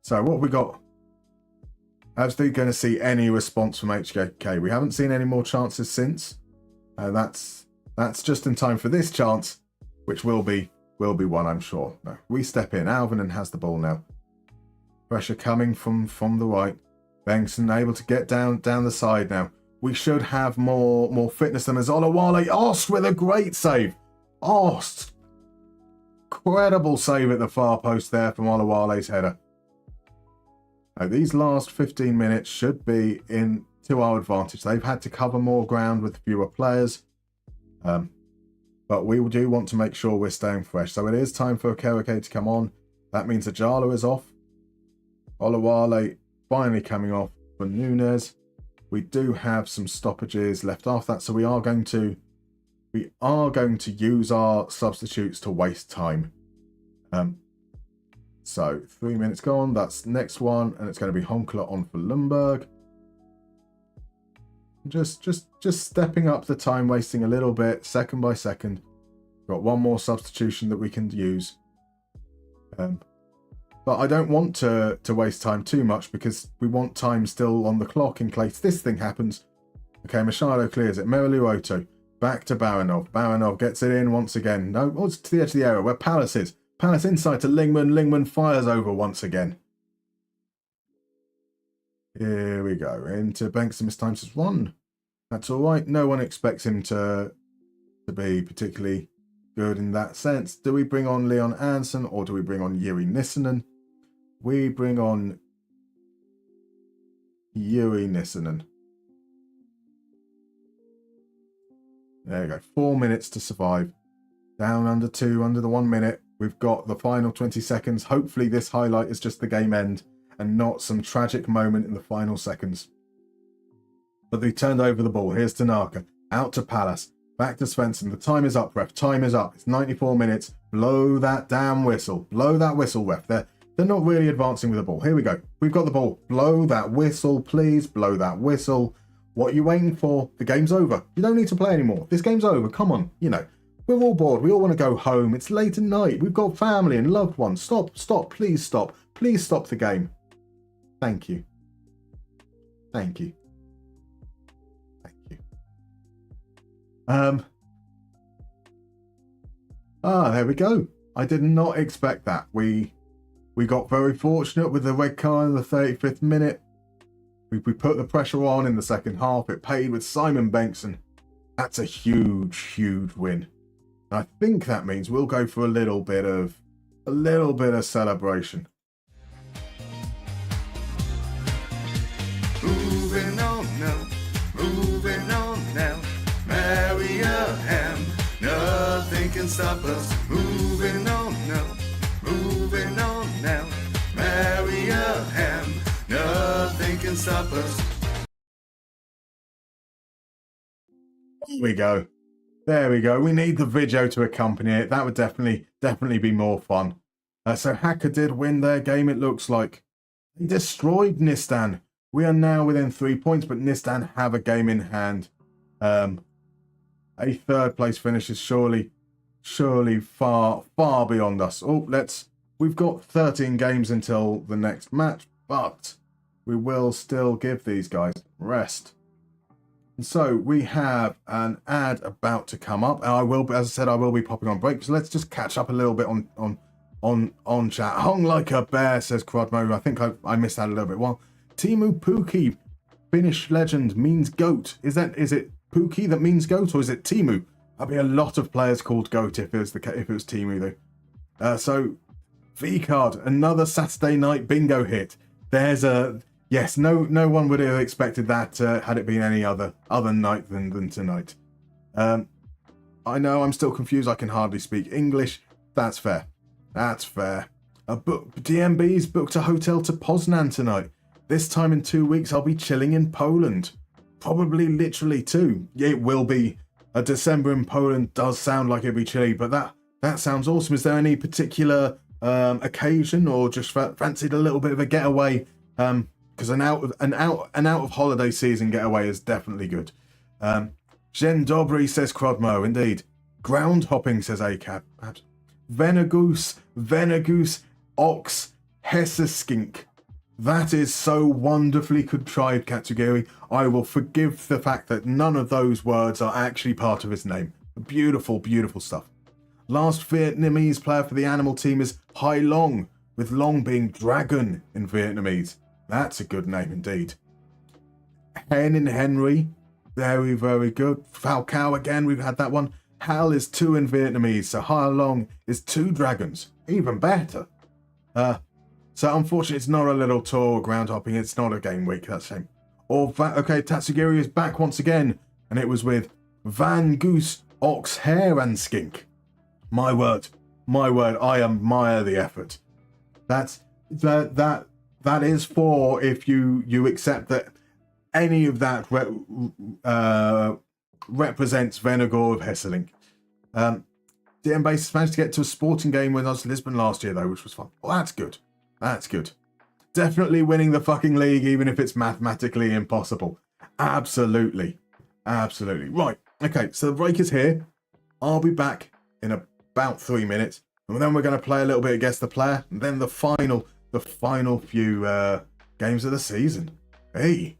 So what we got? Absolutely going to see any response from HKK. We haven't seen any more chances since. That's just in time for this chance, which will be one, I'm sure. No, we step in. Alvinen has the ball now. Pressure coming from the right. Bengtsson able to get down the side now. We should have more fitness than Olawale. Ost with a great save. Ost. Incredible save at the far post there from Olawale's header. Now, these last 15 minutes should be to our advantage. They've had to cover more ground with fewer players. But we do want to make sure we're staying fresh. So it is time for Kerake to come on. That means Ajala is off. Olawale finally coming off for Nunes. We do have some stoppages left after that, so we are going to use our substitutes to waste time. So 3 minutes gone. That's next one, and it's going to be Honkler on for Lundberg. Just stepping up the time wasting a little bit, second by second. Got one more substitution that we can use. But I don't want to waste time too much because we want time still on the clock in case this thing happens. Okay, Machado clears it. Meriluoto back to Baranov. Baranov gets it in once again. No, it's to the edge of the area where Palace is. Palace inside to Lingman. Lingman fires over once again. Here we go. Into Bengtsson this time says 1. That's all right. No one expects him to be particularly good in that sense. Do we bring on Leon Anson or do we bring on Yuri Nissinen? We bring on Yuri Nissinen. There you go. 4 minutes to survive. Down under 2, under the 1 minute. We've got the final 20 seconds. Hopefully this highlight is just the game end and not some tragic moment in the final seconds. But they turned over the ball. Here's Tanaka. Out to Palace. Back to Svensson. The time is up, ref. Time is up. It's 94 minutes. Blow that damn whistle. Blow that whistle, ref. They're not really advancing with the ball. Here we go. We've got the ball. Blow that whistle, please. Blow that whistle. What are you waiting for? The game's over. You don't need to play anymore. This game's over. Come on. You know, we're all bored. We all want to go home. It's late at night. We've got family and loved ones. Stop. Stop. Please stop. Please stop the game. Thank you. Thank you. Thank you. There we go. I did not expect that. We got very fortunate with the red card in the 35th minute. We put the pressure on in the second half. It paid with Simon Bengtsson. That's a huge, huge win. And I think that means we'll go for a little bit of celebration. Moving on now, moving on now. Mariehamn, nothing can stop us. Moving on now, moving on now. Mariehamn, nothing can stop us. Here we go. There we go. We need the video to accompany it. That would definitely be more fun. So Hacker did win their game, it looks like. He destroyed Nistan. We are now within 3 points, but Nistan have a game in hand. A third place finish is surely far beyond us. Oh, we've got 13 games until the next match, but we will still give these guys rest. And so we have an ad about to come up. And as I said, I will be popping on break. So let's just catch up a little bit on chat. Hung like a bear, says Crodmo. I think I missed that a little bit. Well, Timu Pukki, Finnish legend, means goat. Is it Pukki that means goat, or is it Timu? There'll be a lot of players called goat if it was Timu though. So V card, another Saturday night bingo hit. There's a yes. No one would have expected that had it been any other night than tonight. I know I'm still confused. I can hardly speak English. That's fair. That's fair. DMB's booked a hotel to Poznan tonight. This time in 2 weeks, I'll be chilling in Poland. Probably literally 2. It will be. December in Poland does sound like it'd be chilly, but that sounds awesome. Is there any particular occasion, or just fancied a little bit of a getaway? Because an out of holiday season getaway is definitely good. Jen Dobry, says Crodmo. Indeed. Ground hopping, says ACAB. Perhaps. Venegoose, Ox, Hesseskink. That is so wonderfully contrived, Katsugiri. I will forgive the fact that none of those words are actually part of his name. Beautiful, beautiful stuff. Last Vietnamese player for the animal team is Hai Long, with Long being dragon in Vietnamese. That's a good name indeed. Hen in Henry. Very, very good. Falcao again, we've had that one. Hal is 2 in Vietnamese, so Hai Long is 2 dragons. Even better. So unfortunately it's not a little tour ground hopping, it's not a game week, that's a shame. Okay, Tatsugiri is back once again, and it was with Van Goose, Ox, Hare and Skink. My word, I admire the effort. That is for if you accept that any of that represents Venegor of Hesselink. DM Base managed to get to a sporting game with us Lisbon last year though, which was fun. Well, that's good. That's good. Definitely winning the fucking league, even if it's mathematically impossible. Absolutely. Absolutely. Right. Okay, so the break is here. I'll be back in about 3 minutes. And then we're going to play a little bit of Guess the Player. And then the final few games of the season. Hey.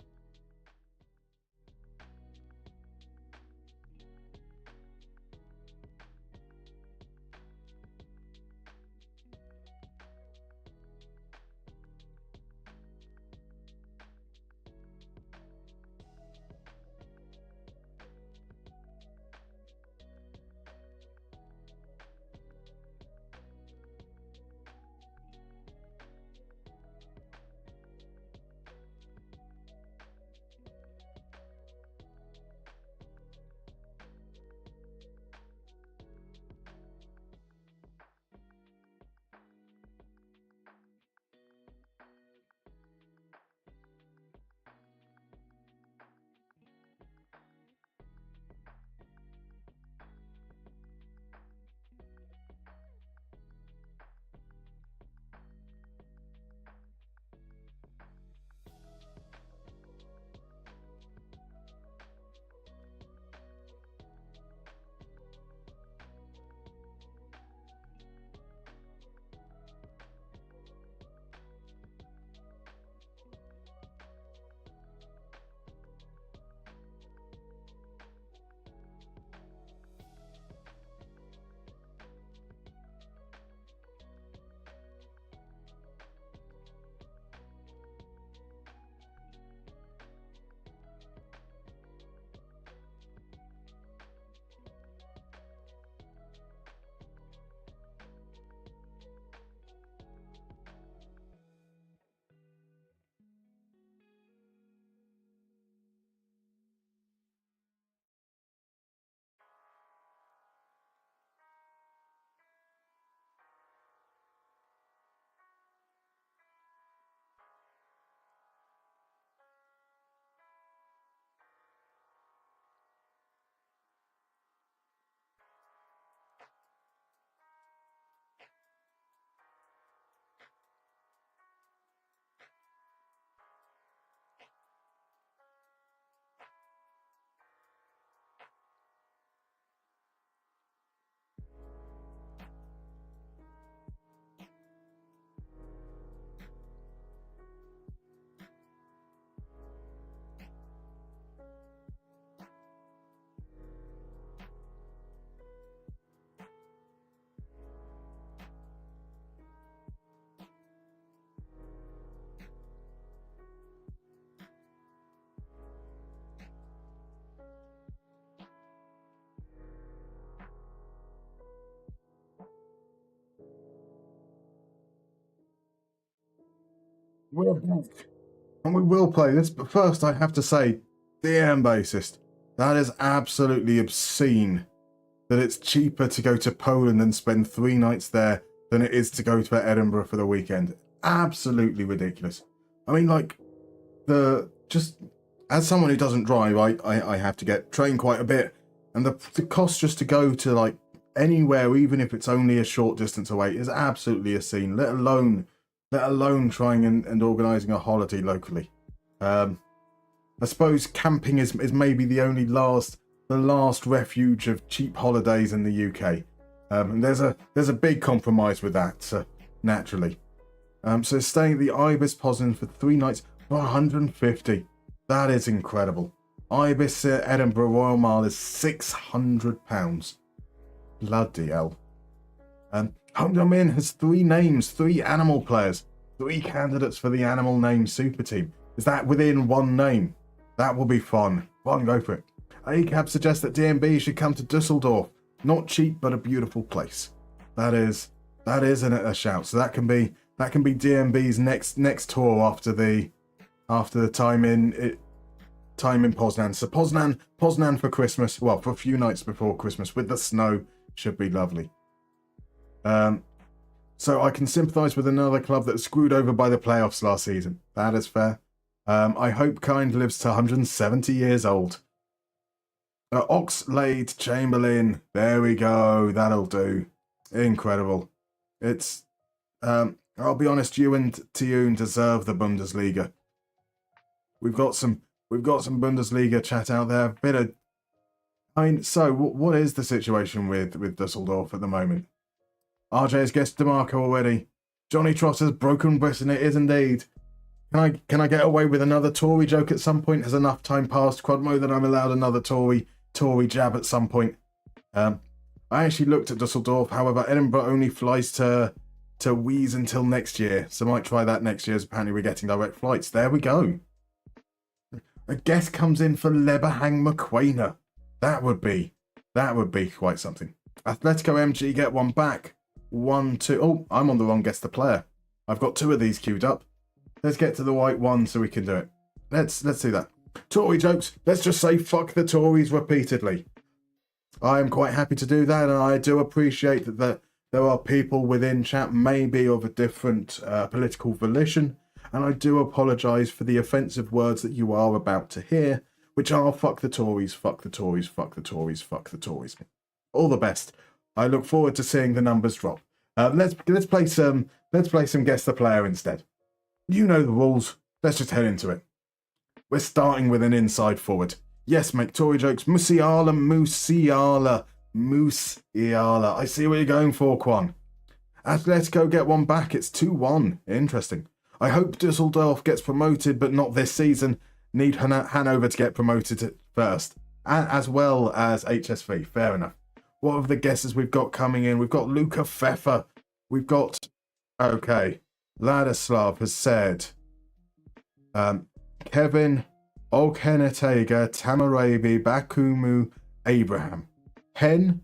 We're back. And we will play this, but first I have to say, DM bassist, that is absolutely obscene that it's cheaper to go to Poland and spend 3 nights there than it is to go to Edinburgh for the weekend. Absolutely ridiculous. I mean, like, just as someone who doesn't drive, I have to get trained quite a bit, and the cost just to go to like anywhere, even if it's only a short distance away, is absolutely obscene. Let alone trying and organising a holiday locally. I suppose camping is maybe the last refuge of cheap holidays in the UK. And there's a big compromise with that, naturally. So staying at the Ibis Poznan for 3 nights for 150. That is incredible. Ibis Edinburgh Royal Mile is £600. Bloody hell. Home Inn has 3 names, 3 animal players, 3 candidates for the animal name super team. Is that within 1 name? That will be fun. Fun, go for it. ACAB suggests that DMB should come to Dusseldorf. Not cheap, but a beautiful place. That is a shout. So that can be DMB's next tour after the time in Poznan. So Poznan for Christmas. Well, for a few nights before Christmas with the snow should be lovely. So I can sympathise with another club that was screwed over by the playoffs last season. That is fair. I hope Kind lives to 170 years old. Oxlade Chamberlain. There we go. That'll do. Incredible. It's. I'll be honest. You and Tune deserve the Bundesliga. We've got some Bundesliga chat out there. So what is the situation with Dusseldorf at the moment? RJ has guessed DeMarco already. Johnny Trotter's broken Britain. It is indeed. Can I get away with another Tory joke at some point? Has enough time passed, Quadmo, that I'm allowed another Tory jab at some point? I actually looked at Dusseldorf. However, Edinburgh only flies to Wies until next year, so might try that next year, as apparently we're getting direct flights. There we go. A guest comes in for Leberhang McQuainer. That would be quite something. Atletico MG get one back. 1, 2. Oh, I'm on the wrong guess the player. I've got 2 of these queued up. Let's get to the right one so we can do it. Let's do that. Tory jokes. Let's just say fuck the Tories repeatedly. I am quite happy to do that, and I do appreciate that there are people within chat maybe of a different political volition, and I do apologise for the offensive words that you are about to hear, which are fuck the Tories, fuck the Tories, fuck the Tories, fuck the Tories. All the best. I look forward to seeing the numbers drop. Let's play some guess the player instead. You know the rules. Let's just head into it. We're starting with an inside forward. Yes, make Tory jokes. Musiala. I see what you're going for, Quan. Atletico get one back. It's 2-1. Interesting. I hope Dusseldorf gets promoted, but not this season. Need Hanover to get promoted first, as well as HSV. Fair enough. What are the guesses we've got coming in? We've got Luka Pfeffer. We've got... Okay. Ladislav has said... Kevin, Oghenetega, Tamarabi, Bakumu, Abraham. Hen,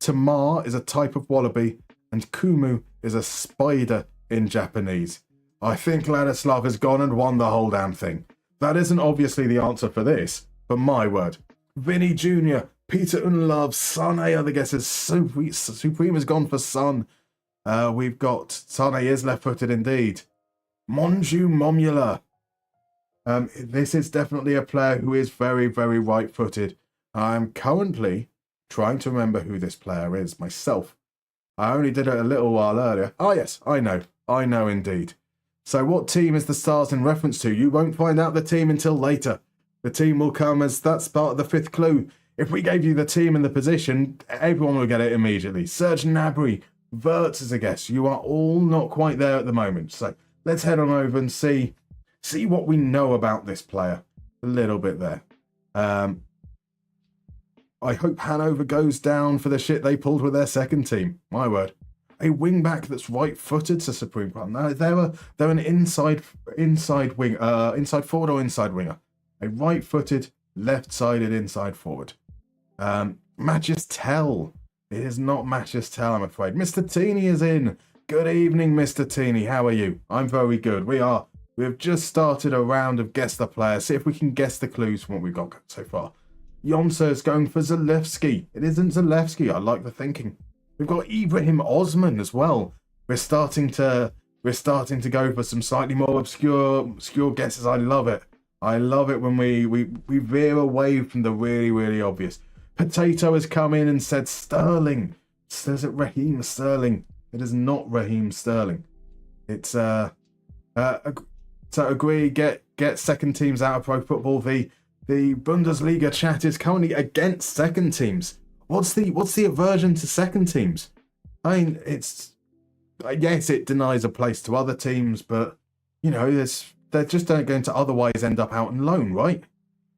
Tamar is a type of wallaby, and Kumu is a spider in Japanese. I think Ladislav has gone and won the whole damn thing. That isn't obviously the answer for this, but my word. Vinny Jr., Peter Unlove, Sane are the guesses. Supreme has gone for Son. We've got Sane is left-footed indeed. Monju Momula. This is definitely a player who is very, very right-footed. I'm currently trying to remember who this player is myself. I only did it a little while earlier. Oh yes, I know indeed. So what team is the stars in reference to? You won't find out the team until later. The team will come as that's part of the 5th clue. If we gave you the team and the position, everyone will get it immediately. Serge Gnabry, Wirtz is a guess. You are all not quite there at the moment. So let's head on over and see what we know about this player. A little bit there. I hope Hanover goes down for the shit they pulled with their second team. My word. A wing-back that's right-footed to Supreme Prime. Now, they're an inside wing, inside forward or inside winger. A right-footed, left-sided inside forward. Matches Tell. It is not Matches Tell, I'm afraid. Mr. Teeny is in. Good evening, Mr. Teeny. How are you? I'm very good. We are We've just started a round of guess the player. See if we can guess the clues from what we've got so far. Yonsa is going for Zalewski. It isn't Zalewski. I like the thinking. We've got Ibrahim Osman as well. We're starting to go for some slightly more obscure guesses. I love it. I love it when we veer away from the really, really obvious. Potato has come in and said Sterling. Says it Raheem Sterling. It is not Raheem Sterling. It's so agree. Get second teams out of pro football. The Bundesliga chat is currently against second teams. What's the aversion to second teams? I mean, yes, it denies a place to other teams, but you know, they're just going to otherwise end up out on loan, right?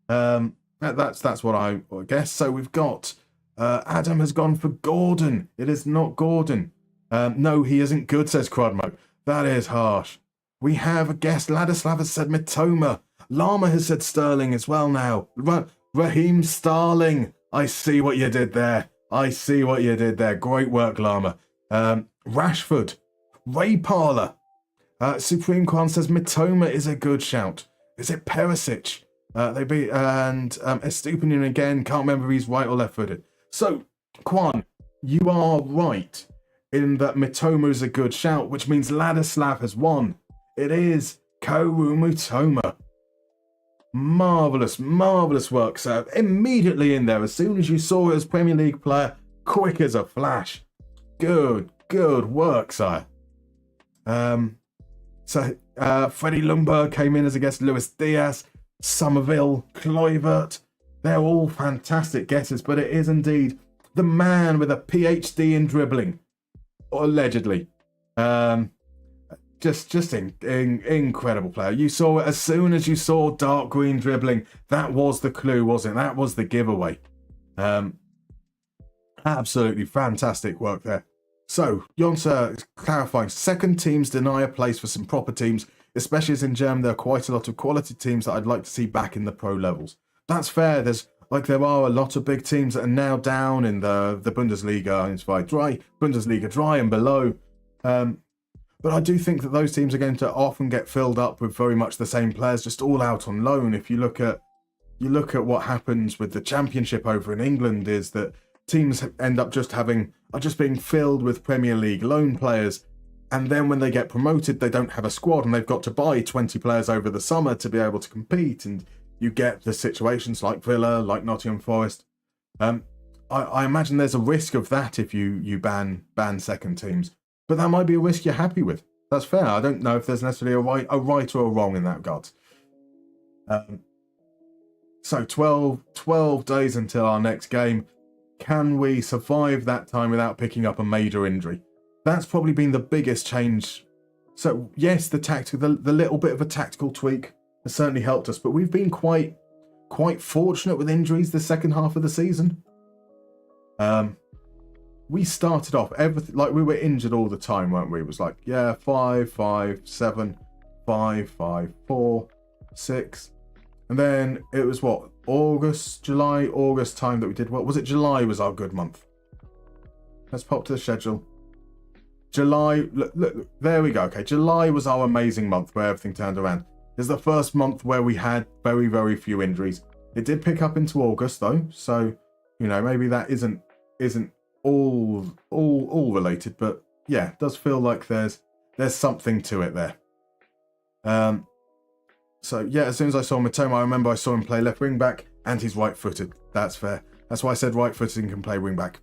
That's what I guess. So we've got Adam has gone for Gordon. It is not Gordon. No, he isn't good, says Crudmo. That is harsh. We have a guest. Ladislav has said Mitoma. Lama has said Sterling as well now. Raheem Starling. I see what you did there. Great work, Lama. Rashford. Ray Parler. Supreme Kwan says Mitoma is a good shout. Is it Perisic? Estupinian again. Can't remember if he's right or left-footed. So, Kwan, you are right in that Mitoma is a good shout, which means Ladislav has won. It is Kaoru Mitoma. Marvellous work, sir. Immediately in there, as soon as you saw it as Premier League player, quick as a flash. Good work, sire. Freddie Lundberg came in as a guest, Luis Diaz, Somerville, Kluivert. They're all fantastic guesses, but it is indeed the man with a PhD in dribbling, or allegedly. Just incredible player. You saw it as soon as you saw dark green dribbling. That was the clue, wasn't it? That was the giveaway. Absolutely fantastic work there. So, Jonsa is clarifying, second teams deny a place for some proper teams, especially as in Germany there are quite a lot of quality teams that I'd like to see back in the pro levels. That's fair. There are a lot of big teams that are now down in the Bundesliga, it's Bundesliga dry and below. But I do think that those teams are going to often get filled up with very much the same players, just all out on loan. If you look at what happens with the Championship over in England, is that teams end up just being filled with Premier League loan players, and then when they get promoted, they don't have a squad, and they've got to buy 20 players over the summer to be able to compete. And you get the situations like Villa, like Nottingham Forest. I imagine there's a risk of that if you ban second teams. But that might be a risk you're happy with. That's fair. I don't know if there's necessarily a right or a wrong in that regard. So 12 days until our next game. Can we survive that time without picking up a major injury? That's probably been the biggest change. So yes, the little bit of a tactical tweak has certainly helped us, but we've been quite fortunate with injuries the second half of the season. We started off everything like we were injured all the time, weren't we? It was like, 5, 5, 7, 5, 5, 4, 6. And then it was what? July, August time that we did what? Was it July was our good month? Let's pop to the schedule. July, look, there we go. Okay, July was our amazing month where everything turned around. It's the first month where we had very, very few injuries. It did pick up into August though, so maybe that isn't all related, but yeah, it does feel like there's something to it there. So yeah, as soon as I saw Mitoma, I remember I saw him play left wing back, and he's right-footed. That's fair. That's why I said right-footed and can play wing back.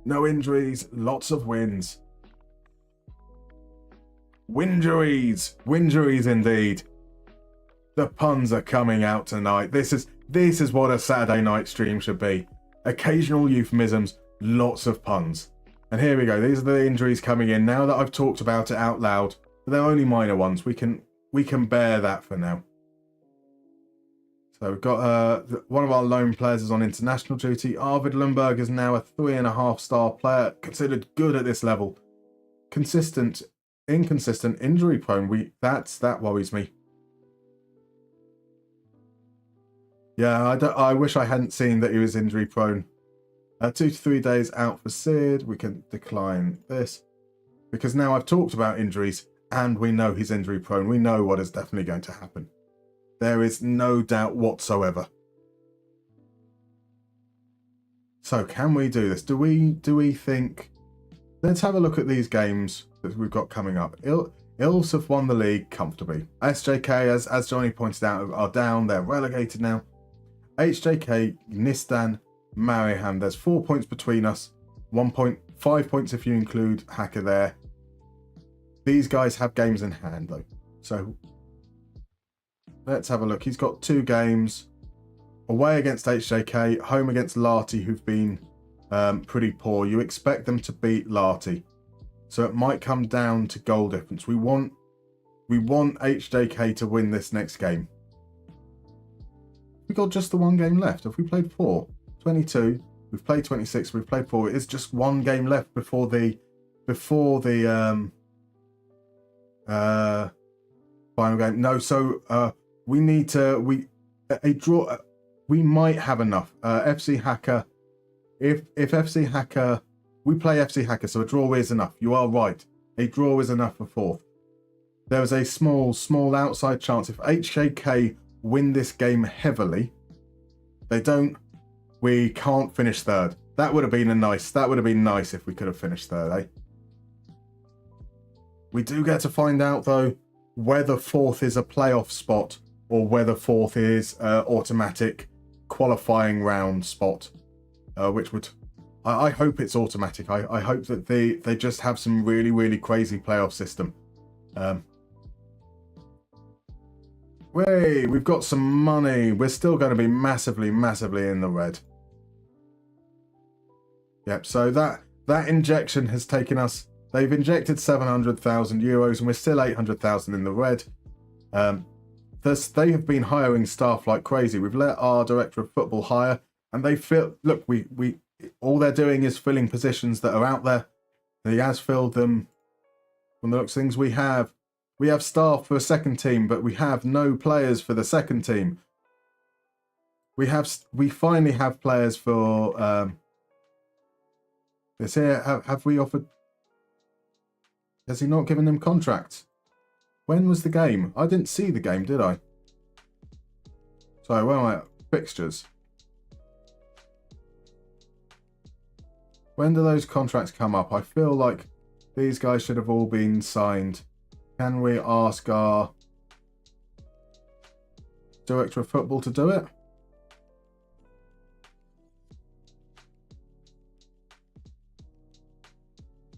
No injuries, lots of wins. Winjuries indeed. The puns are coming out tonight. This is what a Saturday night stream should be. Occasional euphemisms, lots of puns. And here we go. These are the injuries coming in. Now that I've talked about it out loud, they're only minor ones. We can bear that for now. So we've got one of our loan players is on international duty. Arvid Lundberg is now a 3.5-star player, considered good at this level. Consistent, inconsistent, injury prone. That worries me. Yeah, I wish I hadn't seen that he was injury prone. 2 to 3 days out for Sid. We can decline this because now I've talked about injuries and we know he's injury prone. We know what is definitely going to happen. There is no doubt whatsoever. So can we do this? Do we think... Let's have a look at these games that we've got coming up. Ils have won the league comfortably. SJK, as Johnny pointed out, are down. They're relegated now. HJK, Nistan, Mariehamn. There's 4 points between us. 5 points if you include Hacker there. These guys have games in hand though. So let's have a look. He's got 2 games. Away against HJK, home against Larty, who've been pretty poor. You expect them to beat Larty. So it might come down to goal difference. We want HJK to win this next game. We've got just the 1 game left. Have we played 4? 22. We've played 26. We've played 4. It's just 1 game left before the final game. No, so we need to a draw. We might have enough. FC Hacker. If FC Hacker, we play FC Hacker, so a draw is enough. You are right. A draw is enough for 4th. There is a small outside chance if HJK win this game heavily. They don't. We can't finish 3rd. That would have been nice if we could have finished 3rd, eh? We do get to find out though whether 4th is a playoff spot or whether 4th is automatic qualifying round spot, which would. I hope it's automatic. I hope that they just have some really crazy playoff system. We've got some money. We're still going to be massively in the red. Yep, so that injection has taken us... They've injected 700,000 euros and we're still 800,000 in the red. They have been hiring staff like crazy. We've let our director of football hire and they feel... Look, we all they're doing is filling positions that are out there. He has filled them. From the looks of things, we have staff for a second team, but we have no players for the second team. We finally have players for this here. Have we offered? Has he not given them contracts? When was the game? I didn't see the game, did I? Sorry, where am I? Fixtures. When do those contracts come up? I feel like these guys should have all been signed. Can we ask our director of football to do it?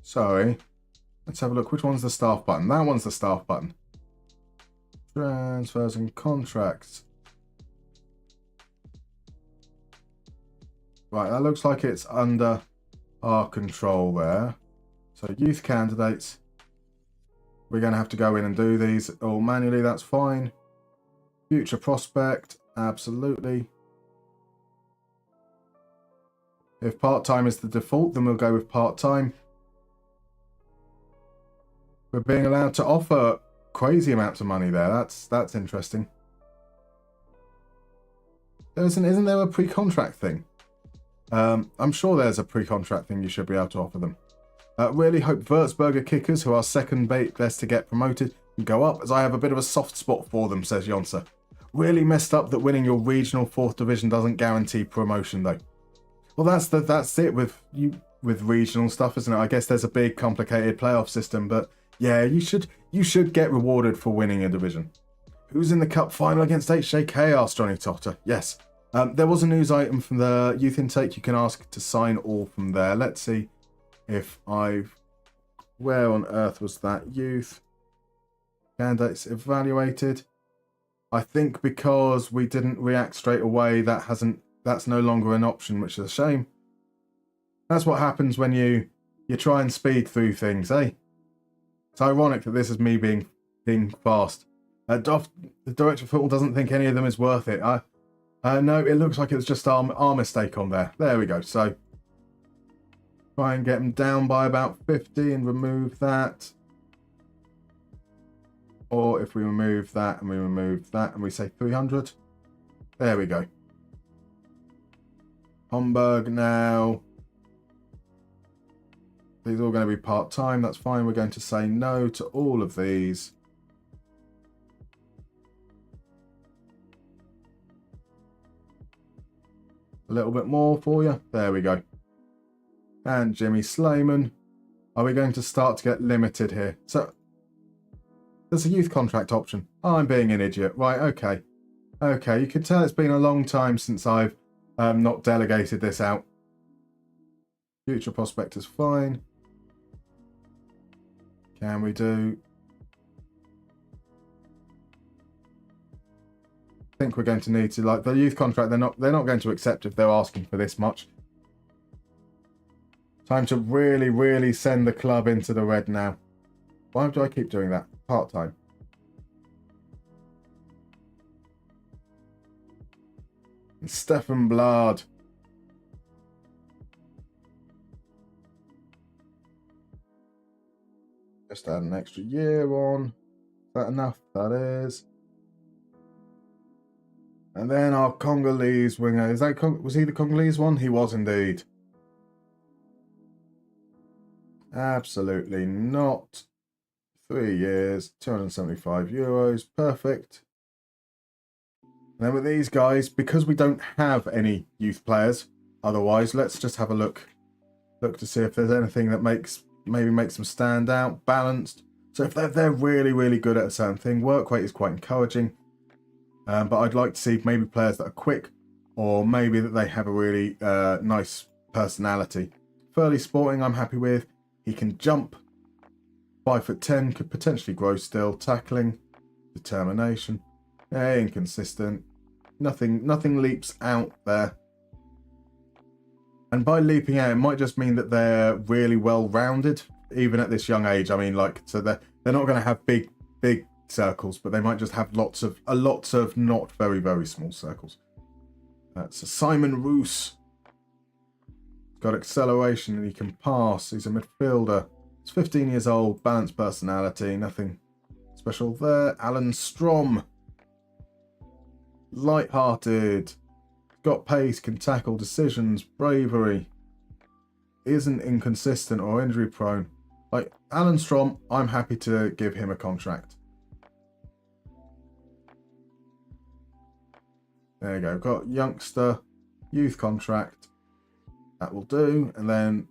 Sorry. Let's have a look. Which one's the staff button? That one's the staff button. Transfers and contracts. Right, that looks like it's under our control there. So youth candidates. We're going to have to go in and do these all manually. That's fine. Future prospect. Absolutely. If part-time is the default, then we'll go with part-time. We're being allowed to offer crazy amounts of money there. That's interesting. Isn't there a pre-contract thing? I'm sure there's a pre-contract thing you should be able to offer them. Really hope Würzburger Kickers, who are second best to get promoted, can go up, as I have a bit of a soft spot for them, says Jonsa. Really messed up that winning your regional 4th division doesn't guarantee promotion, though. Well, that's it with regional stuff, isn't it? I guess there's a big, complicated playoff system, but yeah, you should get rewarded for winning a division. Who's in the cup final against HJK? Asked Johnny Totter. Yes. There was a news item from the youth intake. You can ask to sign all from there. Let's see if where on earth was that youth? Candidates evaluated. I think because we didn't react straight away, that's no longer an option, which is a shame. That's what happens when you try and speed through things, eh? It's ironic that this is me being fast. The director of football doesn't think any of them is worth it. No, it looks like it's just our mistake on there. There we go. So try and get them down by about 50 and remove that. Or if we remove that and we remove that and we say 300. There we go. Homburg now. These are all going to be part-time. That's fine. We're going to say no to all of these. A little bit more for you. There we go. And Jimmy Slayman. Are we going to start to get limited here? So, there's a youth contract option. Oh, I'm being an idiot. Right, okay. Okay, you can tell it's been a long time since I've not delegated this out. Future prospect is fine. Can we do... I think we're going to need to, like, the youth contract, they're not going to accept if they're asking for this much. Time to really, really send the club into the red now. Why do I keep doing that? Part-time. And Stefan Blad. Just add an extra year on. Is that enough? That is. And then our Congolese winger. Was he the Congolese one? He was indeed. Absolutely not. 3 years, €275. Perfect. And then with these guys, because we don't have any youth players, otherwise, let's just have a look. Look to see if there's anything that maybe makes them stand out, balanced. So if they're really, really good at a certain thing, work rate is quite encouraging. But I'd like to see maybe players that are quick, or maybe that they have a really nice personality. Fairly sporting, I'm happy with. He can jump. 5'10", could potentially grow still. Tackling, determination. Yeah, inconsistent. Nothing leaps out there. And by leaping out, it might just mean that they're really well-rounded, even at this young age. I mean, like, so they're not going to have big circles, but they might just have lots of not very, very small circles. That's Simon Roos. He's got acceleration and he can pass. He's a midfielder. He's 15 years old, balanced personality, nothing special there. Alan Strom. Light-hearted. Got pace, can tackle, decisions, bravery. Isn't inconsistent or injury prone. Like, Alan Strom, I'm happy to give him a contract. There you go. Got youngster, youth contract. That will do. And then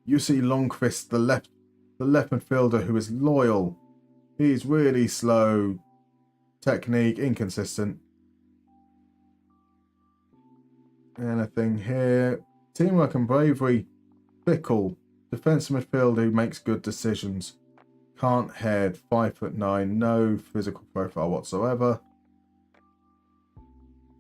you see Longquist, the left midfielder who is loyal. He's really slow. Technique, inconsistent. Anything here? Teamwork and bravery. Fickle. Defensive midfielder who makes good decisions. Can't head. 5'9". No physical profile whatsoever.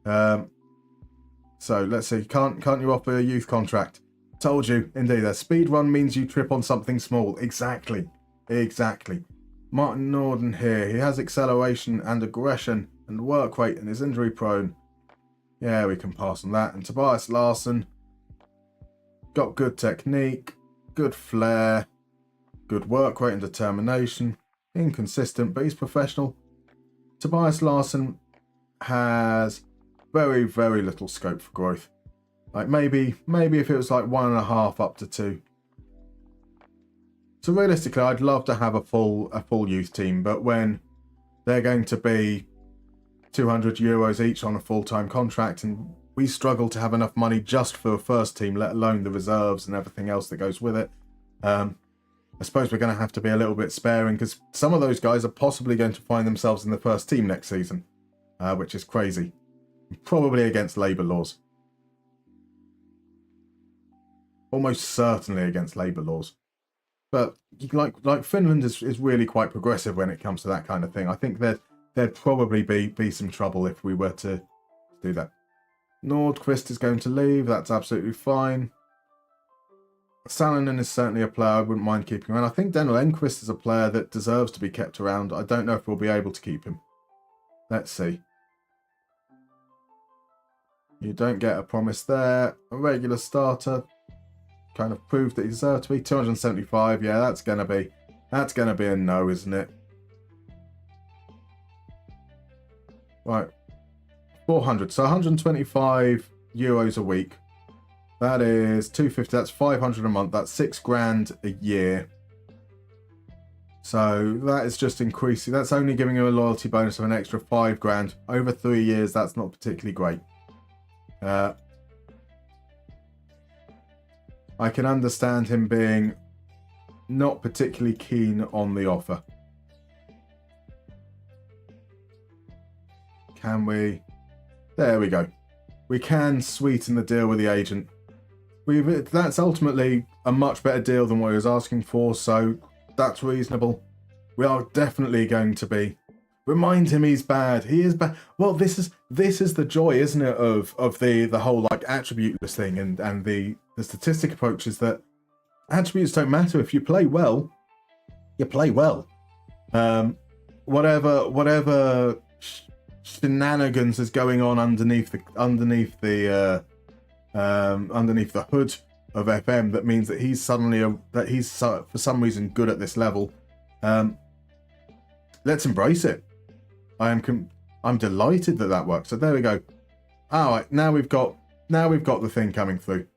So let's see. Can't you offer a youth contract? Told you. Indeed. A speed run means you trip on something small. Exactly. Martin Norden here. He has acceleration and aggression and work rate and is injury prone. Yeah, we can pass on that. And Tobias Larsson. Got good technique. Good flair. Good work rate and determination. Inconsistent, but he's professional. Tobias Larsson has very, very little scope for growth. Like maybe if it was like 1.5 up to 2. So realistically, I'd love to have a full youth team, but when they're going to be €200 each on a full-time contract, and we struggle to have enough money just for a first team, let alone the reserves and everything else that goes with it. I suppose we're going to have to be a little bit sparing, because some of those guys are possibly going to find themselves in the first team next season, which is crazy. Probably against labour laws. Almost certainly against labour laws. But like Finland is really quite progressive when it comes to that kind of thing. I think there'd probably be some trouble if we were to do that. Nordqvist is going to leave. That's absolutely fine. Salonen is certainly a player I wouldn't mind keeping around. I think Daniel Enquist is a player that deserves to be kept around. I don't know if we'll be able to keep him. Let's see. You don't get a promise there. A regular starter. Kind of proved that he deserved to be. 275. Yeah, that's gonna be a no, isn't it? Right. 400. So €125 a week That is 250. That's 500 a month. That's 6 grand a year. So that is just increasing. That's only giving you a loyalty bonus of an extra 5 grand over 3 years. That's not particularly great. I can understand him being not particularly keen on the offer. Can we? There we go. We can sweeten the deal with the agent. That's ultimately a much better deal than what he was asking for, so that's reasonable. We are definitely going to be. Remind him he's bad. He is bad. Well, this is the joy, isn't it, of the whole like attributeless thing and the statistic approach is that attributes don't matter. If you play well, you play well. Whatever shenanigans is going on underneath the hood of FM that means that he's suddenly for some reason good at this level. Let's embrace it. I'm delighted that works. So there we go. All right, now we've got the thing coming through.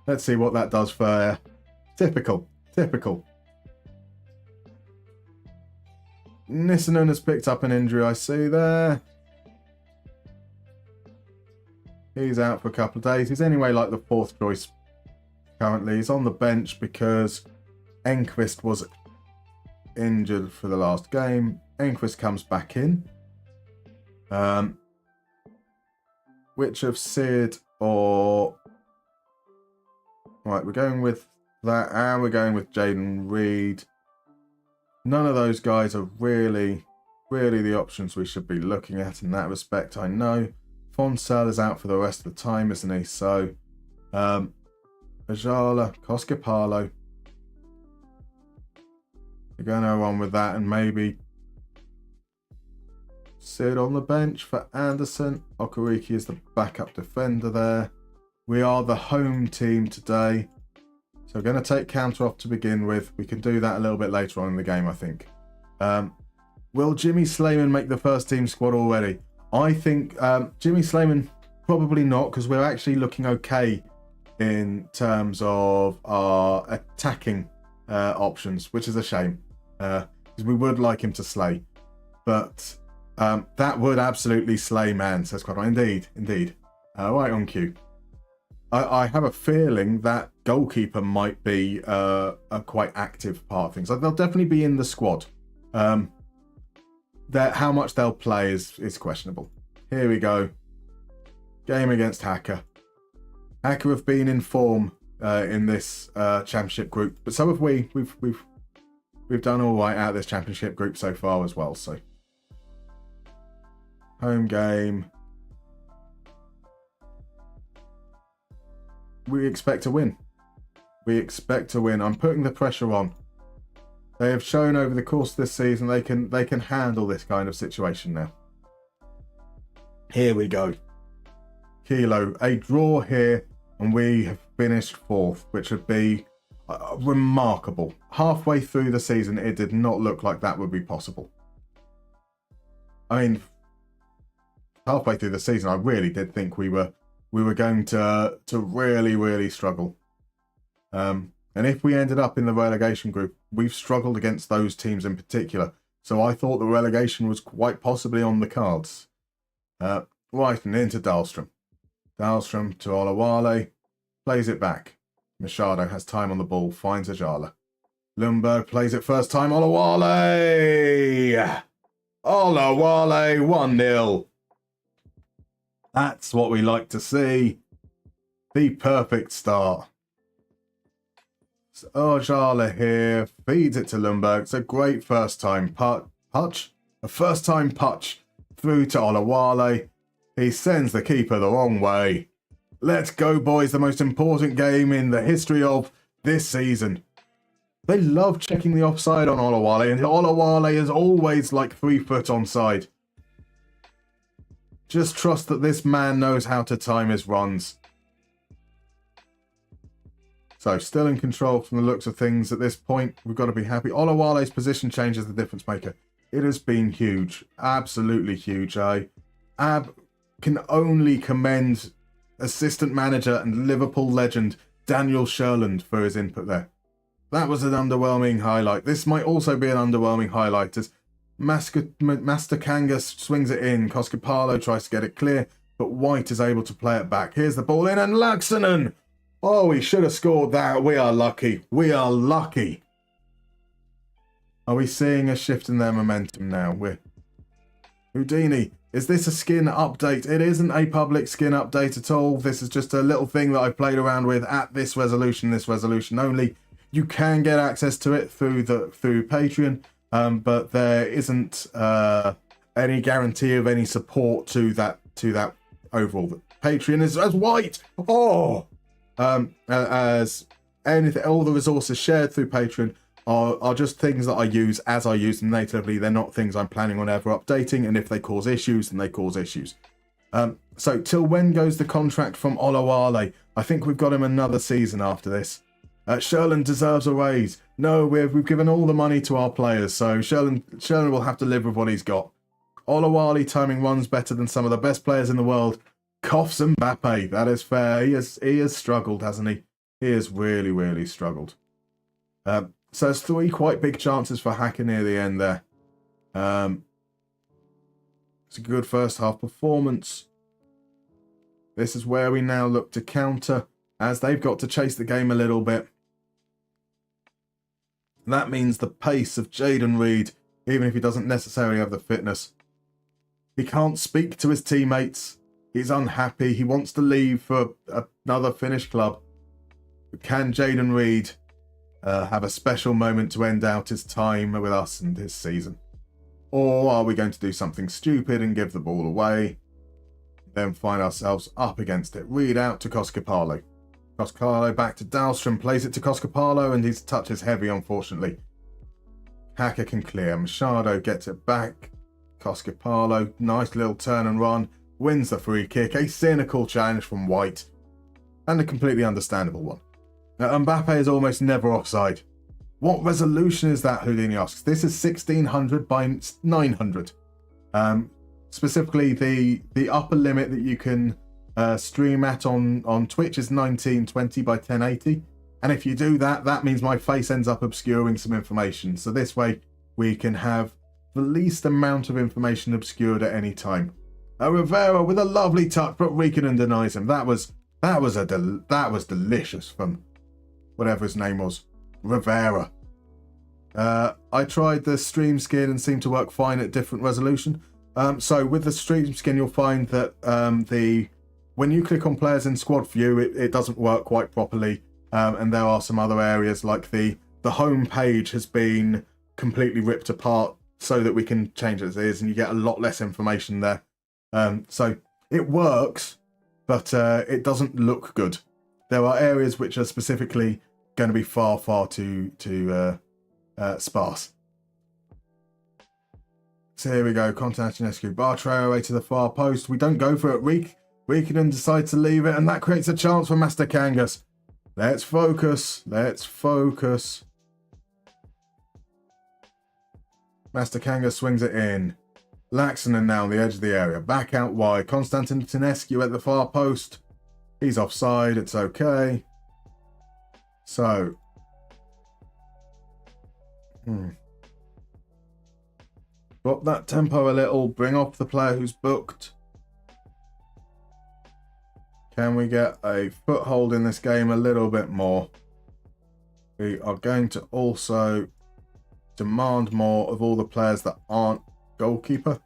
Let's see what that does for typical. Nissanen has picked up an injury, I see there. He's out for a couple of days. He's anyway like the 4th choice currently. He's on the bench because Enquist was injured for the last game. Enquist comes back in. Which of Sid or... Right, we're going with that, and we're going with Jaden Reed. None of those guys are really the options we should be looking at in that respect, I know. Fonsell is out for the rest of the time, isn't he? So, Ajala, Koskipalo. We're going to go on with that and maybe Sid on the bench for Anderson. Okariki is the backup defender there. We are the home team today. So we're going to take counter off to begin with. We can do that a little bit later on in the game, I think. Will Jimmy Slayman make the first team squad already? I think Jimmy Slayman probably not, because we're actually looking okay in terms of our attacking options, which is a shame. Because we would like him to slay. But that would absolutely slay man, says Quadron. Indeed. Right on cue. I have a feeling that goalkeeper might be a quite active part of things. Like, they'll definitely be in the squad. How much they'll play is questionable. Here we go. Game against Hacker. Hacker have been in form in this championship group, but so have we. We've done all right out of this championship group so far as well. So home game. We expect to win. I'm putting the pressure on. They have shown over the course of this season they can handle this kind of situation now. Here we go. Kilo, a draw here, and we have finished 4th, which would be remarkable. Halfway through the season, it did not look like that would be possible. I mean, halfway through the season, I really did think we were going to really struggle. And if we ended up in the relegation group, we've struggled against those teams in particular. So I thought the relegation was quite possibly on the cards. Right, and into Dahlstrom. Dahlstrom to Olawale. Plays it back. Machado has time on the ball. Finds Ajala. Lundberg plays it first time. Olawale! Olawale 1-0. That's what we like to see. The perfect start. So Ajala here. Feeds it to Lundberg. It's a great first time touch. A first time touch through to Olawale. He sends the keeper the wrong way. Let's go, boys. The most important game in the history of this season. They love checking the offside on Olawale, and Olawale is always like 3 foot onside. Just trust that this man knows how to time his runs. So, still in control from the looks of things at this point. We've got to be happy. Olawale's position change is the difference maker. It has been huge. Absolutely huge. I can only commend assistant manager and Liverpool legend Daniel Sherland for his input there. That was an underwhelming highlight. This might also be an underwhelming highlight as Mastakanga swings it in. Koskopalo tries to get it clear, but White is able to play it back. Here's the ball in, and Laaksonen! Oh, he should have scored that. We are lucky. We are lucky. Are we seeing a shift in their momentum now? Houdini, is this a skin update? It isn't a public skin update at all. This is just a little thing that I've played around with at this resolution only. You can get access to it through Patreon, but there isn't any guarantee of any support to that overall. Patreon is as white. Oh, as anything, all the resources shared through Patreon are just things that I use as I use them natively. They're not things I'm planning on ever updating, and if they cause issues, then they cause issues. So till when goes the contract from Olawale? I think we've got him another season after this. Sherland deserves a raise. No, we've given all the money to our players, so Sherland will have to live with what he's got. Olawale timing runs better than some of the best players in the world. Coughs Mbappe, that is fair. He has struggled, hasn't he? He has really, really struggled. So there's 3 quite big chances for Hacker near the end there. It's a good first half performance. This is where we now look to counter, as they've got to chase the game a little bit. That means the pace of Jayden Reed, even if he doesn't necessarily have the fitness. He can't speak to his teammates. He's unhappy. He wants to leave for another Finnish club. But can Jayden Reed have a special moment to end out his time with us and his season? Or are we going to do something stupid and give the ball away, then find ourselves up against it? Reed out to Koskopalo. Koskopalo back to Dahlstrom, plays it to Koskopalo, and his touch is heavy, unfortunately. Hacker can clear. Machado gets it back. Koskopalo, nice little turn and run, wins the free kick. A cynical challenge from White, and a completely understandable one. Now, Mbappe is almost never offside. What resolution is that, Houdini asks? This is 1600 by 900. Specifically, the upper limit that you can stream at on Twitch is 1920 by 1080. And if you do that, that means my face ends up obscuring some information. So this way, we can have the least amount of information obscured at any time. Rivera with a lovely touch, but Riekinen denies him. That was delicious from whatever his name was. Rivera. I tried the stream skin and seemed to work fine at different resolution. So with the stream skin, you'll find that when you click on players in squad view, it doesn't work quite properly. And there are some other areas like the home page has been completely ripped apart so that we can change it as is, and you get a lot less information there. So it works, but it doesn't look good. There are areas which are specifically going to be far too sparse. So here we go. Konstantinescu. Bartrey away to the far post. We don't go for it. Riekinen decides to leave it, and that creates a chance for Masterkangas. Let's focus. Let's focus. Masterkangas swings it in. Laaksonen now on the edge of the area. Back out wide. Konstantinescu at the far post. He's offside. It's okay. So. Drop that tempo a little. Bring off the player who's booked. Can we get a foothold in this game a little bit more? We are going to also demand more of all the players that aren't goalkeeper.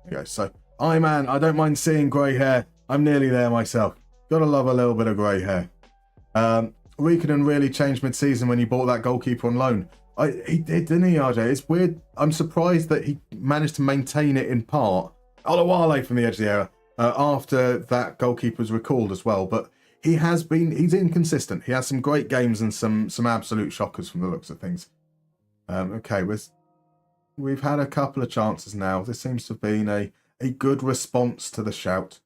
There you go. So, man, I don't mind seeing grey hair. I'm nearly there myself. Gotta love a little bit of grey hair. Riekinen really changed mid-season when he bought that goalkeeper on loan. He did, didn't he, RJ? It's weird. I'm surprised that he managed to maintain it in part. Olawale from the edge of the area after that goalkeeper was recalled as well. But he's inconsistent. He has some great games and some absolute shockers from the looks of things. Okay, we've had a couple of chances now. This seems to have been a good response to the shout.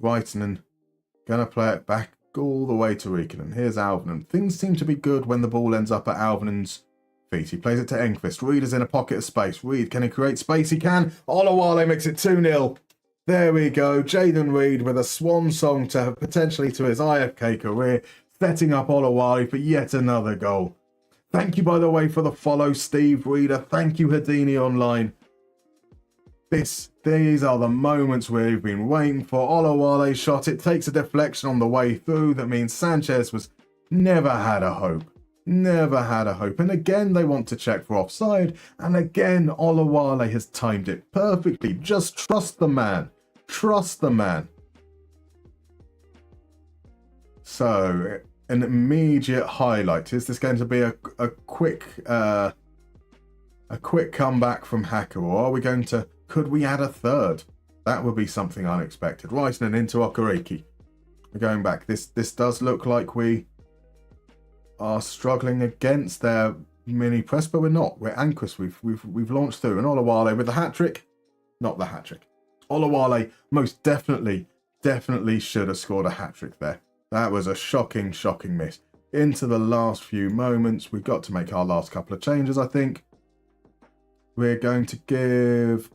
Riekinen gonna play it back all the way to Riekinen. Here's Alvinen. Things seem to be good when the ball ends up at Alvinen's feet. He plays it to Enqvist. Reed is in a pocket of space. Reed, can he create space? He can. Olawale makes it 2-0. There we go. Jaden Reed with a swan song to potentially to his IFK career, setting up Olawale for yet another goal. Thank you, by the way, for the follow, Steve Reader. Thank you, Houdini Online. These are the moments we've been waiting for. Olawale shot. It takes a deflection on the way through. That means Sanchez was never had a hope. Never had a hope. And again, they want to check for offside. And again, Olawale has timed it perfectly. Just trust the man. Trust the man. So, an immediate highlight. Is this going to be a quick comeback from Hacker, or are we going to? Could we add a third? That would be something unexpected. Right, and into Okereke. We're going back. This does look like we are struggling against their mini press, but we're not. We're anxious. We've launched through, and Olawale with the hat trick. Not the hat trick. Olawale most definitely should have scored a hat trick there. That was a shocking miss. Into the last few moments, we've got to make our last couple of changes, I think. We're going to give...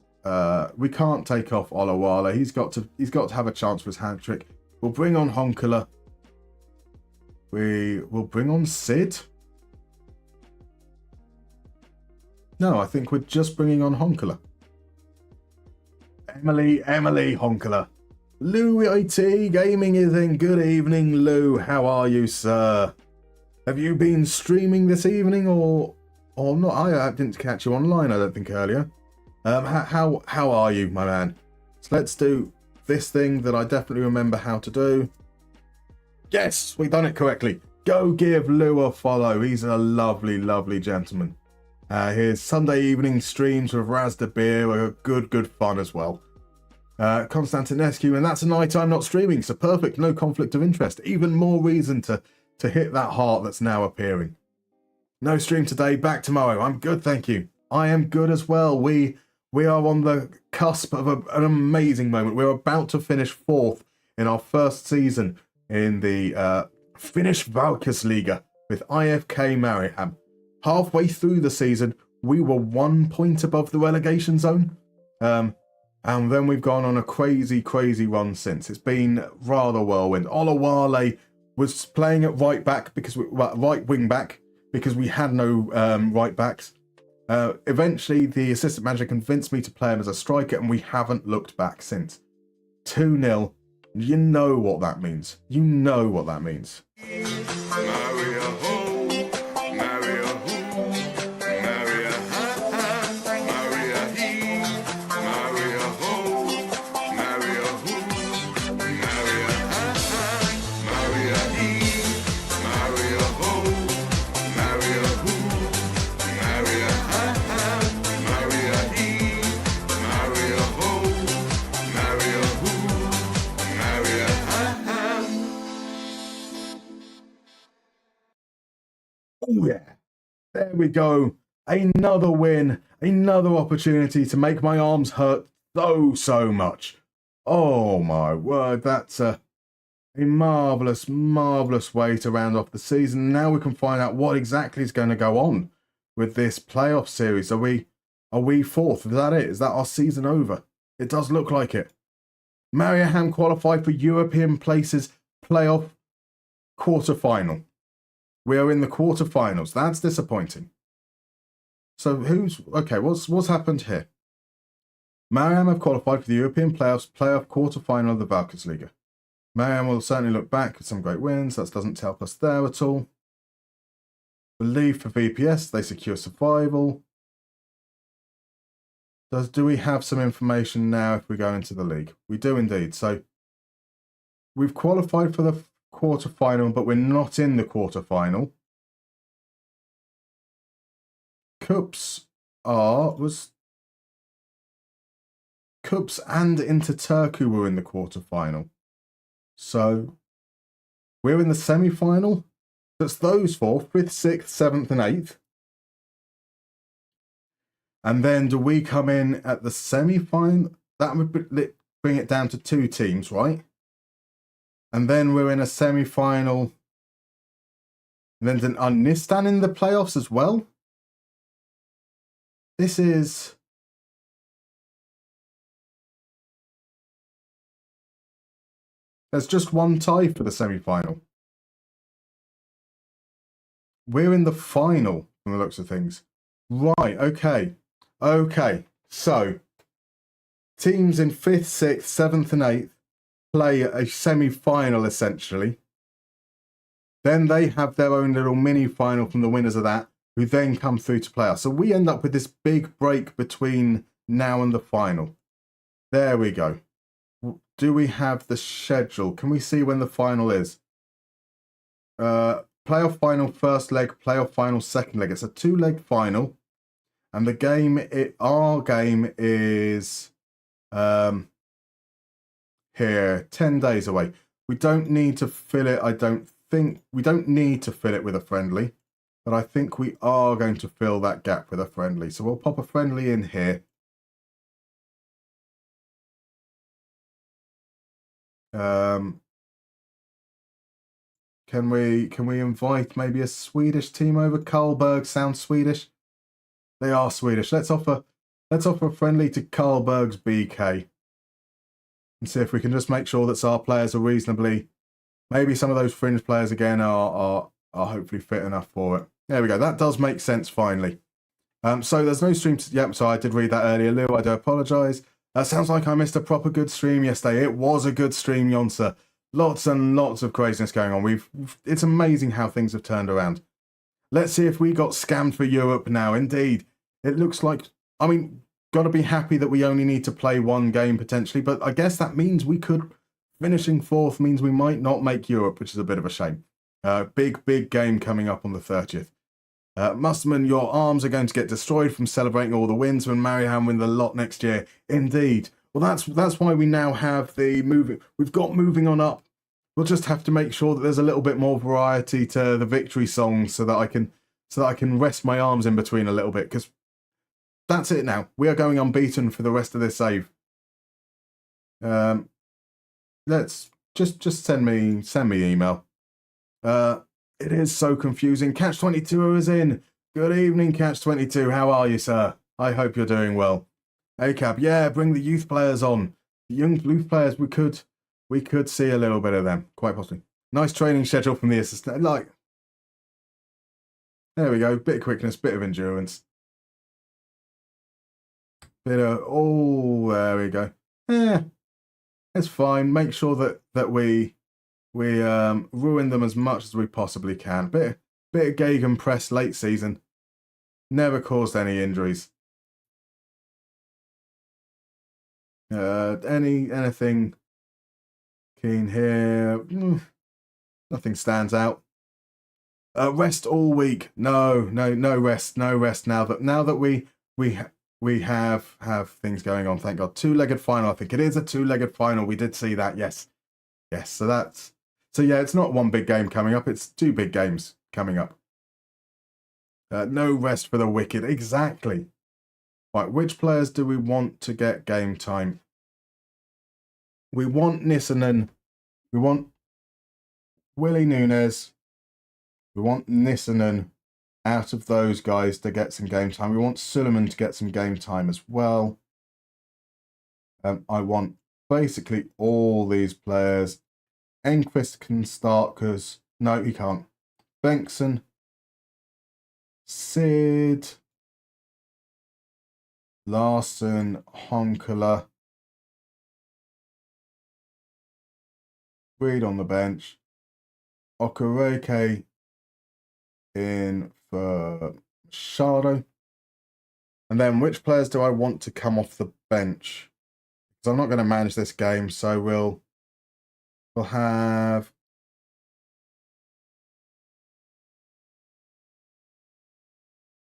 we can't take off Olawale. He's got to have a chance for his hat trick. We'll bring on Honkala. We will bring on Sid. No, I think we're just bringing on Honkala. Emily Honkala. Lou IT Gaming is in. Good evening, Lou. How are you, sir? Have you been streaming this evening or not? I didn't catch you online, I don't think, earlier. How are you, my man? So let's do this thing that I definitely remember how to do. Yes, we've done it correctly. Go give Lou a follow. He's a lovely gentleman. His Sunday evening streams with Razda Beer are good fun as well. Konstantinescu, and that's a night I'm not streaming, so perfect, no conflict of interest. Even more reason to hit that heart that's now appearing. No stream today, back tomorrow. I'm good, thank you. I am good as well. We are on the cusp of an amazing moment. We're about to finish 4th in our first season in the Finnish Valkosliga with IFK Mariehamn. Halfway through the season, we were 1 point above the relegation zone. And then we've gone on a crazy run since. It's been rather whirlwind. Olawale was playing at right wing back because we had no right backs. Eventually, the assistant manager convinced me to play him as a striker, and we haven't looked back since. 2-0. You know what that means. You know what that means. Oh yeah, there we go. Another win, another opportunity to make my arms hurt so much. Oh my word, that's a marvellous way to round off the season. Now we can find out what exactly is going to go on with this playoff series. Are we 4th? Is that it? Is that our season over? It does look like it. Mariehamn qualified for European places playoff quarter-final. We are in the quarterfinals. That's disappointing. So what's happened here? Mariehamn have qualified for the European playoffs playoff quarterfinal of the Valkosliga. Mariehamn will certainly look back at some great wins. That doesn't help us there at all. Believe for VPS, they secure survival. Do we have some information now if we go into the league? We do indeed. So we've qualified for the quarterfinal, but we're not in the quarterfinal. Cups and Interturku were in the quarterfinal. So we're in the semi-final. That's those 4, 5th, 6th, 7th, and 8th. And then do we come in at the semi-final? That would bring it down to 2 teams, right? And then we're in a semi-final. And then are Nistan in the playoffs as well? This is... There's just one tie for the semi-final. We're in the final from the looks of things. Right, okay. Okay, so teams in 5th, 6th, 7th and 8th play a semi-final essentially. Then they have their own little mini-final from the winners of that, who then come through to playoffs. So we end up with this big break between now and the final. There we go. Do we have the schedule? Can we see when the final is? Playoff final first leg, playoff final second leg. It's a 2-leg final. And the game, our game is here, 10 days away. We don't need to fill it, we don't need to fill it with a friendly, but I think we are going to fill that gap with a friendly. So we'll pop a friendly in here. Can we invite maybe a Swedish team over? Karlberg sounds Swedish. They are Swedish. Let's offer a friendly to Karlberg's BK and see if we can just make sure that our players are reasonably. Maybe some of those fringe players again are hopefully fit enough for it. There we go. That does make sense finally. So there's no stream. Yep. So I did read that earlier, Lou. I do apologise. That sounds like I missed a proper good stream yesterday. It was a good stream, Yonsa. Lots and lots of craziness going on. It's amazing how things have turned around. Let's see if we got scammed for Europe now. Indeed, it looks like. I mean, got to be happy that we only need to play one game potentially, but I guess that means we could. Finishing 4th means we might not make Europe, which is a bit of a shame. Big game coming up on the 30th. Musterman, your arms are going to get destroyed from celebrating all the wins when Mariehamn win the lot next year. Indeed. Well, that's why we now have the moving. We've got moving on up. We'll just have to make sure that there's a little bit more variety to the victory songs, so that I can rest my arms in between a little bit, because that's it now. We are going unbeaten for the rest of this save. Let's just send me email. It is so confusing. Catch-22 is in. Good evening, Catch-22. How are you, sir? I hope you're doing well. ACAB, yeah, bring the youth players on. The young youth players, we could see a little bit of them, quite possibly. Nice training schedule from the assistant. There we go. Bit of quickness, bit of endurance. There we go. Yeah. It's fine. Make sure that we ruin them as much as we possibly can. Bit of gegenpress late season. Never caused any injuries. Anything keen here? Nothing stands out. Rest all week. No rest. No rest now that we have things going on, thank God. 2-legged final, I think it is a 2-legged final. We did see that, yes. So yeah, it's not one big game coming up, it's 2 big games coming up. No rest for the wicked, exactly. Right, which players do we want to get game time? We want Nissanen, we want Willie Nunes, we want Nissanen. Out of those guys to get some game time. We want Suleiman to get some game time as well. I want basically all these players. Enquist can start because... No, he can't. Bengtsson. Sid. Larson. Honkala. Reed on the bench. Okereke in for Machado. And then which players do I want to come off the bench? Because I'm not going to manage this game, so we'll have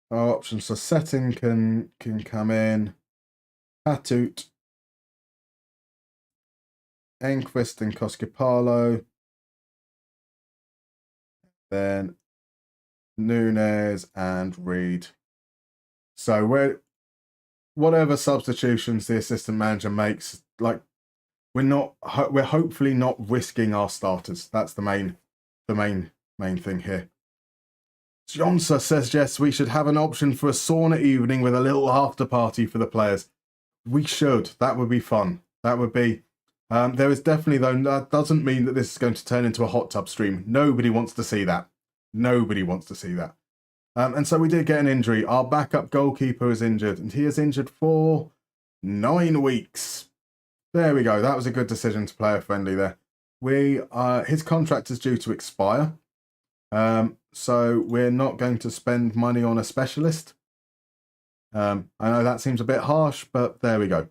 our options. So Setting can come in. Hatut. Enquist and Koskipalo. Then Nunes and Reed. So whatever substitutions the assistant manager makes, we're hopefully not risking our starters. That's the main thing here. Jonsa says yes, we should have an option for a sauna evening with a little after party for the players. We should. That would be fun. That would be There is definitely, though, that doesn't mean that this is going to turn into a hot tub stream. Nobody wants to see that. Nobody wants to see that. And so we did get an injury. Our backup goalkeeper is injured, and he is injured for 9 weeks. There we go. That was a good decision to player friendly there. His contract is due to expire. So we're not going to spend money on a specialist. I know that seems a bit harsh, but there we go.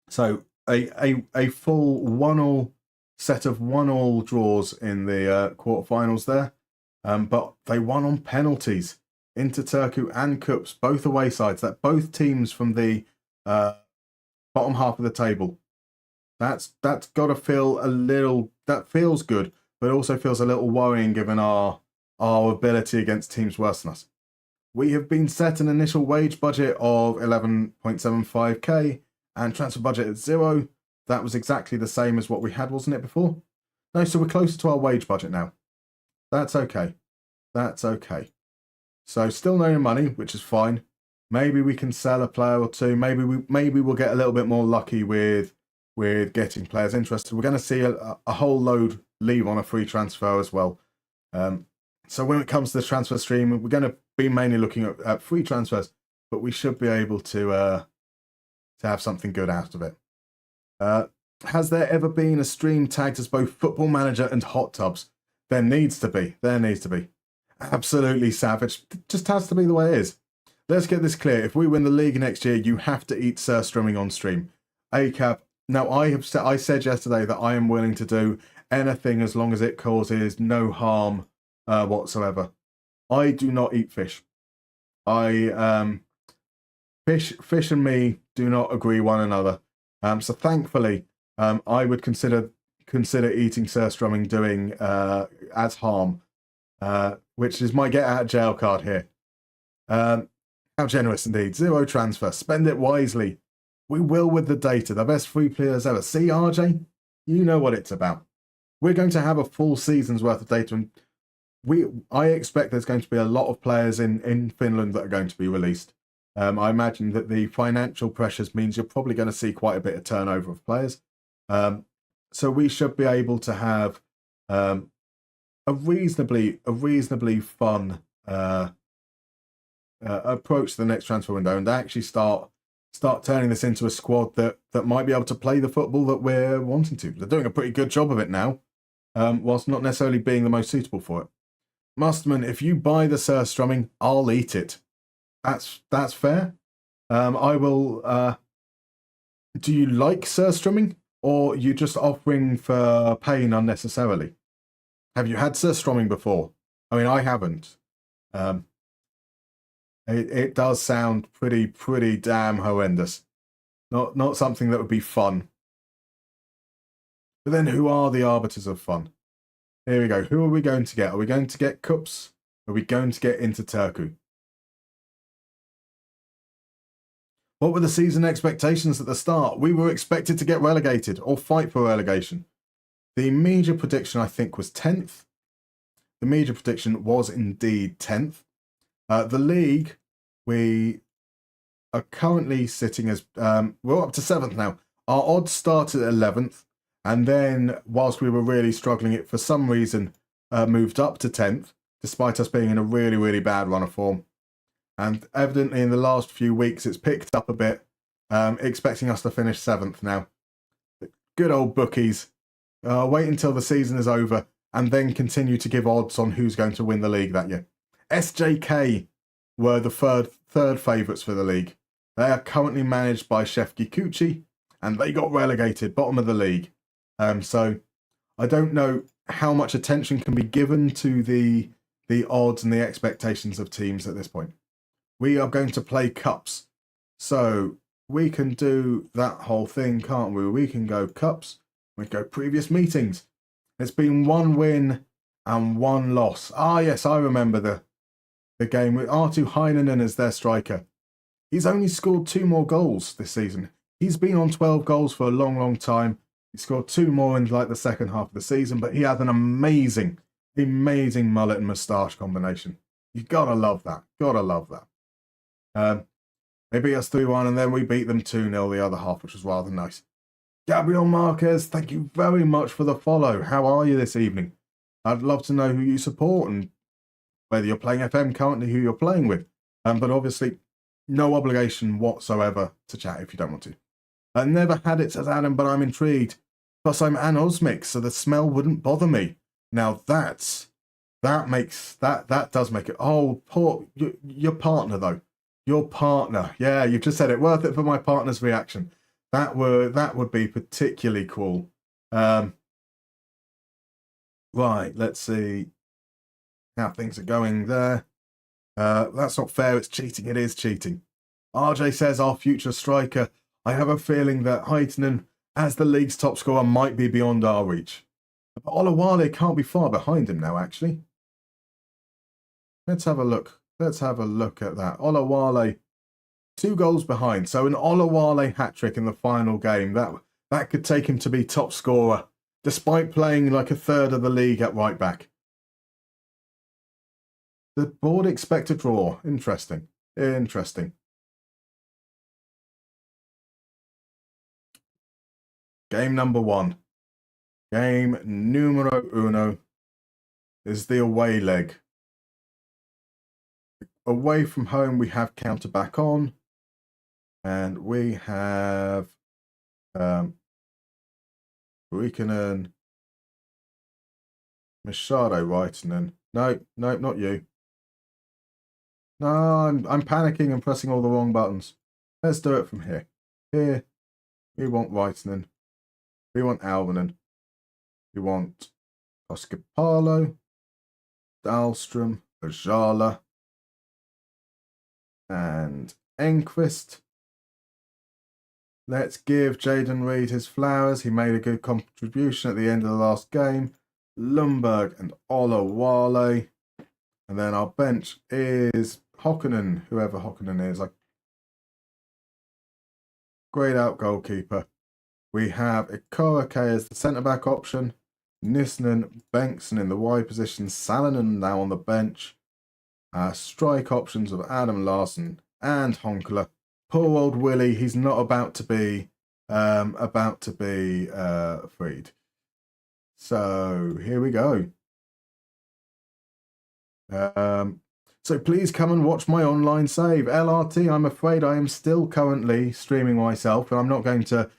So a full 1-1 set of 1-1 draws in the quarterfinals there. But they won on penalties. Inter Turku and Cups, both away sides. That both teams from the bottom half of the table. That's got to feel a little. That feels good, but also feels a little worrying given our ability against teams worse than us. We have been set an initial wage budget of 11.75k and transfer budget at 0. That was exactly the same as what we had, wasn't it, before? No, so we're closer to our wage budget now. That's okay. That's okay. So still no money, which is fine. Maybe we can sell a player or two. Maybe we'll get a little bit more lucky with getting players interested. We're going to see a whole load leave on a free transfer as well. So when it comes to the transfer stream, we're going to be mainly looking at free transfers, but we should be able to have something good out of it. Has there ever been a stream tagged as both Football Manager and Hot Tubs? There needs to be. There needs to be. Absolutely savage. It just has to be the way it is. Let's get this clear. If we win the league next year, you have to eat surströmming on stream. ACAB. Now, I said yesterday that I am willing to do anything as long as it causes no harm whatsoever. I do not eat fish. Fish and me do not agree one another. So thankfully, I would consider eating surströmming doing as harm, which is my get out of jail card here. How generous indeed. 0 transfer. Spend it wisely. We will with the data. The best free players ever. See, RJ? You know what it's about. We're going to have a full season's worth of data, and I expect there's going to be a lot of players in Finland that are going to be released. I imagine that the financial pressures means you're probably going to see quite a bit of turnover of players. So we should be able to have a reasonably fun approach to the next transfer window, and actually start turning this into a squad that might be able to play the football that we're wanting to. They're doing a pretty good job of it now, whilst not necessarily being the most suitable for it. Musterman, if you buy the surströmming, I'll eat it. That's fair. I will. Do you like surströmming, or are you just offering for pain unnecessarily? Have you had surströmming before? I mean, I haven't. It does sound pretty damn horrendous. Not something that would be fun. But then, who are the arbiters of fun? Here we go. Who are we going to get? Are we going to get Cups? Are we going to get Inter Turku? What were the season expectations at the start? We were expected to get relegated or fight for relegation. The media prediction, I think, was 10th. The media prediction was indeed 10th. The league, we are currently sitting as... we're up to 7th now. Our odds started at 11th. And then, whilst we were really struggling, it for some reason moved up to 10th, despite us being in a really bad run of form. And evidently in the last few weeks, it's picked up a bit, expecting us to finish 7th now. Good old bookies. Wait until the season is over and then continue to give odds on who's going to win the league that year. SJK were the third favourites for the league. They are currently managed by Shefki Kuchi, and they got relegated, bottom of the league. So I don't know how much attention can be given to the odds and the expectations of teams at this point. We are going to play cups. So we can do that whole thing, can't we? We can go cups. We can go previous meetings. It's been 1 win and 1 loss. Ah, yes, I remember the game with Artu Heinonen as their striker. He's only scored 2 more goals this season. He's been on 12 goals for a long time. He scored 2 more in like the second half of the season, but he had an amazing mullet and moustache combination. You gotta love that. Gotta love that. They beat us 3-1 and then we beat them 2-0 the other half, which was rather nice. Gabriel Marquez, thank you very much for the follow. How are you this evening? I'd love to know who you support and whether you're playing FM currently, who you're playing with. But obviously, no obligation whatsoever to chat if you don't want to. I never had it, says Adam, but I'm intrigued. Plus, I'm anosmic, so the smell wouldn't bother me. Now that does make it. Oh, poor your partner though. Your partner, yeah, you've just said it. Worth it for my partner's reaction. That would be particularly cool. Right, let's see how things are going there. That's not fair. It's cheating. It is cheating. RJ says our future striker. I have a feeling that Heitinen, as the league's top scorer, might be beyond our reach. But Olawale can't be far behind him now, actually. Let's have a look. Let's have a look at that. Olawale, 2 goals behind. So an Olawale hat-trick in the final game. That could take him to be top scorer, despite playing like a third of the league at right back. The board expect a draw. Interesting. Interesting. Game number 1. Game numero uno is the away leg. Away from home, we have counter back on. And we have Riikonen, Machado, Heitinen. No, not you. No, I'm panicking and pressing all the wrong buttons. Let's do it from here. Here, we want Heitinen. We want Alvinen. We want Koskipalo, Dahlstrom, Ajala, and Enquist. Let's give Jaden Reed his flowers. He made a good contribution at the end of the last game. Lundberg and Olawale. And then our bench is Hokkinen, whoever Hokkinen is. Grayed out goalkeeper. We have Ikoake as the centre-back option. Nisnen, Bengtsson in the wide position. Salonen now on the bench. Strike options of Adam Larson and Honkler. Poor old Willie, he's not about to be freed. So here we go. So please come and watch my online save. LRT, I'm afraid I am still currently streaming myself, and I'm not going to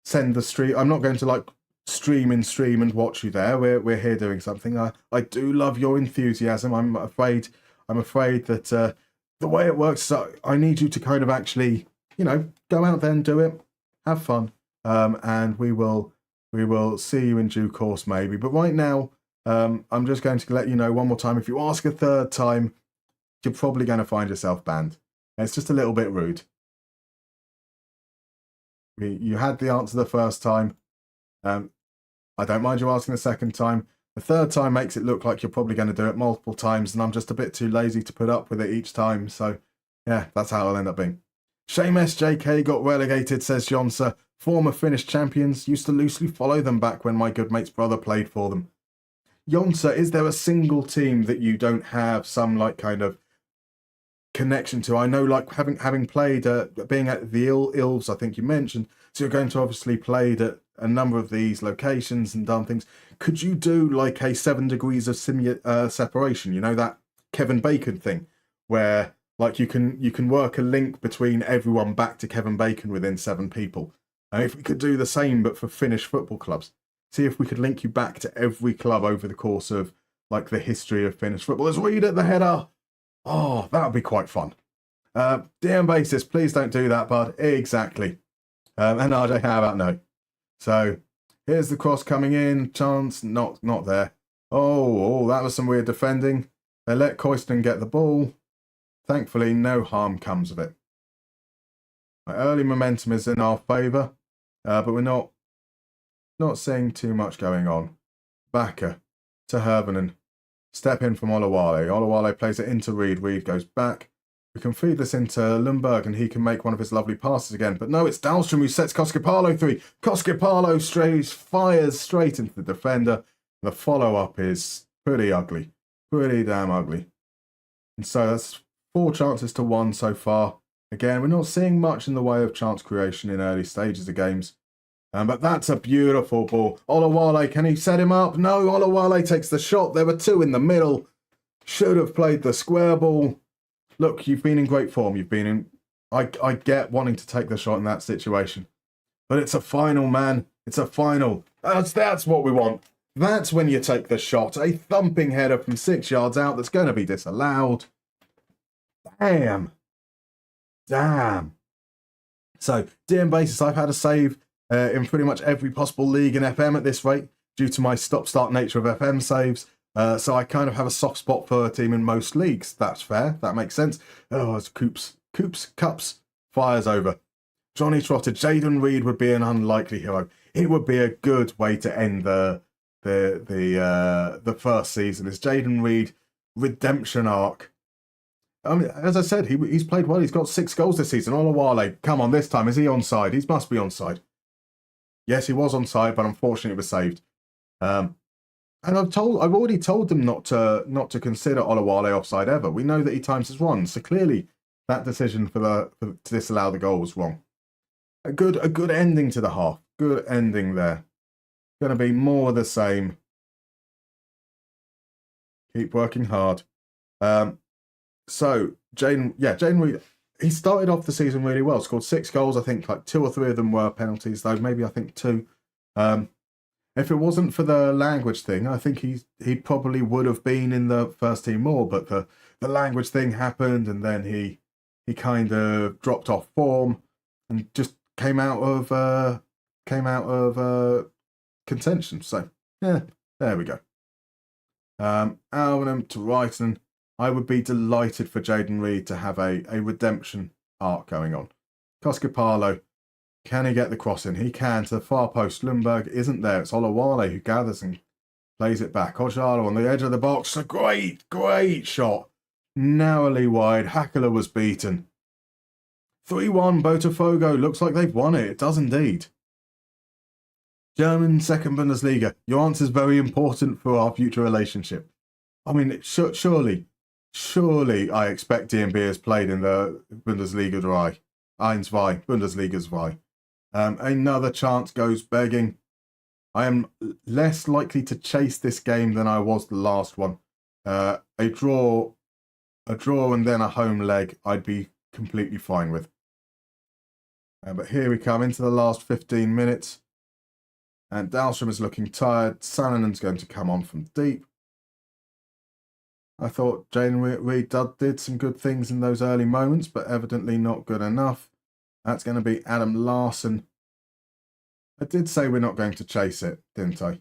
send the stream. I'm not going to stream and watch you there. We're here doing something. I do love your enthusiasm. I'm afraid that the way it works is I need you to kind of actually, go out there and do it, have fun, and we will see you in due course maybe. But right now, I'm just going to let you know one more time. If you ask a third time, you're probably going to find yourself banned. It's just a little bit rude. You had the answer the first time. I don't mind you asking the second time. The third time makes it look like you're probably going to do it multiple times, and I'm just a bit too lazy to put up with it each time. So, yeah, that's how it'll end up being. Shame SJK got relegated, says Jonsa. Former Finnish champions. Used to loosely follow them back when my good mate's brother played for them. Jonsa, is there a single team that you don't have some kind of connection to? I know having played, being at the Ilves, I think you mentioned, so you're going to obviously played at a number of these locations and done things. Could you do a 7 degrees of separation? You know, that Kevin Bacon thing where you can work a link between everyone back to Kevin Bacon within 7 people. And if we could do the same but for Finnish football clubs, see if we could link you back to every club over the course of the history of Finnish football. Let's read at the header. Oh, that would be quite fun. DM basis, please don't do that, bud. Exactly. And RJ, how about no? So here's the cross coming in. Chance, not there. Oh, that was some weird defending. They let Koiston get the ball. Thankfully, no harm comes of it. My early momentum is in our favour, but we're not seeing too much going on. Backer to Hervonen. Step in from Olawale. Olawale plays it into Reed. Reed goes back. We can feed this into Lundberg and he can make one of his lovely passes again. But no, it's Dahlstrom who sets Koskipalo free. Koskipalo fires straight into the defender. The follow-up is pretty ugly. Pretty damn ugly. And so that's 4 chances to 1 so far. Again, we're not seeing much in the way of chance creation in early stages of games. But that's a beautiful ball. Olawale, can he set him up? No, Olawale takes the shot. There were two in the middle. Should have played the square ball. Look, you've been in great form. You've been in... I get wanting to take the shot in that situation. But it's a final, man. It's a final. That's what we want. That's when you take the shot. A thumping header from 6 yards out that's going to be disallowed. Damn. So, DM basis, I've had a save in pretty much every possible league in FM at this rate due to my stop-start nature of FM saves. So I kind of have a soft spot for a team in most leagues. That's fair. That makes sense. Oh, as Cups fires over. Johnny Trotter, Jaden Reed would be an unlikely hero. It would be a good way to end the first season. Is Jaden Reed redemption arc? I mean, as I said, he's played well. He's got 6 goals this season. Olawale, come on, this time is he onside? He must be onside. Yes, he was onside, but unfortunately it was saved. And I've already told them not to consider Olawale offside ever. We know that he times his runs, so clearly that decision to disallow the goal was wrong. A good ending to the half. Good ending there. Going to be more of the same. Keep working hard. So Jaden Reed, he started off the season really well. Scored 6 goals. I think like 2 or 3 of them were penalties, though. Maybe I think 2. If it wasn't for the language thing, I think he probably would have been in the first team more. But the language thing happened, and then he kind of dropped off form and just came out of contention. So yeah, there we go. Alvinham to Brighton. I would be delighted for Jaden Reed to have a redemption arc going on. Koskopalo, can he get the cross in? He can to the far post. Lundberg isn't there. It's Olawale who gathers and plays it back. Ojalo on the edge of the box. A great shot. Narrowly wide. Hackler was beaten. 3-1 Botafogo. Looks like they've won it. It does indeed. German second Bundesliga. Your answer is very important for our future relationship. I mean, surely I expect DMB has played in the Bundesliga 3. 1-2, Bundesliga 2. Another chance goes begging. I am less likely to chase this game than I was the last one. A draw and then a home leg I'd be completely fine with. But here we come into the last 15 minutes. And Dahlstrom is looking tired. Salinen's going to come on from deep. I thought Jaden Reed did some good things in those early moments, but evidently not good enough. That's going to be Adam Larson. I did say we're not going to chase it, didn't I?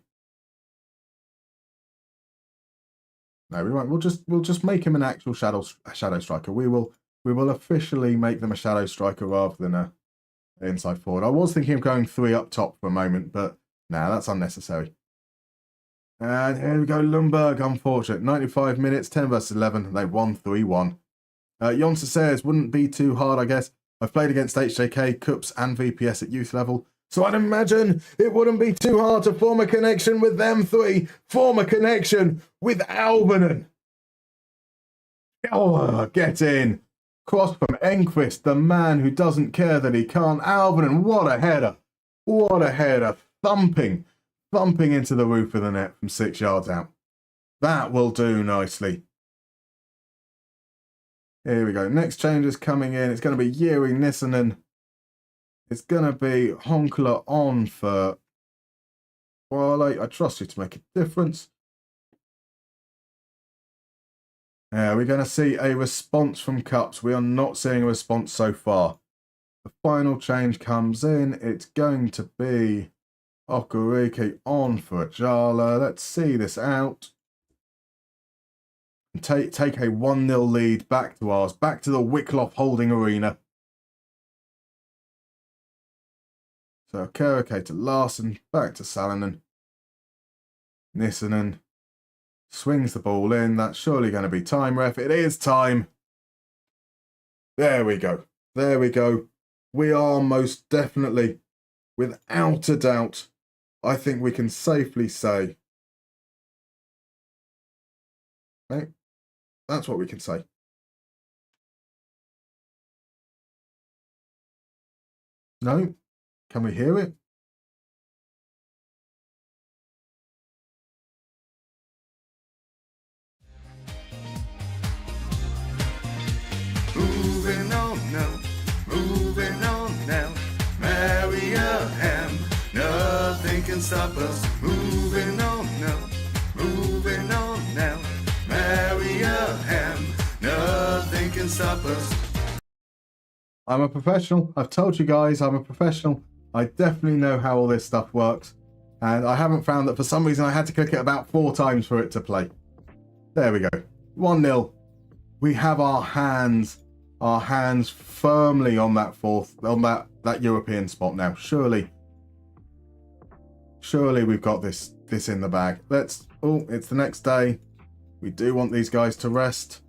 No, we won't. We'll just make him an actual shadow striker. We will officially make them a shadow striker rather than a inside forward. I was thinking of going 3 up top for a moment, but nah, that's unnecessary. And here we go, Lundberg, unfortunate. 95 minutes, 10 versus 11. They won 3-1. Jonsa says, wouldn't be too hard, I guess. I've played against HJK, Cups, and VPS at youth level, so I'd imagine it wouldn't be too hard to form a connection with them 3. Form a connection with Albanen. Oh, get in. Cross from Enquist, the man who doesn't care that he can't. Albanen, what a header. What a header. Thumping into the roof of the net from 6 yards out. That will do nicely. Here we go. Next change is coming in. It's going to be Jiri Nissanen. It's going to be Honkler on for Wale. I trust you to make a difference. We're going to see a response from Cups. We are not seeing a response so far. The final change comes in. It's going to be Okereke on for Ajala. Let's see this out. And take a 1-0 lead back to ours. Back to the Wicklow Holding Arena. So Okereke to Larson. Back to Salinen. Nissanen swings the ball in. That's surely going to be time, ref. It is time. There we go. There we go. We are most definitely, without a doubt, I think we can safely say, right? That's what we can say. No? Can we hear it? Moving on now, moving on now. Mariehamn, nothing can stop us. Moving on now, moving on now. Mariehamn, nothing can stop us. I'm a professional. I've told you guys I'm a professional. I definitely know how all this stuff works. And I haven't found that for some reason I had to click it about 4 times for it to play. There we go. 1-0. We have our hands firmly on that that European spot now. Surely we've got this in the bag. It's the next day. We do want these guys to rest.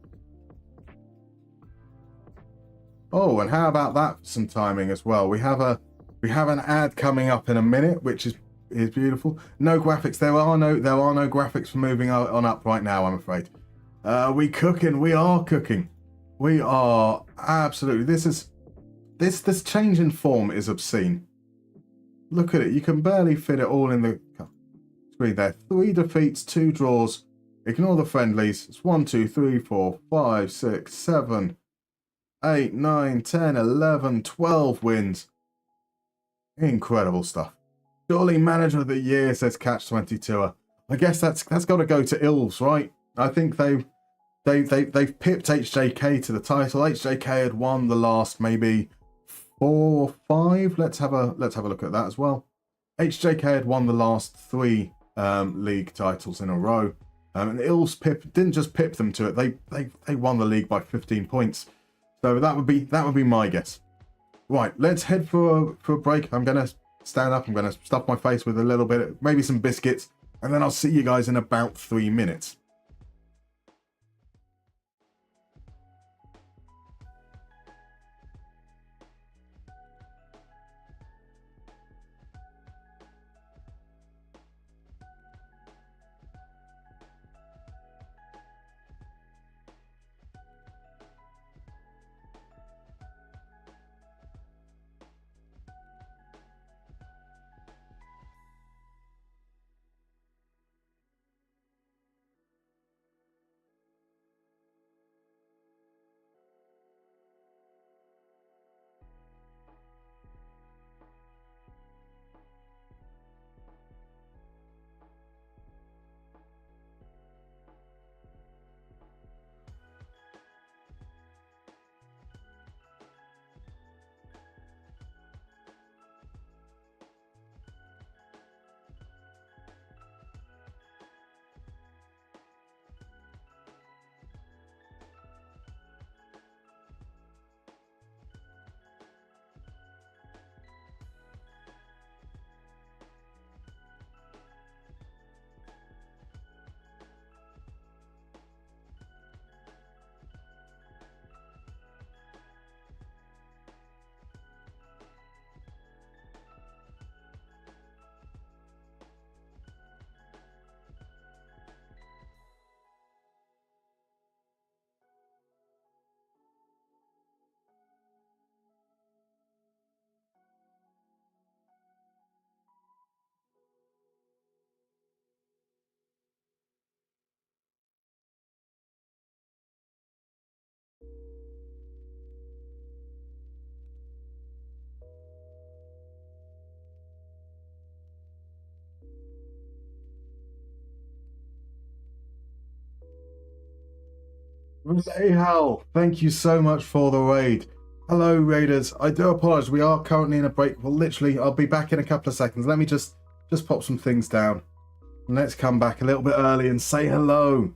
Oh, and how about that for some timing as well? We have an ad coming up in a minute, which is beautiful. No graphics. There are no graphics for moving on up right now, I'm afraid. We are cooking. We are absolutely. This change in form is obscene. Look at it. You can barely fit it all in the screen there. 3 defeats, 2 draws. Ignore the friendlies. It's 1, 2, 3, 4, 5, 6, 7, 8, 9, 10, 11, 12 wins. Incredible stuff. Surely manager of the year, says Catch22er. I guess that's got to go to Ilves, right? I think they've pipped HJK to the title. HJK had won the last maybe 4 or 5. Let's have a look at that as well. HJK had won the last 3 league titles in a row, and Ilves didn't just pip them to it. They won the league by 15 points. So that would be my guess. Right, let's head for a break. I'm gonna stand up. I'm gonna stuff my face with a little bit, maybe some biscuits, and then I'll see you guys in about 3 minutes. Rahal, thank you so much for the raid. Hello, raiders. I do apologize. We are currently in a break. Well, literally, I'll be back in a couple of seconds. Let me just pop some things down. And let's come back a little bit early and say hello.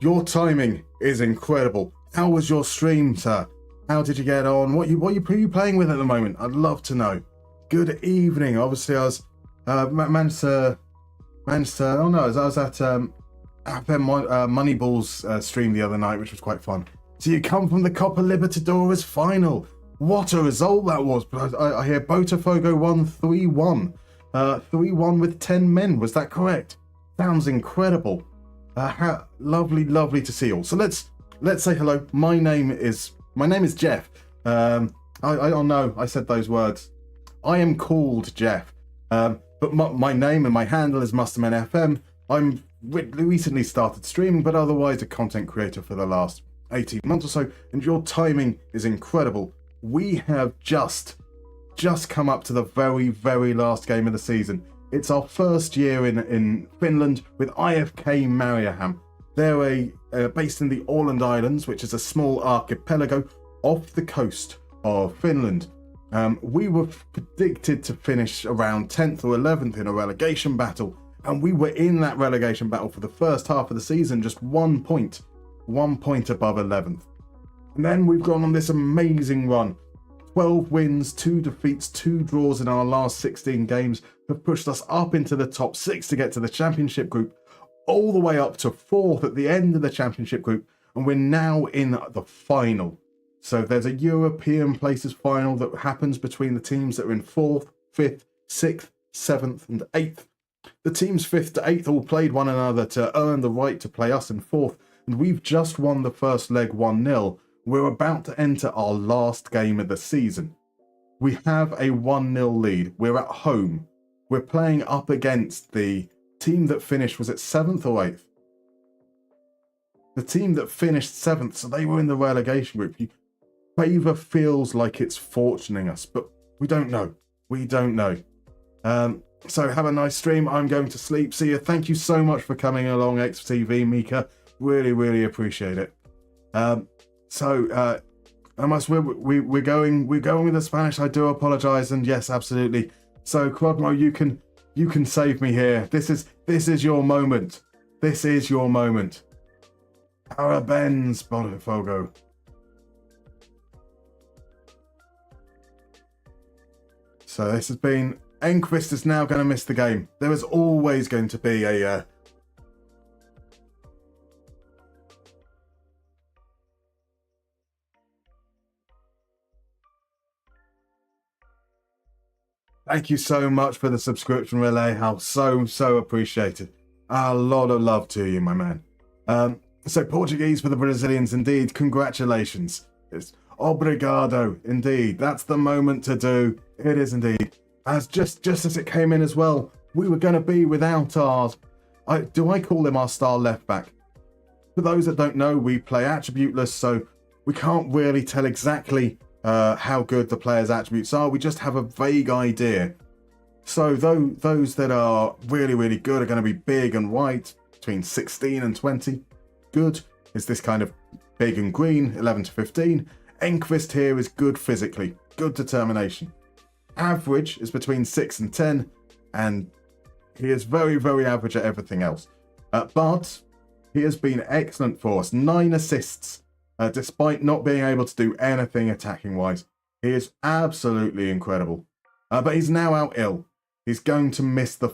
Your timing is incredible. How was your stream, sir? How did you get on? What are you playing with at the moment? I'd love to know. Good evening. Obviously, I was managed to. Oh no, I was at FM Moneyball's stream the other night, which was quite fun. So you come from the Copa Libertadores final. What a result that was. But I hear Botafogo won 3-1. 3-1 with 10 men. Was that correct? Sounds incredible. Lovely to see you all. So let's say hello. My name is Jeff. I don't know. I said those words. I am called Jeff. But my name and my handle is MustermannFM. I'm recently started streaming, but otherwise a content creator for the last 18 months or so, and your timing is incredible. We have just come up to the very, very last game of the season. It's our first year in Finland with IFK Mariehamn. They're based in the Åland Islands, which is a small archipelago off the coast of Finland. We were predicted to finish around 10th or 11th in a relegation battle, and we were in that relegation battle for the first half of the season, just 1 point above 11th. And then we've gone on this amazing run. 12 wins, 2 defeats, 2 draws in our last 16 games have pushed us up into the top 6 to get to the championship group, all the way up to 4th at the end of the championship group, and we're now in the final. So there's a European places final that happens between the teams that are in 4th, 5th, 6th, 7th and 8th. The teams 5th to 8th all played one another to earn the right to play us in 4th, and we've just won the first leg 1-0. We're about to enter our last game of the season. We have a 1-0 lead. We're at home. We're playing up against the team that finished, was it 7th or 8th? The team that finished 7th, so they were in the relegation group. Favour feels like it's fortuning us, but we don't know. We don't know. So have a nice stream. I'm going to sleep. See you. Thank you so much for coming along, XTV, Mika. Really, really appreciate it. We're going with the Spanish. I do apologise, and yes, absolutely. So Quadmo, you can save me here. This is your moment. This is your moment. Parabéns, Botafogo. So this has been... Enquist is now going to miss the game. There is always going to be a... Thank you so much for the subscription relay. How so appreciated. A lot of love to you, my man. So Portuguese for the Brazilians, indeed. Congratulations. It's obrigado, indeed. That's the moment to do. It is indeed. As just as it came in as well, we were going to be without our... do I call him our star left back? For those that don't know, we play attributeless, so we can't really tell exactly how good the player's attributes are. We just have a vague idea. So those that are really, really good are going to be big and white, between 16 and 20. Good is this kind of big and green, 11 to 15. Enquist here is good physically, good determination. Average is between 6 and 10, and he is very, very average at everything else. But he has been excellent for us. 9 assists, despite not being able to do anything attacking-wise. He is absolutely incredible. But he's now out ill. He's going to miss the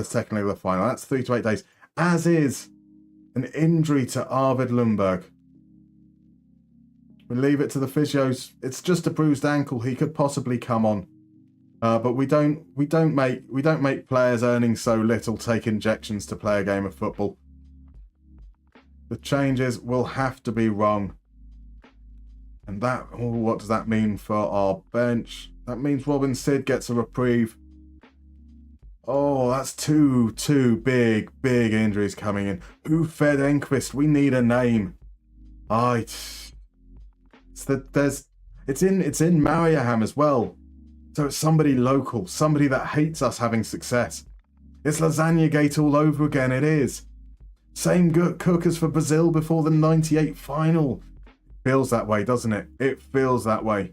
second leg of the final. That's 3 to 8 days. As is an injury to Arvid Lundberg. We leave it to the physios. It's just a bruised ankle. He could possibly come on. But we don't make players earning so little take injections to play a game of football. The changes will have to be wrong. And what does that mean for our bench? That means Robin Sid gets a reprieve. Oh, that's two big injuries coming in. Who fed Enquist? We need a name. It's in Mariehamn as well. So it's somebody local, somebody that hates us having success. It's Lasagna Gate all over again, it is. Same cook as for Brazil before the 98 final. Feels that way, doesn't it? It feels that way.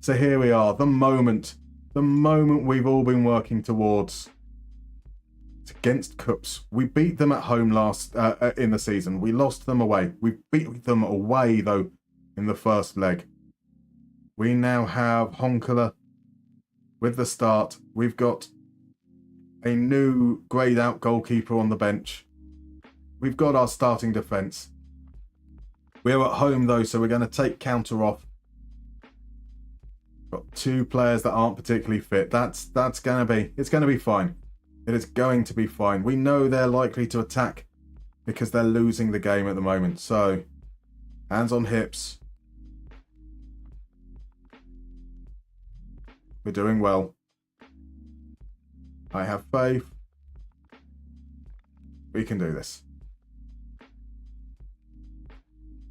So here we are, the moment we've all been working towards. It's against Cups. We beat them at home last in the season. We lost them away. We beat them away, though, in the first leg. We now have Honkala with the start. We've got a new greyed out goalkeeper on the bench. We've got our starting defence. We're at home though, so we're going to take counter off. Got 2 players that aren't particularly fit. It's going to be fine. It is going to be fine. We know they're likely to attack because they're losing the game at the moment. So, hands on hips. We're doing well. I have faith. We can do this.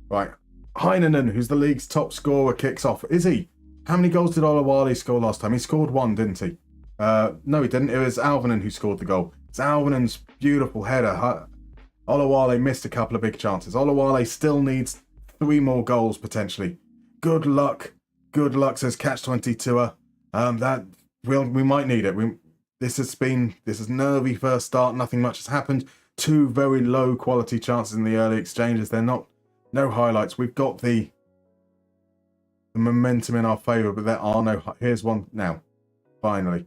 Right. Heinonen, who's the league's top scorer, kicks off. Is he? How many goals did Olawale score last time? He scored one, didn't he? No, he didn't. It was Alvinen who scored the goal. It's Alvinen's beautiful header. Olawale missed a couple of big chances. Olawale still needs 3 more goals, potentially. Good luck. Good luck, says Catch22er. We might need it. This is nervy first start. Nothing much has happened. 2 very low quality chances in the early exchanges. They're no highlights. We've got the momentum in our favour, but there are no. Here's one now. Finally,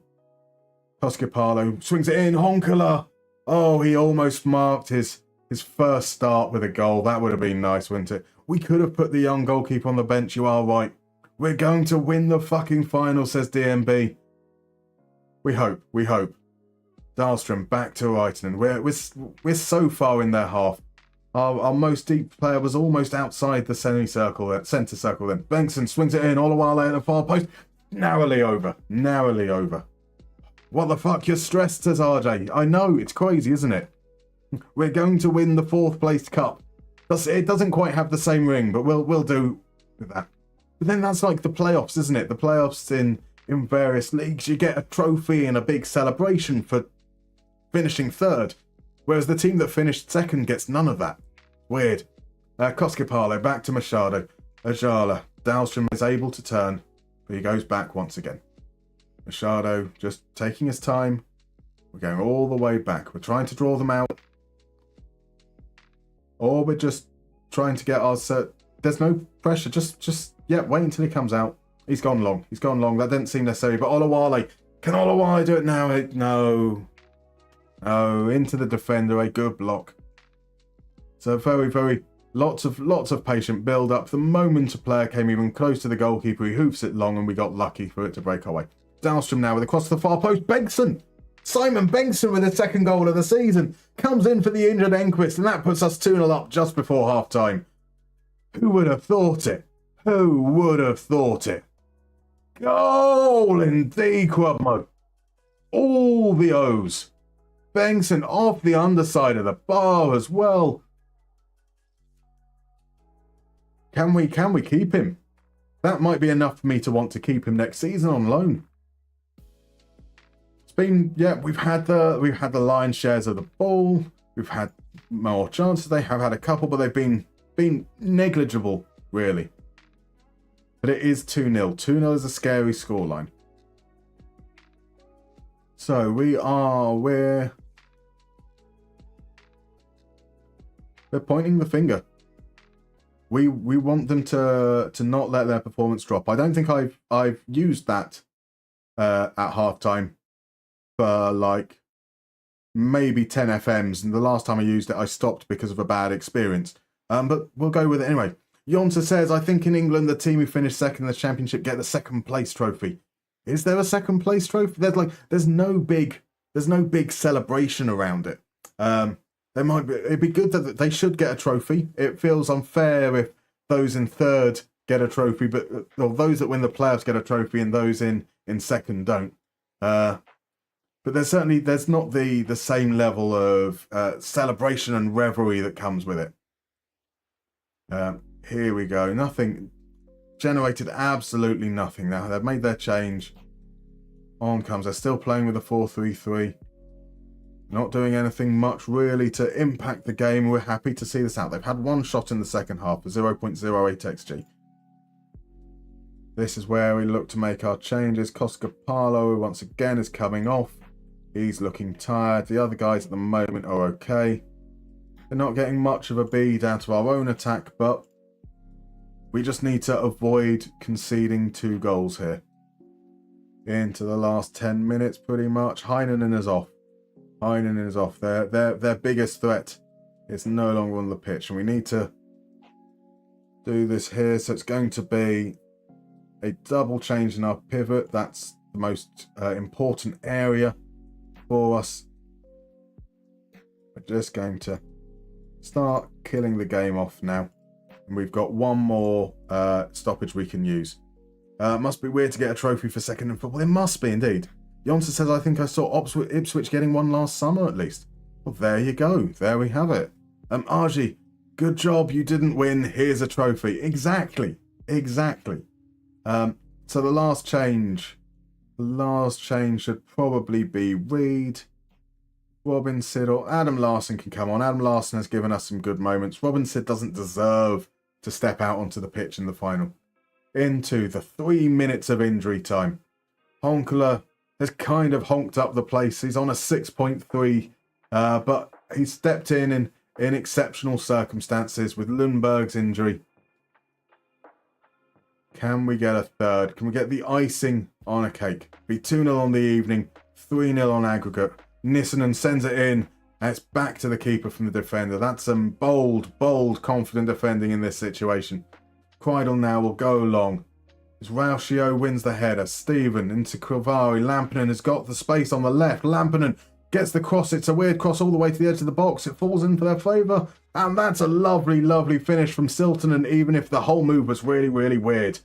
Koskipalo swings it in. Honkala. Oh, he almost marked his first start with a goal. That would have been nice, wouldn't it? We could have put the young goalkeeper on the bench. You are right. We're going to win the fucking final, says DMB. We hope. Dahlstrom back to Reitinen. We're so far in their half. Our most deep player was almost outside the centre circle then. Bengtsson swings it in. Olawale at the far post. Narrowly over. What the fuck? You're stressed, says RJ. I know, it's crazy, isn't it? We're going to win the 4th placed cup. It doesn't quite have the same ring, but we'll do with that. But then that's like the playoffs, isn't it? The playoffs in various leagues, you get a trophy and a big celebration for finishing 3rd, whereas the team that finished 2nd gets none of that. Weird. Koskipalo back to Machado. Ajala. Dahlstrom is able to turn, but he goes back once again. Machado just taking his time. We're going all the way back. We're trying to draw them out. Or we're just trying to get our set. There's no pressure. Just wait until he comes out. He's gone long. That didn't seem necessary. But Olawale. Can Olawale do it now? No. Oh, into the defender. A good block. So very lots of patient build up. The moment a player came even close to the goalkeeper, he hoofs it long, and we got lucky for it to break our way. Dahlstrom now with a cross to the far post. Bengtsson! Simon Bengtsson with his 2nd goal of the season comes in for the injured Enquist, and that puts us 2-0 up just before half time. Who would have thought it? Goal in D Club mode. All the O's. Bengtsson off the underside of the bar as well. Can we keep him? That might be enough for me to want to keep him next season on loan. It's been, we've had the lion's shares of the ball. We've had more chances. They have had a couple, but they've been negligible, really. But it is 2-0. 2-0 is a scary scoreline. So we're pointing the finger. We want them to not let their performance drop. I don't think I've used that at halftime for like maybe 10 FMs, and the last time I used it I stopped because of a bad experience. But we'll go with it anyway. Yonta says, I think in England the team who finished 2nd in the championship get the 2nd place trophy. Is there a 2nd place trophy? There's no big celebration around it. It'd be good that they should get a trophy. It feels unfair if those in 3rd get a trophy, or those that win the playoffs get a trophy and those in 2nd don't. But there's not the same level of celebration and revelry that comes with it. Here we go. Nothing generated, absolutely nothing. Now they've made their change. On comes. They're still playing with a 4-3-3. Not doing anything much really to impact the game. We're happy to see this out. They've had 1 shot in the second half for 0.08 XG. This is where we look to make our changes. Koskipalo once again is coming off. He's looking tired. The other guys at the moment are okay. They're not getting much of a bead out of our own attack, but we just need to avoid conceding 2 goals here. Into the last 10 minutes pretty much. Heinonen is off. Their biggest threat is no longer on the pitch, and we need to do this here. So it's going to be a double change in our pivot. That's the most important area for us. We're just going to start killing the game off now, and we've got 1 more stoppage we can use. Must be weird to get a trophy for second in football. It must be indeed. Jonsa says, I think I saw Ipswich getting one last summer at least. Well, there you go. There we have it. Argy, good job. You didn't win. Here's a trophy. Exactly. So the last change should probably be Reed, Robin Sid, or Adam Larson can come on. Adam Larson has given us some good moments. Robin Sid doesn't deserve to step out onto the pitch in the final. Into the 3 minutes of injury time. Honkler has kind of honked up the place. He's on a 6.3, but he stepped in exceptional circumstances with Lundberg's injury. Can we get a third? Can we get the icing on a cake? Be 2-0 on the evening, 3-0 on aggregate. Nissanen sends it in, and it's back to the keeper from the defender. That's some bold, confident defending in this situation. Kreidel now will go long. As Rauschio wins the header. Stephen into Krivari. Lampinen has got the space on the left. Lampinen gets the cross. It's a weird cross all the way to the edge of the box. It falls in for their favour. And that's a lovely finish from Siltanen, even if the whole move was really weird.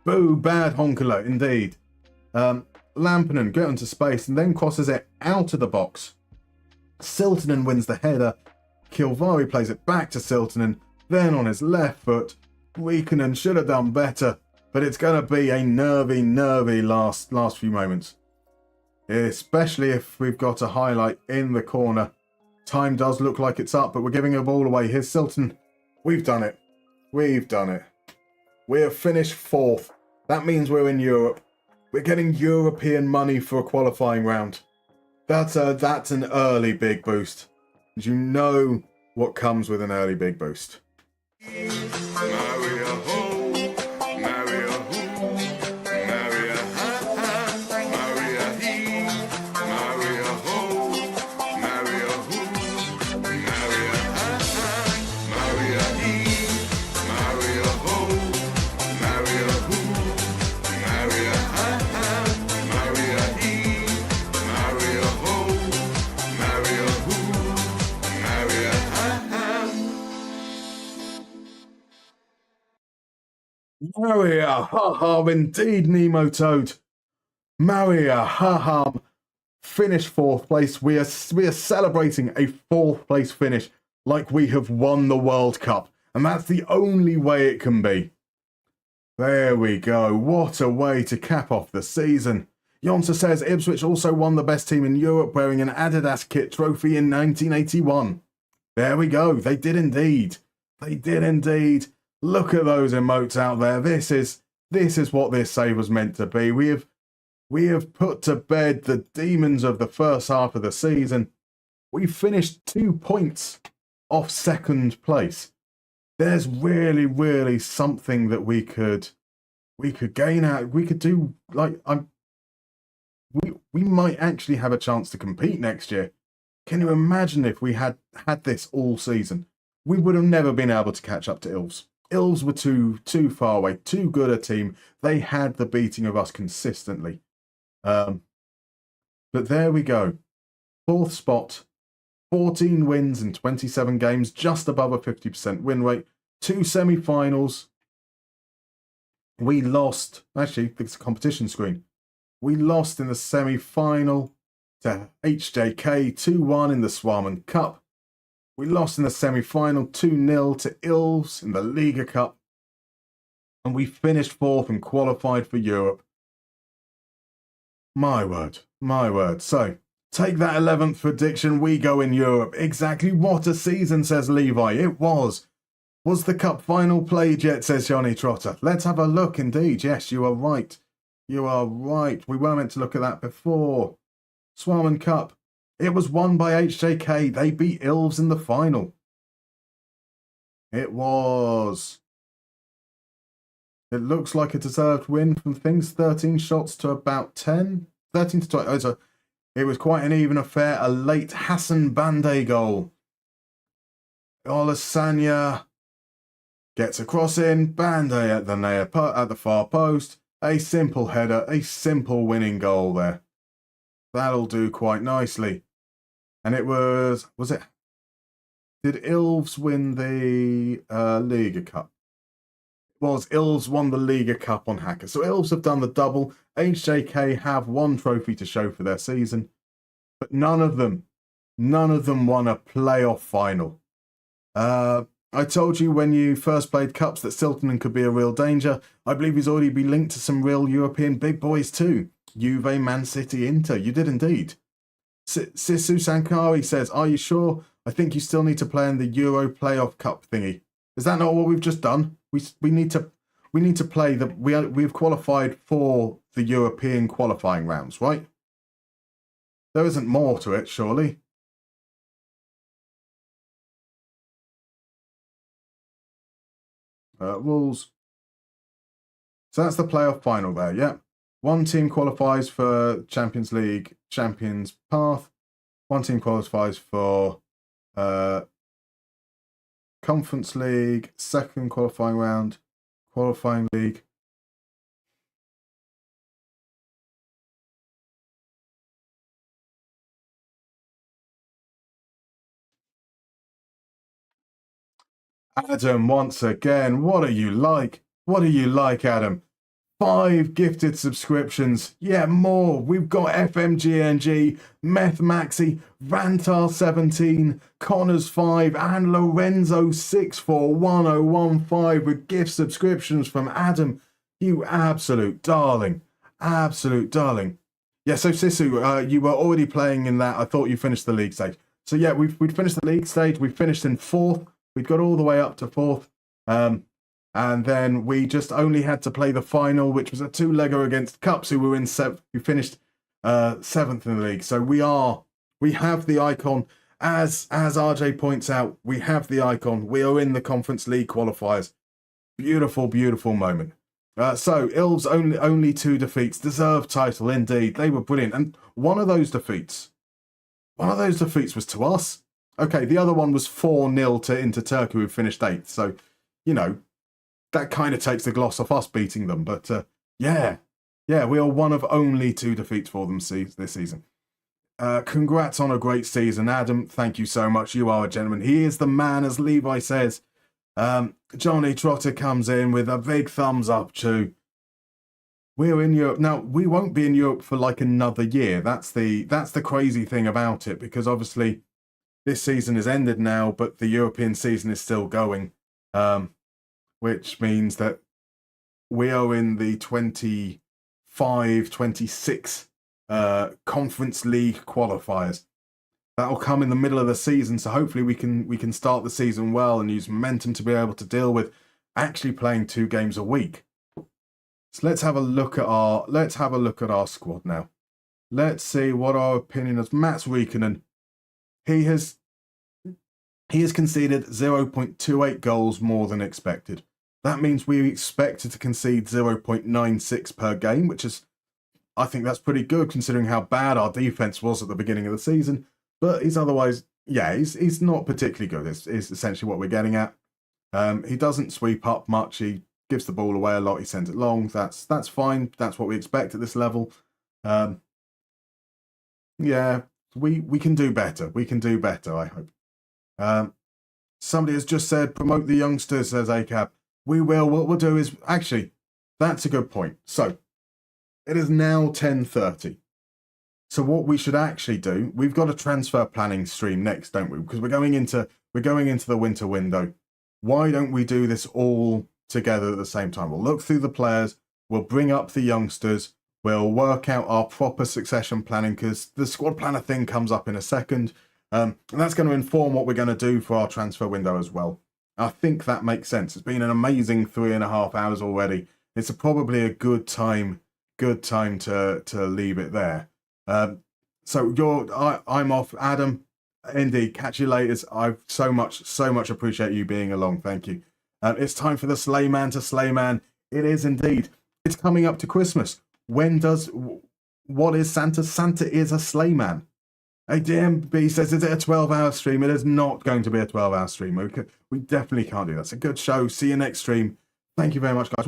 Boo, bad Honkler, indeed. Lampinen gets into space and then crosses it out of the box. Siltanen wins the header. Kilvari plays it back to Siltanen. Then on his left foot, Riikonen should have done better. But it's going to be a nervy last few moments. Especially if we've got a highlight in the corner. Time does look like it's up, but we're giving a ball away. Here's Silton. We've done it. We have finished 4th. That means we're in Europe. We're getting European money for a qualifying round. That's an early big boost. And you know what comes with an early big boost. Mariehamn, indeed, Nemo Toad. Mariehamn finished 4th place. We are celebrating a 4th place finish like we have won the World Cup. And that's the only way it can be. There we go. What a way to cap off the season. Jonsa says Ipswich also won the best team in Europe wearing an Adidas kit trophy in 1981. There we go. They did indeed. Look at those emotes out there. This is what this save was meant to be. We have put to bed the demons of the first half of the season. We finished 2 points off 2nd place. There's really something that we could gain out. We could do we might actually have a chance to compete next year. Can you imagine if we had this all season? We would have never been able to catch up to Ilves. Ilves were too far away, too good a team. They had the beating of us consistently. But there we go. 4th spot, 14 wins in 27 games, just above a 50% win rate. 2 semi-finals. We lost, actually, it's a competition screen. We lost in the semi-final to HJK 2-1 in the Swarman Cup. We lost in the semi-final 2-0 to Ilves in the Liga Cup. And we finished 4th and qualified for Europe. My word. So, take that 11th prediction, we go in Europe. Exactly what a season, says Levi. It was. Was the cup final played yet, says Johnny Trotter. Let's have a look indeed. Yes, you are right. We were meant to look at that before. Swarman Cup. It was won by HJK. They beat Ilves in the final. It was. It looks like a deserved win from things. 13 shots to about 10. 13 to 20. Oh, so it was quite an even affair. A late Hassan Bande goal. Olasanya gets a cross in. Bande at the far post. A simple header. A simple winning goal there. That'll do quite nicely. And it was it? Did Ilves win the Liga Cup? was Ilves won the Liga Cup on Hacker. So Ilves have done the double. HJK have one trophy to show for their season, but none of them won a playoff final. I told you when you first played Cups that Siltanen could be a real danger. I believe he's already been linked to some real European big boys too. Juve, Man City, Inter. You did indeed. Sisu Sankari says, are you sure? I think you still need to play in the Euro playoff cup thingy. Is that not what we've just done? We need to play the we've qualified for the European qualifying rounds, right? There isn't more to it, surely. Rules. So that's the playoff final there, yeah. One team qualifies for Champions League Champions Path. One team qualifies for Conference League, second qualifying round, qualifying league. Adam, once again, what are you like? What are you like, Adam? 5 gifted subscriptions. Yeah, more. We've got FMGNG, Meth Maxi, Vantar17, Connors 5, and Lorenzo641015 with gift subscriptions from Adam. You absolute darling. Absolute darling. Yeah, so Sisu, you were already playing in that. I thought you finished the league stage. So yeah, we'd finished the league stage. We finished in 4th. We'd got all the way up to 4th. And then we just only had to play the final, which was a 2-legger against Cups, who were in 7th, who finished 7th in the league. So we have the icon. As RJ points out, we have the icon. We are in the Conference League qualifiers. Beautiful, beautiful moment. So Ilves only 2 defeats, deserved title indeed. They were brilliant, and one of those defeats was to us. Okay, the other one was 4-0 to Inter Turkey, who finished 8th. So, you know, that kind of takes the gloss off us beating them. But yeah, we are one of only 2 defeats for them this season. Congrats on a great season, Adam. Thank you so much. You are a gentleman. He is the man, as Levi says. Johnny Trotter comes in with a big thumbs up too. We're in Europe now. We won't be in Europe for like another year. That's the crazy thing about it, because obviously this season is ended now, but the European season is still going. Which means that we are in the 25-26 Conference League qualifiers. That'll come in the middle of the season, so hopefully we can start the season well and use momentum to be able to deal with actually playing 2 games a week. So let's have a look at our squad now. Let's see what our opinion is. Mats Riikonen, he has conceded 0.28 goals more than expected. That means we expected to concede 0.96 per game, which is, I think that's pretty good considering how bad our defense was at the beginning of the season. But he's otherwise, yeah, he's not particularly good, is essentially what we're getting at. He doesn't sweep up much. He gives the ball away a lot. He sends it long. That's fine. That's what we expect at this level. Yeah, we can do better. We can do better, I hope. Somebody has just said, promote the youngsters, says ACAB. We will. What we'll do is, actually, that's a good point. So, it is now 10:30. So what we should actually do, we've got a transfer planning stream next, don't we? Because we're going into the winter window. Why don't we do this all together at the same time? We'll look through the players, we'll bring up the youngsters, we'll work out our proper succession planning, because the squad planner thing comes up in a second. And that's going to inform what we're going to do for our transfer window as well. I think that makes sense. It's been an amazing 3.5 hours already. It's probably a good time to leave it there. So I'm off, Adam. Indeed, catch you later. I so much appreciate you being along. Thank you. It's time for the Slayman to Slayman. It is indeed. It's coming up to Christmas. What is Santa? Santa is a Slayman. Hey, DMB says, is it a 12-hour stream? It is not going to be a 12-hour stream. We definitely can't do that. It's a good show. See you next stream. Thank you very much, guys.